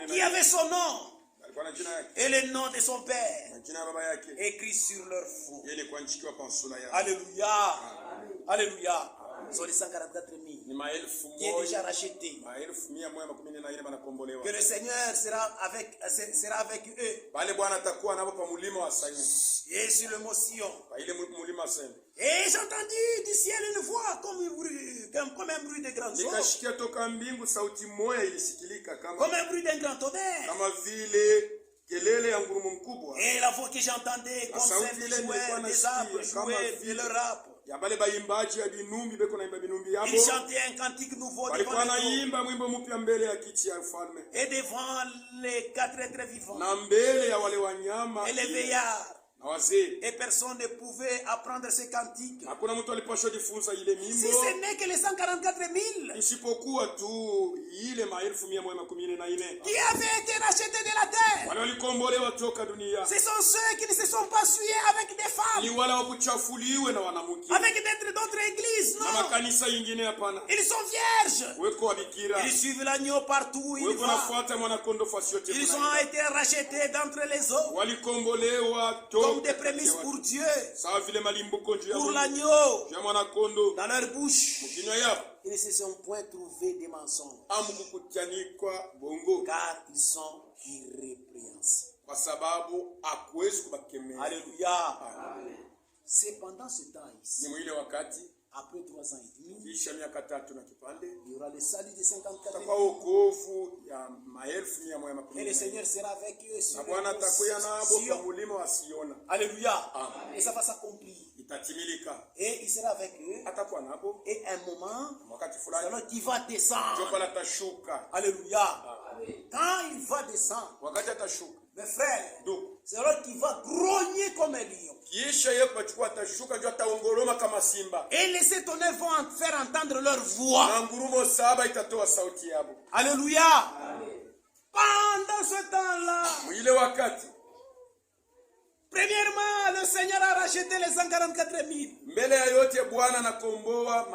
Qui avait son nom. Et le nom de son père. Écrit sur leur front. Alléluia. Alléluia. Sont les 144 000 qui est déjà racheté. Que le Seigneur sera avec eux. Et sur le mont Sion. Et j'ai entendu du ciel une voix comme un bruit de grande eau. Comme un bruit d'un grand tonnerre. Et la voix que j'entendais comme celle des joueurs des arbres jouer de leur harpe. Il chantait un cantique nouveau devant le trône. Et devant les 4 êtres vivants. Et les veillards. Et personne ne pouvait apprendre ce cantique. Si ce n'est que les 144 000 qui avaient été rachetés de la terre. Ce sont ceux qui ne se sont pas souillés avec des femmes, avec d'autres églises. Non. Ils sont vierges. Ils suivent l'agneau partout où il va. Ils ont été rachetés d'entre les eaux. comme des prémices pour Dieu, sawa vile malimbuko juu ya pour Mungu, l'agneau, juu ya mwana-kondoo, dans leur bouche. mkinywa yao Ils ne se sont point trouvés des mensonges, amukukutianikwa bongo, car ils sont irrépréhensibles. kwa sababu hakuwezi kubakemea. Alléluia. C'est pendant ce temps Ni ici, mwile wakati après 3 ans et demi, kisha miaka 3 na kipande il y aura le salut de 54 takuwa 000. wokovu ya maelfu mia moja Et makumi le nne. Seigneur sera avec eux sur Na Bwana le atakuya nabo kwa Sion. mulima wa Siona, Alléluia. Amen. Et ça va s'accomplir. itatimilika. Et il sera avec eux. Atakuwa nabo Et un moment, wakati c'est fulani, alors qu'il va descendre. ndio pale atashuka. Alléluia. Quand il va descendre, Wakati atashuka, mes frères, ndio c'est alors qu'il va grogner comme un lion. kisha yeye pachukua atashuka, ndio ataongoroma kama simba, Et les sept tonnerres vont faire entendre leur voix. na ngurumo 7 itatoa sauti yabo. Alléluia. Pendant ce temps-là, Mwile wakati premièrement, le Seigneur a racheté les 144 000. mbele ya yote Bwana anakomboa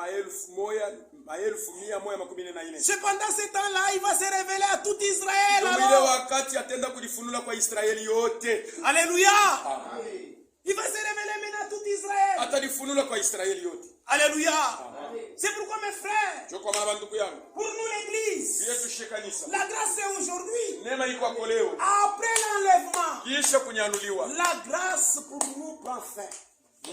maelfu mia moja makumi nne na nne. C'est pendant ce temps-là, il va se révéler à tout Israël. Mwile Alors. wakati atenda kujifunula kwa Israeli yote. Alléluia. Amen. Il va se révéler maintenant à tout Israël. Atalifunula kwa Israeli yote. Alléluia. C'est pourquoi mes frères, Ndio kwa maana ndugu yangu, pour nous l'église, sisi tushike kanisa. la grâce c'est aujourd'hui. Neema iko kwa leo. Après l'enlèvement, Kisha kunyanuliwa. la grâce pour nous prend fin.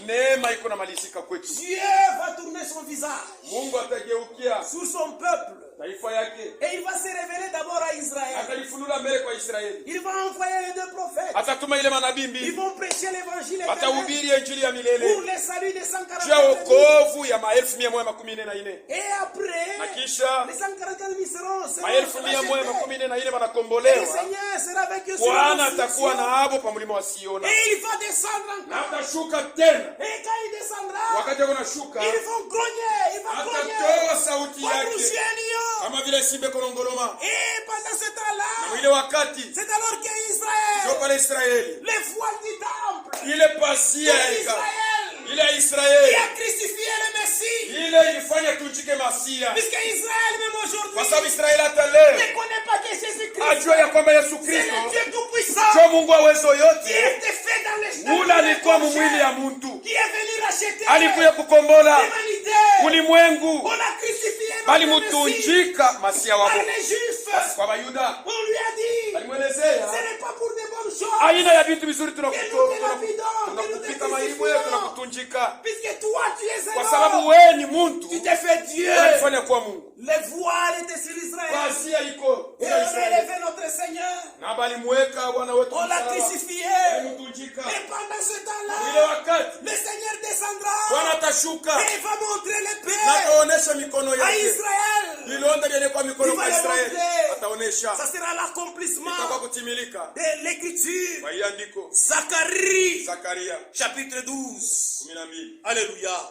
Neema iko na malizika kwetu. Dieu va tourner son visage Mungu atageukia sur son peuple. taifa yake. Et il va se révéler d'abord à Israël. Atalifunula mbele kwa Israeli. Il va envoyer les 2 prophètes. Atatuma ile manabii Ils mbili. vont prêcher l'évangile éternel Atahubiri injili ya milele. pour le salut des Juu 144 ya 000. wokovu ya maelfu mia moja makumi nne na nne. Et après, Na kisha les 144 000 seront maelfu mia moja rachetés. makumi nne na nne Et le wanakombolewa. Seigneur sera avec eux sur Bwana le atakuwa Sion. na hapo pa mlima wa Siona. Et il va descendre encore. Na atashuka tena. Et quand il descendra, Wakati akonashuka ils vont grogner. Il va grogner. atatoa sauti Comme yake un lion. kama vile simba konongoloma. Et pendant ce Na temps-là, ile wakati c'est alors ndio qu'Israël, pale Israeli les voiles du temple, ile pasia ya d'Israël, ile ya qui Israeli a crucifié le Messie. ile ilifanya tunjike masia, Puisque Israël, même kwa aujourd'hui, sababu Israeli hata leo ne connaît pas que Jésus-Christ, ajua ya kwamba Yesu c'est Kristo le Dieu tout-puissant sio Mungu wa uwezo qui yote, était fait dans les ule alikuwa mumwili ya mtu, qui est venu racheter alikuya kukombola l'humanité. ulimwengu, On a crucifié bali notre Messie mutunjika masia par wabo. les Juifs. Kwa Bayuda On lui a dit, alimwelezea ce n'est pas pour de bonnes choses, aina ya vitu vizuri tunakupika maimu yetu, tunakutunjika puisque toi tu es un kwa homme, sababu wewe ni mtu, tu t'es fait Dieu. unajifanya kuwa Mungu. Les voiles étaient sur Israël. Pasia iko Et ya on a Israeli, élevé notre Seigneur. na bali mweka Bwana wetu On l'a msalaba, crucifié. alimtunjika. Et pendant ce Ile temps-là, wakati le Seigneur descendra. Bwana atashuka Et il va montrer na l'épée ataonesha mikono à yake, Israël. ilonda lenye kwa mikono Il va kwa le Israeli, montrer. ataonesha Ça sera l'accomplissement itakuwa kutimilika de l'écriture. kwa hiyo andiko. Zacharie, Zakaria chapitre 12. 12. Alléluia.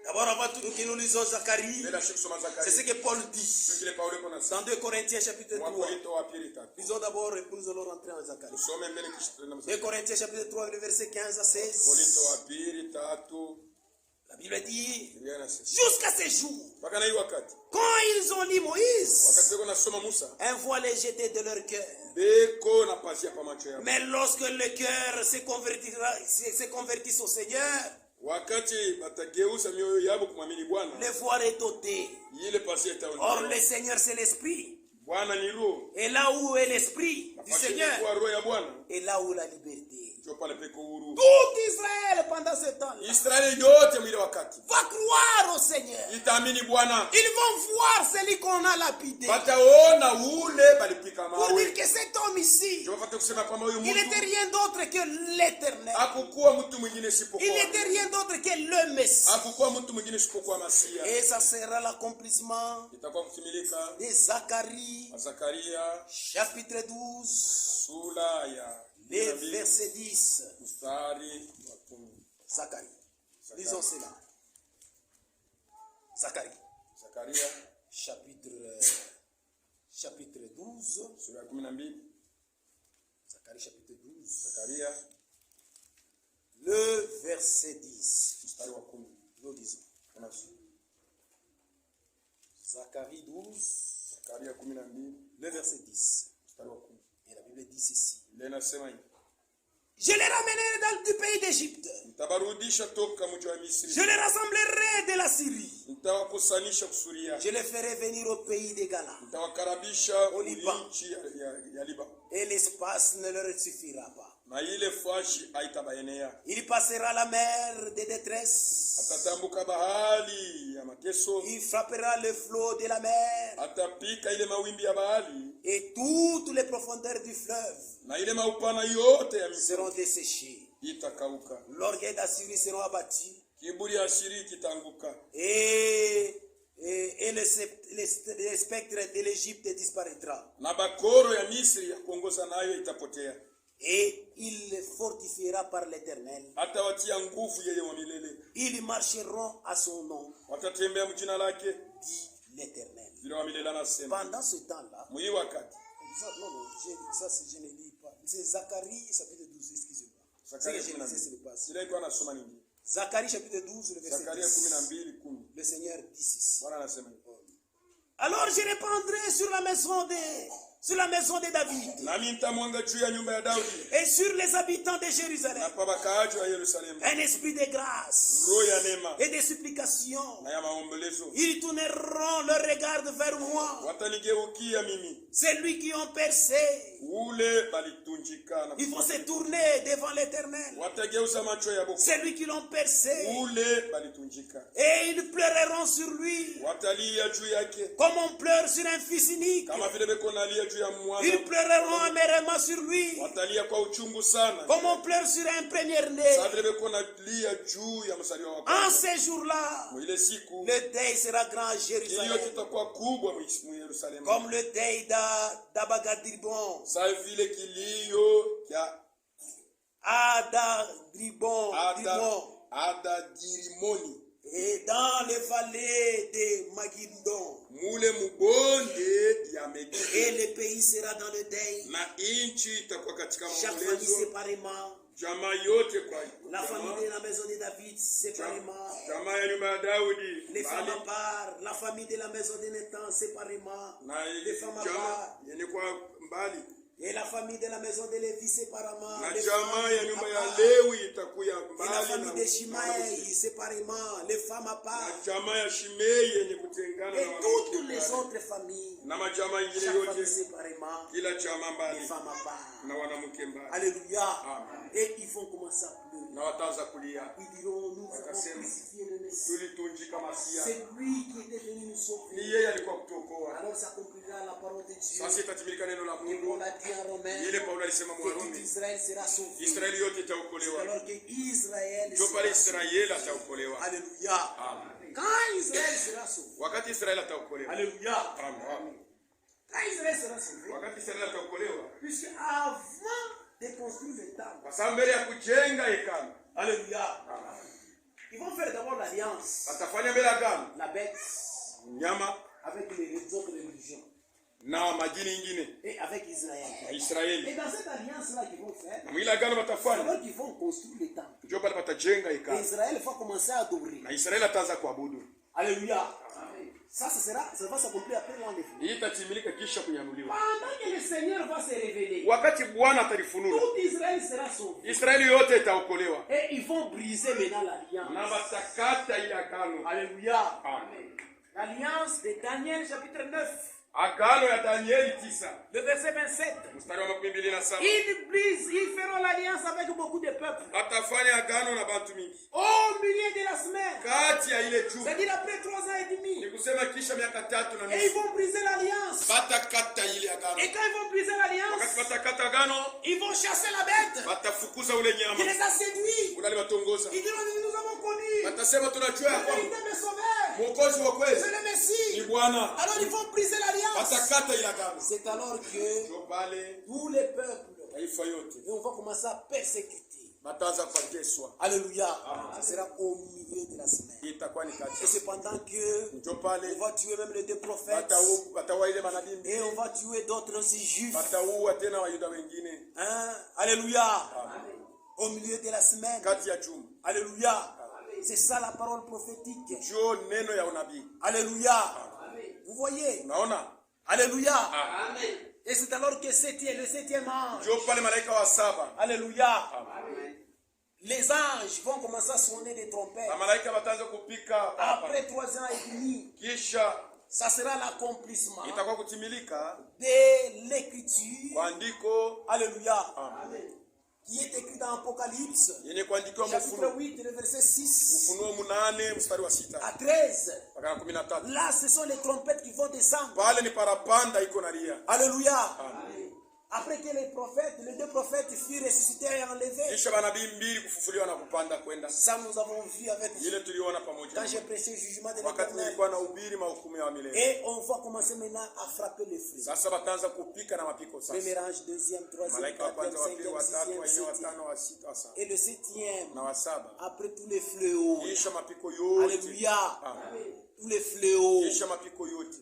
D'abord, avant tout, que nous lisons Zacharie, Bila shaka kusoma c'est ce Zakaria, que Paul dit kile Paulo iko na dans 2 Corinthiens chapitre 3. Wakorintho wa pili 3. Lisons d'abord et puis nous allons rentrer en Zacharie. Tusome mbele kisha tuende 2 Corinthiens chapitre 3, le verset 15 à Wakorintho 16. wa pili 3. La Bible dit, Biblia inasema jusqu'à ces jours, mpaka na hii wakati quand ils ont lu Moïse, wakati beko nasoma Musa un voile est jeté de leur cœur. beko na pasia pa macho yao, Mais lorsque le cœur se convertisse au Seigneur, wakati batageuza mioyo yao kumwamini Bwana, le voile est ôté. ile pasia Or, itaondolewa. le Seigneur, c'est l'Esprit. Bwana ni roho, Et là où est l'Esprit du nafasi Seigneur, kwa roho ya Bwana et là où la liberté. ndio pale peko huru. Tout Israël, pendant ce temps-là, Israeli yote mwile wakati va croire au Seigneur. itaamini Bwana, Ils vont voir celui qu'on a lapidé. bataona ule balipika Pour mawe. dire que cet homme ici, Ndio wapate kusema kwamba huyu il n'était mtu rien d'autre que l'éternel. hakukuwa mtu mwingine Il isipokuwa, n'était rien d'autre que le Messie. hakukuwa mtu mwingine isipokuwa Masia. Et ça sera l'accomplissement Itakuwa kutimilika de Zacharie, Zakaria chapitre 12, sura ya les 12 versets 10. mstari wa 10. Zacharie. Lisons cela. Zacharie, Zakaria chapitre 12. sura ya 12. Zacharie, chapitre 12. Zakaria Le verset 10. mstari wa 10. Nous lisons. Tunasoma Zacharie 12, Zakaria 12 le verset 10. mstari wa 10. Et la Bible dit ceci. Ile inasema hivi: Je les ramènerai du pays d'Égypte. Je les rassemblerai de la Syrie. Je les ferai venir au pays des Ghana, au Liban. Et l'espace ne leur suffira pas. Il passera la mer de détresse. Il frappera le flot de la mer. Et toutes les profondeurs du fleuve seront desséchées. L'orgueil d'Assyrie sera abattu. Et le spectre de l'Égypte disparaîtra. Et il fortifiera par l'Éternel. Ils marcheront à son nom, dit l'Éternel. Pendant ce temps-là, non, ça je ne lis pas. C'est Zacharie chapitre 12, excusez-moi. Zacharie chapitre 12, le verset 10. Le Seigneur dit ceci. Alors je répandrai sur la maison de David et sur les habitants de Jérusalem un esprit de grâce et de supplication. Ils tourneront leur regard vers moi. C'est lui qui ont percé. Ils vont se tourner devant l'Éternel. C'est lui qui l'ont percé. Et ils pleureront sur lui comme on pleure sur un fils unique. Ils pleureront amèrement sur lui comme on pleure sur un premier-né. En ces jours-là, le deuil sera grand à Jérusalem, comme le deuil d'Abagadribon. Et dans les vallées de Magidon. Et le pays sera dans le deuil. Chaque famille séparément. La famille de la maison de David séparément. Les femmes à part. La famille de la maison de Nathan séparément. Les femmes à part. Et la famille de la maison de Lévi séparément. Et la famille de Shimaï séparément. Les femmes à part. Et toutes les autres familles. Chaque famille séparément. Les femmes à part. Alléluia. Et ils vont commencer à pleurer. Ils diront, nous avons crucifié le Messie. C'est lui qui est venu nous sauver. Alors s'accomplira la parole de Dieu. Et on l'a dit en Romain que tout Israël sera sauvé. Alors que Israël sera sauvé. Alléluia. Quand Israël sera sauvé. Alléluia. Quand Israël sera sauvé. Puisque avant de construire le temple. Alléluia. Ils vont faire d'abord l'alliance. La bête. Avec les autres religions. Et avec Israël. Et dans cette alliance-là qu'ils vont faire, alors qu'ils vont construire le temple. Et Israël va commencer à adorer. Alléluia. Ça va s'accomplir après l'an des fous. Pendant que le Seigneur va se révéler, tout Israël sera sauvé. Et ils vont briser maintenant l'alliance. Alléluia. L'alliance de Daniel chapitre 9. Le verset 27. Ils feront l'alliance avec beaucoup de peuples. Au milieu de la semaine. C'est-à-dire après 3 ans et demi. Et ils vont briser l'alliance. Et quand ils vont briser l'alliance, ils vont chasser la bête. Il les a séduits. Ils diront, nous avons connu le véritable sauveur. C'est le Messie. Alors ils vont briser l'alliance. C'est alors que tous les peuples, et on va commencer à persécuter. Alléluia. Ce sera au milieu de la semaine. Et c'est pendant que on va tuer même les 2 prophètes. Et on va tuer d'autres aussi juifs. Hein? Alléluia. Au milieu de la semaine. Alléluia. C'est ça la parole prophétique. Alléluia. Vous voyez? Alléluia. Amen. Et c'est alors que le 7e ange. Alléluia. Amen. les anges vont commencer à sonner des trompettes. Malaika wataanza kupika. Après 3 ans et demi, Kisha ça sera l'accomplissement itakuwa kutimilika de l'écriture. kwa andiko. Alléluia. Amen. Qui est écrit dans Apocalypse, Yenye kuandikiwa chapitre Ufunuo. 8, le verset 6 Ufunuo 8 mstari wa 6 à 13. mpaka 13. Là, ce sont les trompettes qui vont descendre. Pale ni parapanda iko nalia. Alléluia. Amen. Après que les deux prophètes furent ressuscités et enlevés, Kisha manabii mbili kufufuliwa na kupanda kwenda. ça nous avons vu avec vous. Ile tuliona pamoja. Quand j'ai prêché le jugement de Wakati l'Éternel. nilikuwa na ubiri mahukumu ya milele. Et on va commencer maintenant à frapper les fruits. Sasa bataanza kupika na mapiko sasa. Premier ange, deuxième, troisième, Malaika wa quatrième, kwanza, wa pili, cinquième, wa tatu, wa sixième, nne, wa septième. tano, wa sita, wa saba Et le septième, na wa saba. après tous les fléaux. Kisha mapiko yote. Alléluia. Amen. Tous les fléaux. Kisha mapiko yote.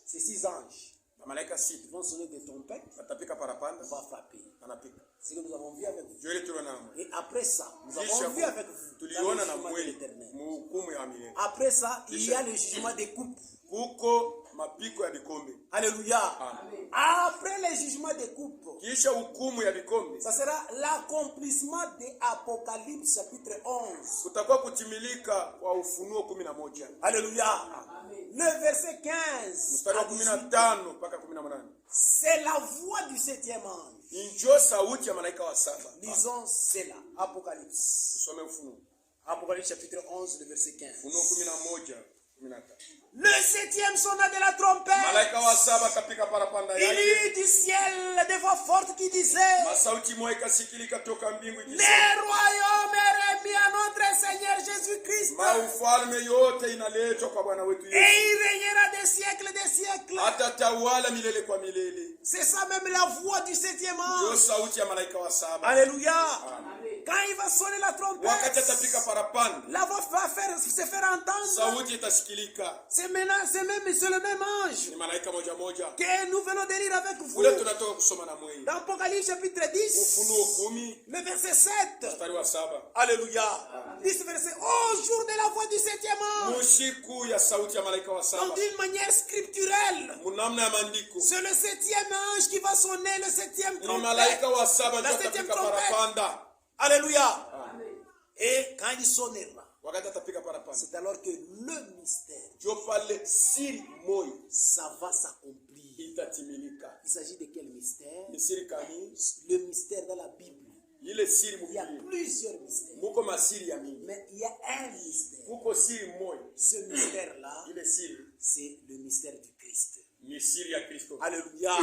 Ces 6 anges Na malaika sita vont sonner des trompettes. watapika parapanda, On va frapper. anapika. C'est ce que nous avons vu avec vous. Ndio ile tuliona namo. Et après ça, nous Kisha avons vu avec vous dans tuliona le na jugement de mweli l'Éternel. muhukumu ya milele. Après ça, il y a le jugement des coupes. Kuko mapiko ya vikombe. Alléluia. Amen. Après le jugement des coupes, Kisha hukumu ya vikombe. ça sera l'accomplissement de Apocalypse chapitre 11. Kutakuwa kutimilika kwa Ufunuo 11. Alléluia. Le verset 15 Mstari wa à 18, 15 mpaka 18. c'est la voix du 7e ange. Injo sauti ya malaika wa saba. Lisons cela. Apocalypse. Tusome Ufunuo. Apocalypse chapitre 11, le verset 15. Ufunuo 11, 15. Le 7e sonna de la trompette. Malaika wa saba kapika parapanda Il yake. y eut du ciel des voix fortes qui disaient: Masauti moja ikasikilika toka mbingu le ikisema, royaume est remis à notre Seigneur Jésus-Christ. maufalme yote inaletwa kwa Bwana wetu Et Yesu. il régnera des siècles. Atatawala milele kwa milele. C'est ça même la voix du 7e Ndio ange. sauti ya malaika wa saba. Alléluia. Amen. Quand il va sonner la Wakati trompette, atapika parapanda, la voix va se faire entendre. sauti itasikilika. C'est le même ange Ni malaika moja moja. que nous venons de lire avec vous. Ule tunatoka kusoma na mwezi. Dans Apocalypse chapitre 10, Ufunuo 10 le verset 7. mstari wa 7. Alléluia. 10 verset. Au jour de la voix du 7e ange, Musiku ya sauti ya malaika wa donc saba. d'une manière scripturelle, Munamna ya maandiko. c'est le 7e ange qui va sonner le 7e Ni trompette. malaika wa saba La ndio 7e atapika trompette. parapanda. Alléluia. Et quand il sonnera, Wakati atapika parapanda, c'est alors que le mystère, ndio pale siri moja ça va s'accomplir. itatimilika. Il s'agit de quel mystère? Ni siri gani? Le mystère dans la Bible. Ile siri Il y a mubili. plusieurs mystères. Muko masiri ya mingi. Mais il y a un mystère. Kuko siri moja. Ce mystère-là, Ile siri c'est le mystère du Christ. ni siri ya Kristo. Alléluia.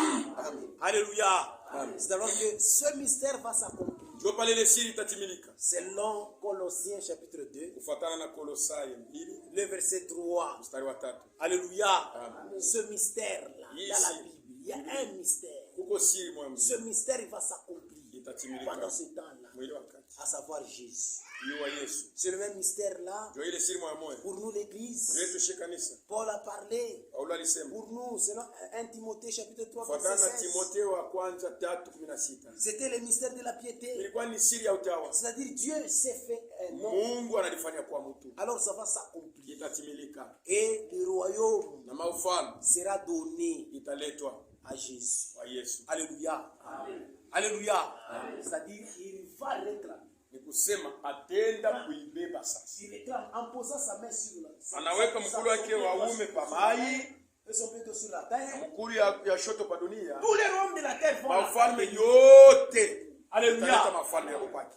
Alléluia. Amen. C'est alors que ce mystère va s'accomplir. Ndio pale ile siri itatimilika. Selon Colossiens chapitre 2, Kufuatana na Kolosai 2 le verset 3. mstari wa 3. Alléluia. Amen. Ce mystère-là, Yes. dans la Bible, il y a un mystère. Kuko siri moja Ce mystère, il va s'accomplir itatimilika. pendant ce temps-là, Mwili wakati. à savoir Jésus. Yuwa Yesu. C'est le même mystère-là Ndio ile siri moja. pour nous, l'Église. Yesu shekanisa. Paul a parlé Paulo alisema. pour nous, selon 1 Timothée chapitre 3, Kufuatana na verset 16. Timotheo wa kwanza 3:16. C'était le mystère de la piété. Ilikuwa ni siri ya utawa. C'est-à-dire Dieu s'est fait un homme. Mungu analifanya kwa mtu. Alors ça va s'accomplir. Itatimilika. Et le royaume Na maufalme sera donné italetwa à Jésus. kwa Yesu. Alléluia. Alléluia. C'est-à-dire il va réclamer. Ni kusema atenda kuibeba sasa. Il réclame en posant sa main sur la Anaweka mkono wake wa uume pa mai, et son pied sur la terre. mkono ya shoto pa dunia. Tous les royaumes de la terre vont Mafalme l'acclamer. yote. Alléluia. Italeta mafalme ya kupaki.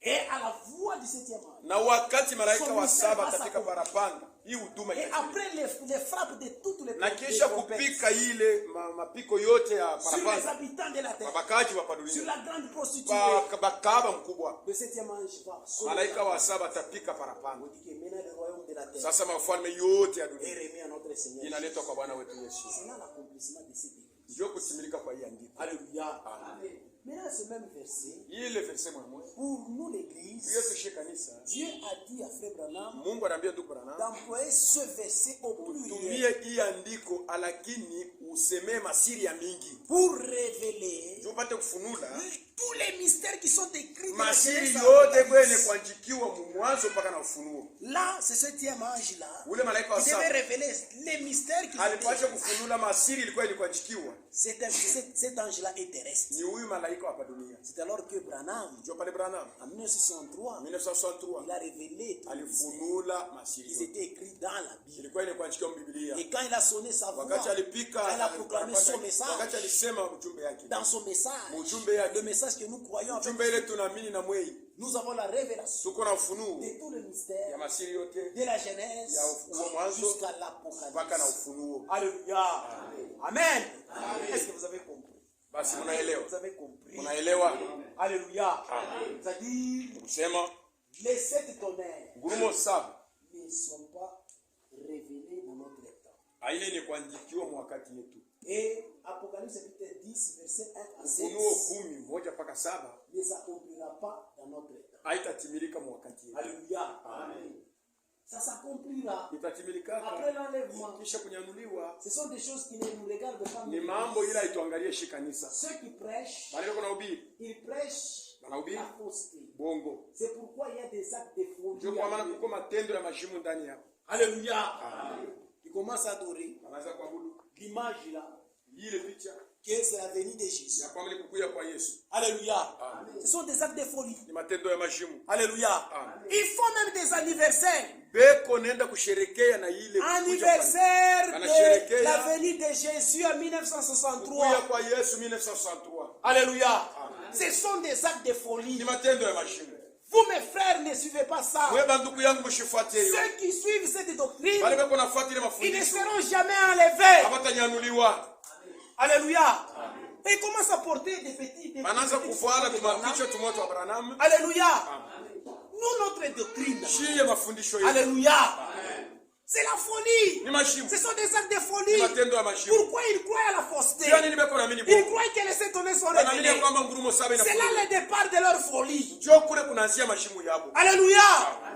Et à la voix du 7e ange. Na wakati malaika wa saba katika parapanda, hii huduma Et itatimilika. après les frappes de toutes les Na kisha kupika ile mapiko yote ya sur les parapanda, habitants de la terre, mabakaji wa sur dunia, la grande prostituée, bakaba mkubwa, le 7e ange va sonner. malaika wa saba atapika parapanda. On dit que maintenant le royaume de la terre Sasa mafalme yote ya est dunia remis à notre Seigneur. inaletwa kwa Bwana wetu Yesu. C'est là l'accomplissement de cette église. Ndio kutimilika kwa hii andiko. Alléluia. Amen. Maintenant, ce même verset, Ile verse mmoja. pour nous l'église, Yesu shekanisa. Dieu a dit à Frère Branham Mungu anaambia ndugu Branham, d'employer ce verset au pluriel tumie hii andiko lakini usemee masiri ya mingi. pour révéler Ndio upate kufunula tous les mystères qui sont écrits dans la masiri Genèse yote kwenye Apocalypse. kuandikiwa mwanzo mpaka na Ufunuo. Là, c'est ce 7e ange-là Ule malaika wa qui devait saba révéler les mystères qui sont alipasha écrits. kufunula masiri ilikuwa ilikuandikiwa. Cet ange-là est terrestre. Ni huyu malaika haiko hapa dunia. C'est alors que Branham, Ndio pale Branham en 1963, 1963 il a révélé tous les mystères. alifunula Ils masiri. étaient écrits dans la Bible. Ilikuwa ile kuandika Biblia. Et quand il a sonné sa voix, Wakati alipika, quand il a proclamé son message, wakati alisema ujumbe yake. dans son message, Ujumbe yake. le message que nous croyons, avec, Ujumbe ile tunaamini na mwei. nous avons la révélation Tuko na ufunuo de tout le mystère, ya masiri yote de la Genèse ya ufunuo mwanzo jusqu'à mpaka na l'Apocalypse. ufunuo. Alléluia. Amen. Est-ce que vous avez compris? Basi mnaelewa? Vous avez compris? Mnaelewa? Alléluia. C'est-à-dire, Kusema les 7 tonnerres ngurumo saba ne sont pas révélés dans notre temps. aile ni kuandikiwa mwakati yetu. Et Apocalypse chapitre 10, verset 1 à 7 Ufunuo 10:1-7 ne s'accomplira pas dans notre temps. haitatimilika mwakati yetu. Alléluia. Amen. Ça s'accomplira Itatimilika après l'enlèvement. kisha kunyanuliwa. Ce sont des choses qui ne nous regardent pas. Ni mambo ila ituangalie kanisa. Ceux qui prêchent, Bali kuna ubiri, ils prêchent wanahubiri la fausseté. bongo. C'est pourquoi il y a des actes de Ndio folie. kwa maana kuko matendo ya mashimu ndani yako. Alléluia. Ils commencent à adorer Wanaanza kuabudu l'image là, ile picha que c'est la venue de Jésus. ya kwamba ni kukuja kwa Yesu. Alléluia. Ce sont des actes de folie. Ni matendo ya mashimu. Alléluia. Amen. Ils font même des anniversaires. Beko nenda kusherekea na ile Anniversaire de Anasherekea la venue de Jésus en kukuja 1963. kwa Yesu 1963. Alléluia. Ce sont des actes de folie. Ni matendo ya mashimu. Vous, mes frères, ne suivez pas ça. Wewe banduku yangu mshifuate hiyo. Ceux qui suivent cette doctrine, Bali beko nafuata ile ils ne mafundisho. seront jamais enlevés. Hawatanyanuliwa. Alléluia. Et ils commencent à porter des petits. Wanaanza petites kufuata photos de tumapicha Branham. tumoto wa Branham. Alléluia. Nous, notre doctrine. Shie mafundisho yetu. Alléluia. C'est la folie. Ni mashimu. Ce sont des actes de Ni folie. matendo ya mashimu. Pourquoi ils croient à la fausseté? Sio nini beko naamini Ils bongo. croient que les étonnés sont Wanaamini révélés. kwamba ngurumo saba C'est là inafunuliwa. le départ de leur folie. Ndio kule kunaanzia mashimu yabo. Alléluia.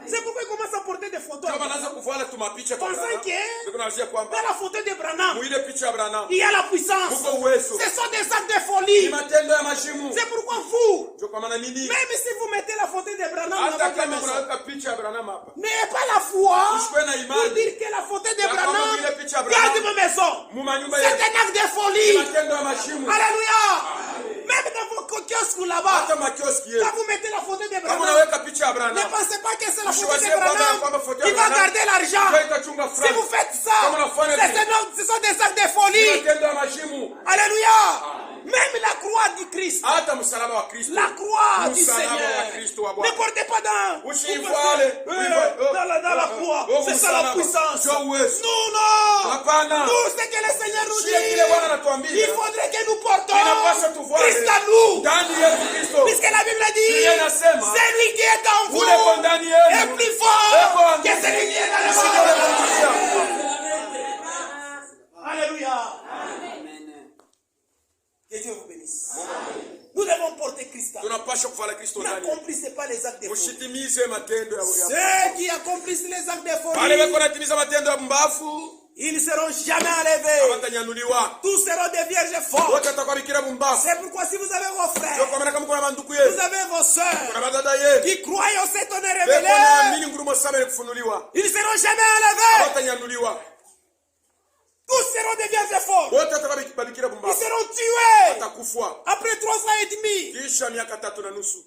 C'est pourquoi ils commencent à porter des photos. Kama wanaanza kufuata tumapicha kwa Pensant Branham. que Ndio kunaanzia dans kwamba la photo de Branham, muile picha ya Branham. il y a la puissance. Muko uwezo. Ce sont des actes de Ni folie. matendo ya mashimu. C'est pourquoi vous, Ndio kwa maana nini? même si vous mettez la photo de Branham dans Hata votre kama maison, unaweka picha ya Branham hapa. n'ayez pas la foi Usiwe na pour imani. dire que la photo de Ya kwamba Branham ile picha ya garde Branham ma maison. mu manyumba C'est yetu. un acte de Ni folie. matendo ya mashimu. Alléluia. Même dans vos kiosques là-bas, Hata makioski yetu. quand vous mettez la photo de Kama Branham, unaweka picha ya ne Branham. pensez pas que c'est la photo de Usiwazie kwamba Branham photo qui ya va Branham garder l'argent. ndio itachunga Si vous franc. faites ça, Kama unafanya hivyo. ce sont des actes de Ni folie. matendo ya mashimu. Alléluia. Même la croix du Christ, Hata msalaba wa Kristo. la croix du Msalaba wa Seigneur, Kristo wa ne Bwana. portez pas dans, Usiivale. dans la croix. C'est ça la puissance. Sio uwezo. Nous, non. Hapana. Nous, c'est que le Seigneur nous Sio kile Bwana dit. anatuambia. Il faudrait que nous portons Inapaswa tuvuane. Christ à nous. Ndani yetu Kristo. Puisque la Bible dit, Biblia inasema, celui qui est en vous ule kwa ndani yenu est plus fort eko en que vous. celui qui est dans le Usione monde. kumbusha. Alléluia. Que Dieu vous bénisse. Nous devons porter Christ à nous. Tunapaswa kuvala Kristo ndani. N'accomplissez pas les actes de folie. Usitimize matendo ya Ceux qui accomplissent les actes de wale wako folie, natimiza matendo ya mbafu ils ne seront jamais enlevés. hawatanyanuliwa. Tous seront des vierges fortes. Wote watakuwa bikira mbafu. C'est pourquoi si vous avez vos Ndio frères, kwa maana kama kuna mandugu vous yenu, avez vos sœurs kuna madada yenu, qui croient au Seigneur beko révélé, naamini ngurumo saba kufunuliwa. ils ne seront jamais enlevés. Hawatanyanuliwa. Tous seront des vierges fortes. Wote watakuwa bikira Ils mbafu. seront tués Watakufa. après 3 ans et demi. Kisha miaka 3 na nusu.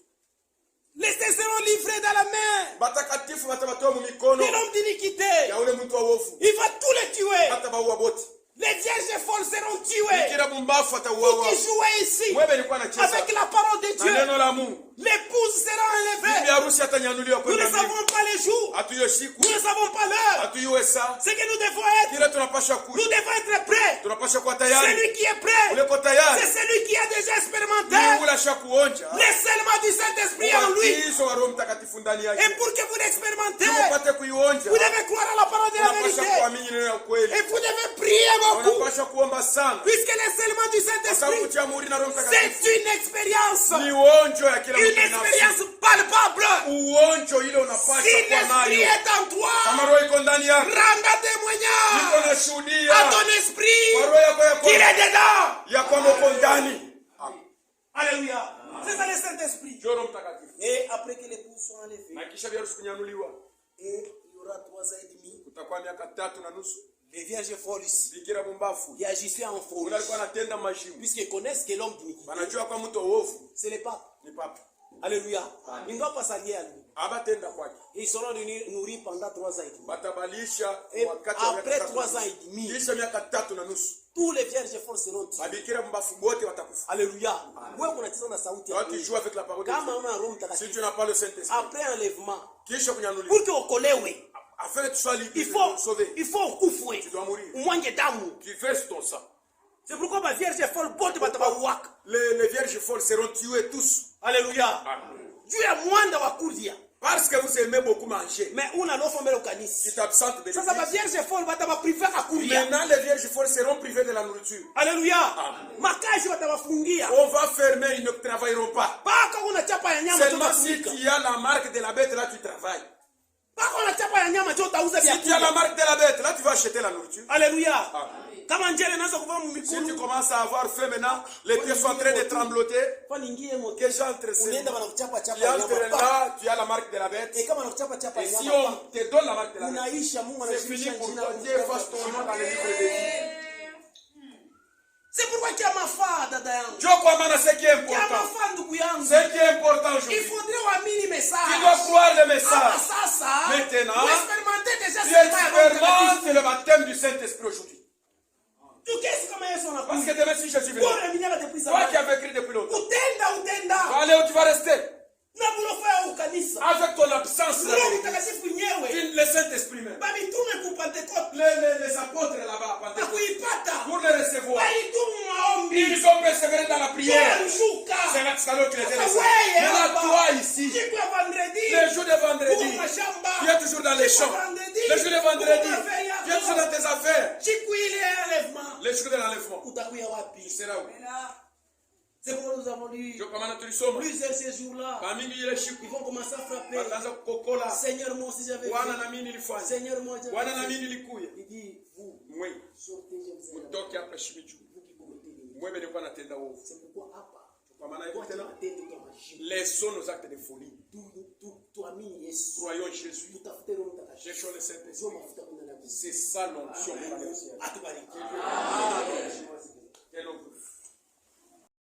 Les saints seront livrés dans la main Batakatifu watabatoa mu mikono de l'homme d'iniquité. ya ule mtu wa uovu. Il va tous les tuer. Hata baua bote. Les vierges folles seront tuées. Bikira mbafu Vous atauawa. qui jouez ici Wewe nilikuwa nacheza avec la parole de na Dieu, neno la Mungu. l'épouse sera Bibi enlevée. harusi atanyanuliwa Nous kwenda ne mbinguni. savons pas les jours. Hatuyo siku, Nous ne savons pas l'heure. hatuyue saa. Ce que nous devons être, Kile tunapasha nous kuja. devons être prêts. Tunapasha kuwa tayari. Celui qui est prêt, Uleko tayari. c'est celui qui a déjà expérimenté Mungu lasha kuonja. les seulement du Saint-Esprit en lui. Ubatizo wa Roho Mtakatifu ndani Et yake. pour que vous l'expérimentez, Upate kuionja. vous devez croire à la parole de la Unapasha vérité. kuamini neno la ukweli. Et vous devez prier beaucoup. Unapasha kuomba sana. Puisque les seulement du Sababu Saint-Esprit, cha muhuri na Roho Mtakatifu. c'est une expérience. Ni uonjo ya kila Une mtu binafsi. expérience palpable. Uonjo ile unapasha Si kuwa l'Esprit nayo. est en toi, Kama Roho iko ndani yako. rends Niko témoignage nashuhudia. à ton esprit Kwa roho yako ya qu'il est dedans. ya kwamba uko ndani. Alléluia. C'est ça le Saint-Esprit. Njoo Roho Mtakatifu. Et après que l'épouse soit enlevée, Na kisha vya harusi kunyanuliwa. et il y aura 3 ans et demi, Kutakuwa miaka 3 na nusu. Les vierges folles ici, bikira mumbafu qui agissaient en folie, ule alikuwa anatenda majimu, puisqu'ils connaissent que l'homme d'iniquité, wanajua kwa mtu ovu c'est le pape. ni papa. Alléluia. Il ne doit pas s'allier à lui. Abatenda kwake Ils seront nourris pendant 3 ans et demi. batabalisha Et wakati wa après miaka 3 tatu ans na et nusu. demi, Kisha miaka 3 na nusu tous les vierges folles seront tuées. mabikira mumbafu wote watakufa. Alléluia. Wewe unacheza na sauti ya Toi tu Mungu. joues avec la parole de Kama Dieu. una Roho Si Mtakatifu, tu n'as pas le Saint-Esprit, après enlèvement, kisha kunyanuliwa, pour que uokolewe, afin que tu sois il faut sauvé, ukufwe, tu dois mourir. umwange damu. Tu verses ton sang. C'est pourquoi ma vierge folle bote batabauaka. Les vierges folles seront tuées tous. Alléluia. Amen. Juu ya mwanda wa kulia. Parce que vous aimez beaucoup manger. Mais una lofa mbele kanisa. Tu t'absentes de Sasa ma l'église. vierge folle batabaprive akulia. Maintenant, les vierges folles seront privées de la nourriture. Alléluia. Amen. Makazi batabafungia. On va fermer, ils ne travailleront pas. Paka una chapa ya nyama Seulement si utafunika. tu as la marque de la bête, là tu travailles. Paka una chapa ya nyama utauza Si tu as la vyakula. marque de la bête, là tu vas acheter la nourriture. Alléluia. Amen. Kama njele naanza kuvaa Si tu mumikulu. commences à avoir faim maintenant, les pieds sont en train de trembloter. Fani ingie moto. Que j'entre, Unaenda banakuchapa tu chapa ya entres nyama. là, tu as la marque de la bête. Et kama nakuchapa chapa Et ya si nyama. on te donne la marque de la bête, Unaisha Mungu c'est fini anashimisha pour jina. toi. Dieu fasse ton nom dans le livre de vie. C'est pourquoi kia mafaa dada yangu. Dieu kwa maana ce qui est Kia important. mafaa ndugu yangu. Ce qui est important Il aujourd'hui. faudrait uamini Tu message. dois croire le Hapa message. sasa. Maintenant, Uexperimente déjà Tu ce qu'il y a expérimentes le baptême du Saint-Esprit aujourd'hui. Tukesi kama Yesu Parce anakuja. que demain, si Jésus vient, Bora minyaka depuis toi zamani. qui avais écrit depuis longtemps, Utenda. tu vas aller où tu vas rester. Na bulofa ya ukanisa. Avec ton absence, là, Roho Mtakatifu nyewe. le Saint-Esprit même. Babitume ku Pentecote. Les apôtres là-bas, Na kuipata. pour les recevoir, Balitumu maombi. ils ont persévéré dans la prière. Shuka. C'est là que tu étais Sasa laissé. wewe Mais là, hapa. toi ici, Siku ya vendredi. les jours de vendredi, Kwa mashamba. tu es toujours dans les champs. Les jours de vendredi, tu es toujours dans tes affaires. Siku ile ya enlèvement. Les jours de l'enlèvement, Utakuya tu wapi? seras où? C'est pourquoi nous avons lu Ndio kwa maana tulisoma plusieurs ces jours-là. kwa mingi ile siku Ils vont commencer à frapper. wataanza kukokola. Seigneur, moi aussi j'avais Bwana fait. na mimi nilifanya. Seigneur, moi j'avais Bwana na fait. mimi nilikuya. Il dit, vous, Mwe, sortez, je vous ai mtoke hapa shimi juu. vous qui commettez les Mwe nilikuwa natenda uovu. C'est pourquoi Abba, Kwa maana toi hiyo qui tena m'attends de ton magie, laissons nos actes de folie. tu amini Yesu, Croyons Jésus. tutafute Roho Mtakatifu. Cherchons le Saint-Esprit. Sio mafuta kwenda na Yesu. C'est ça l'onction pour aller au ciel. Atubariki.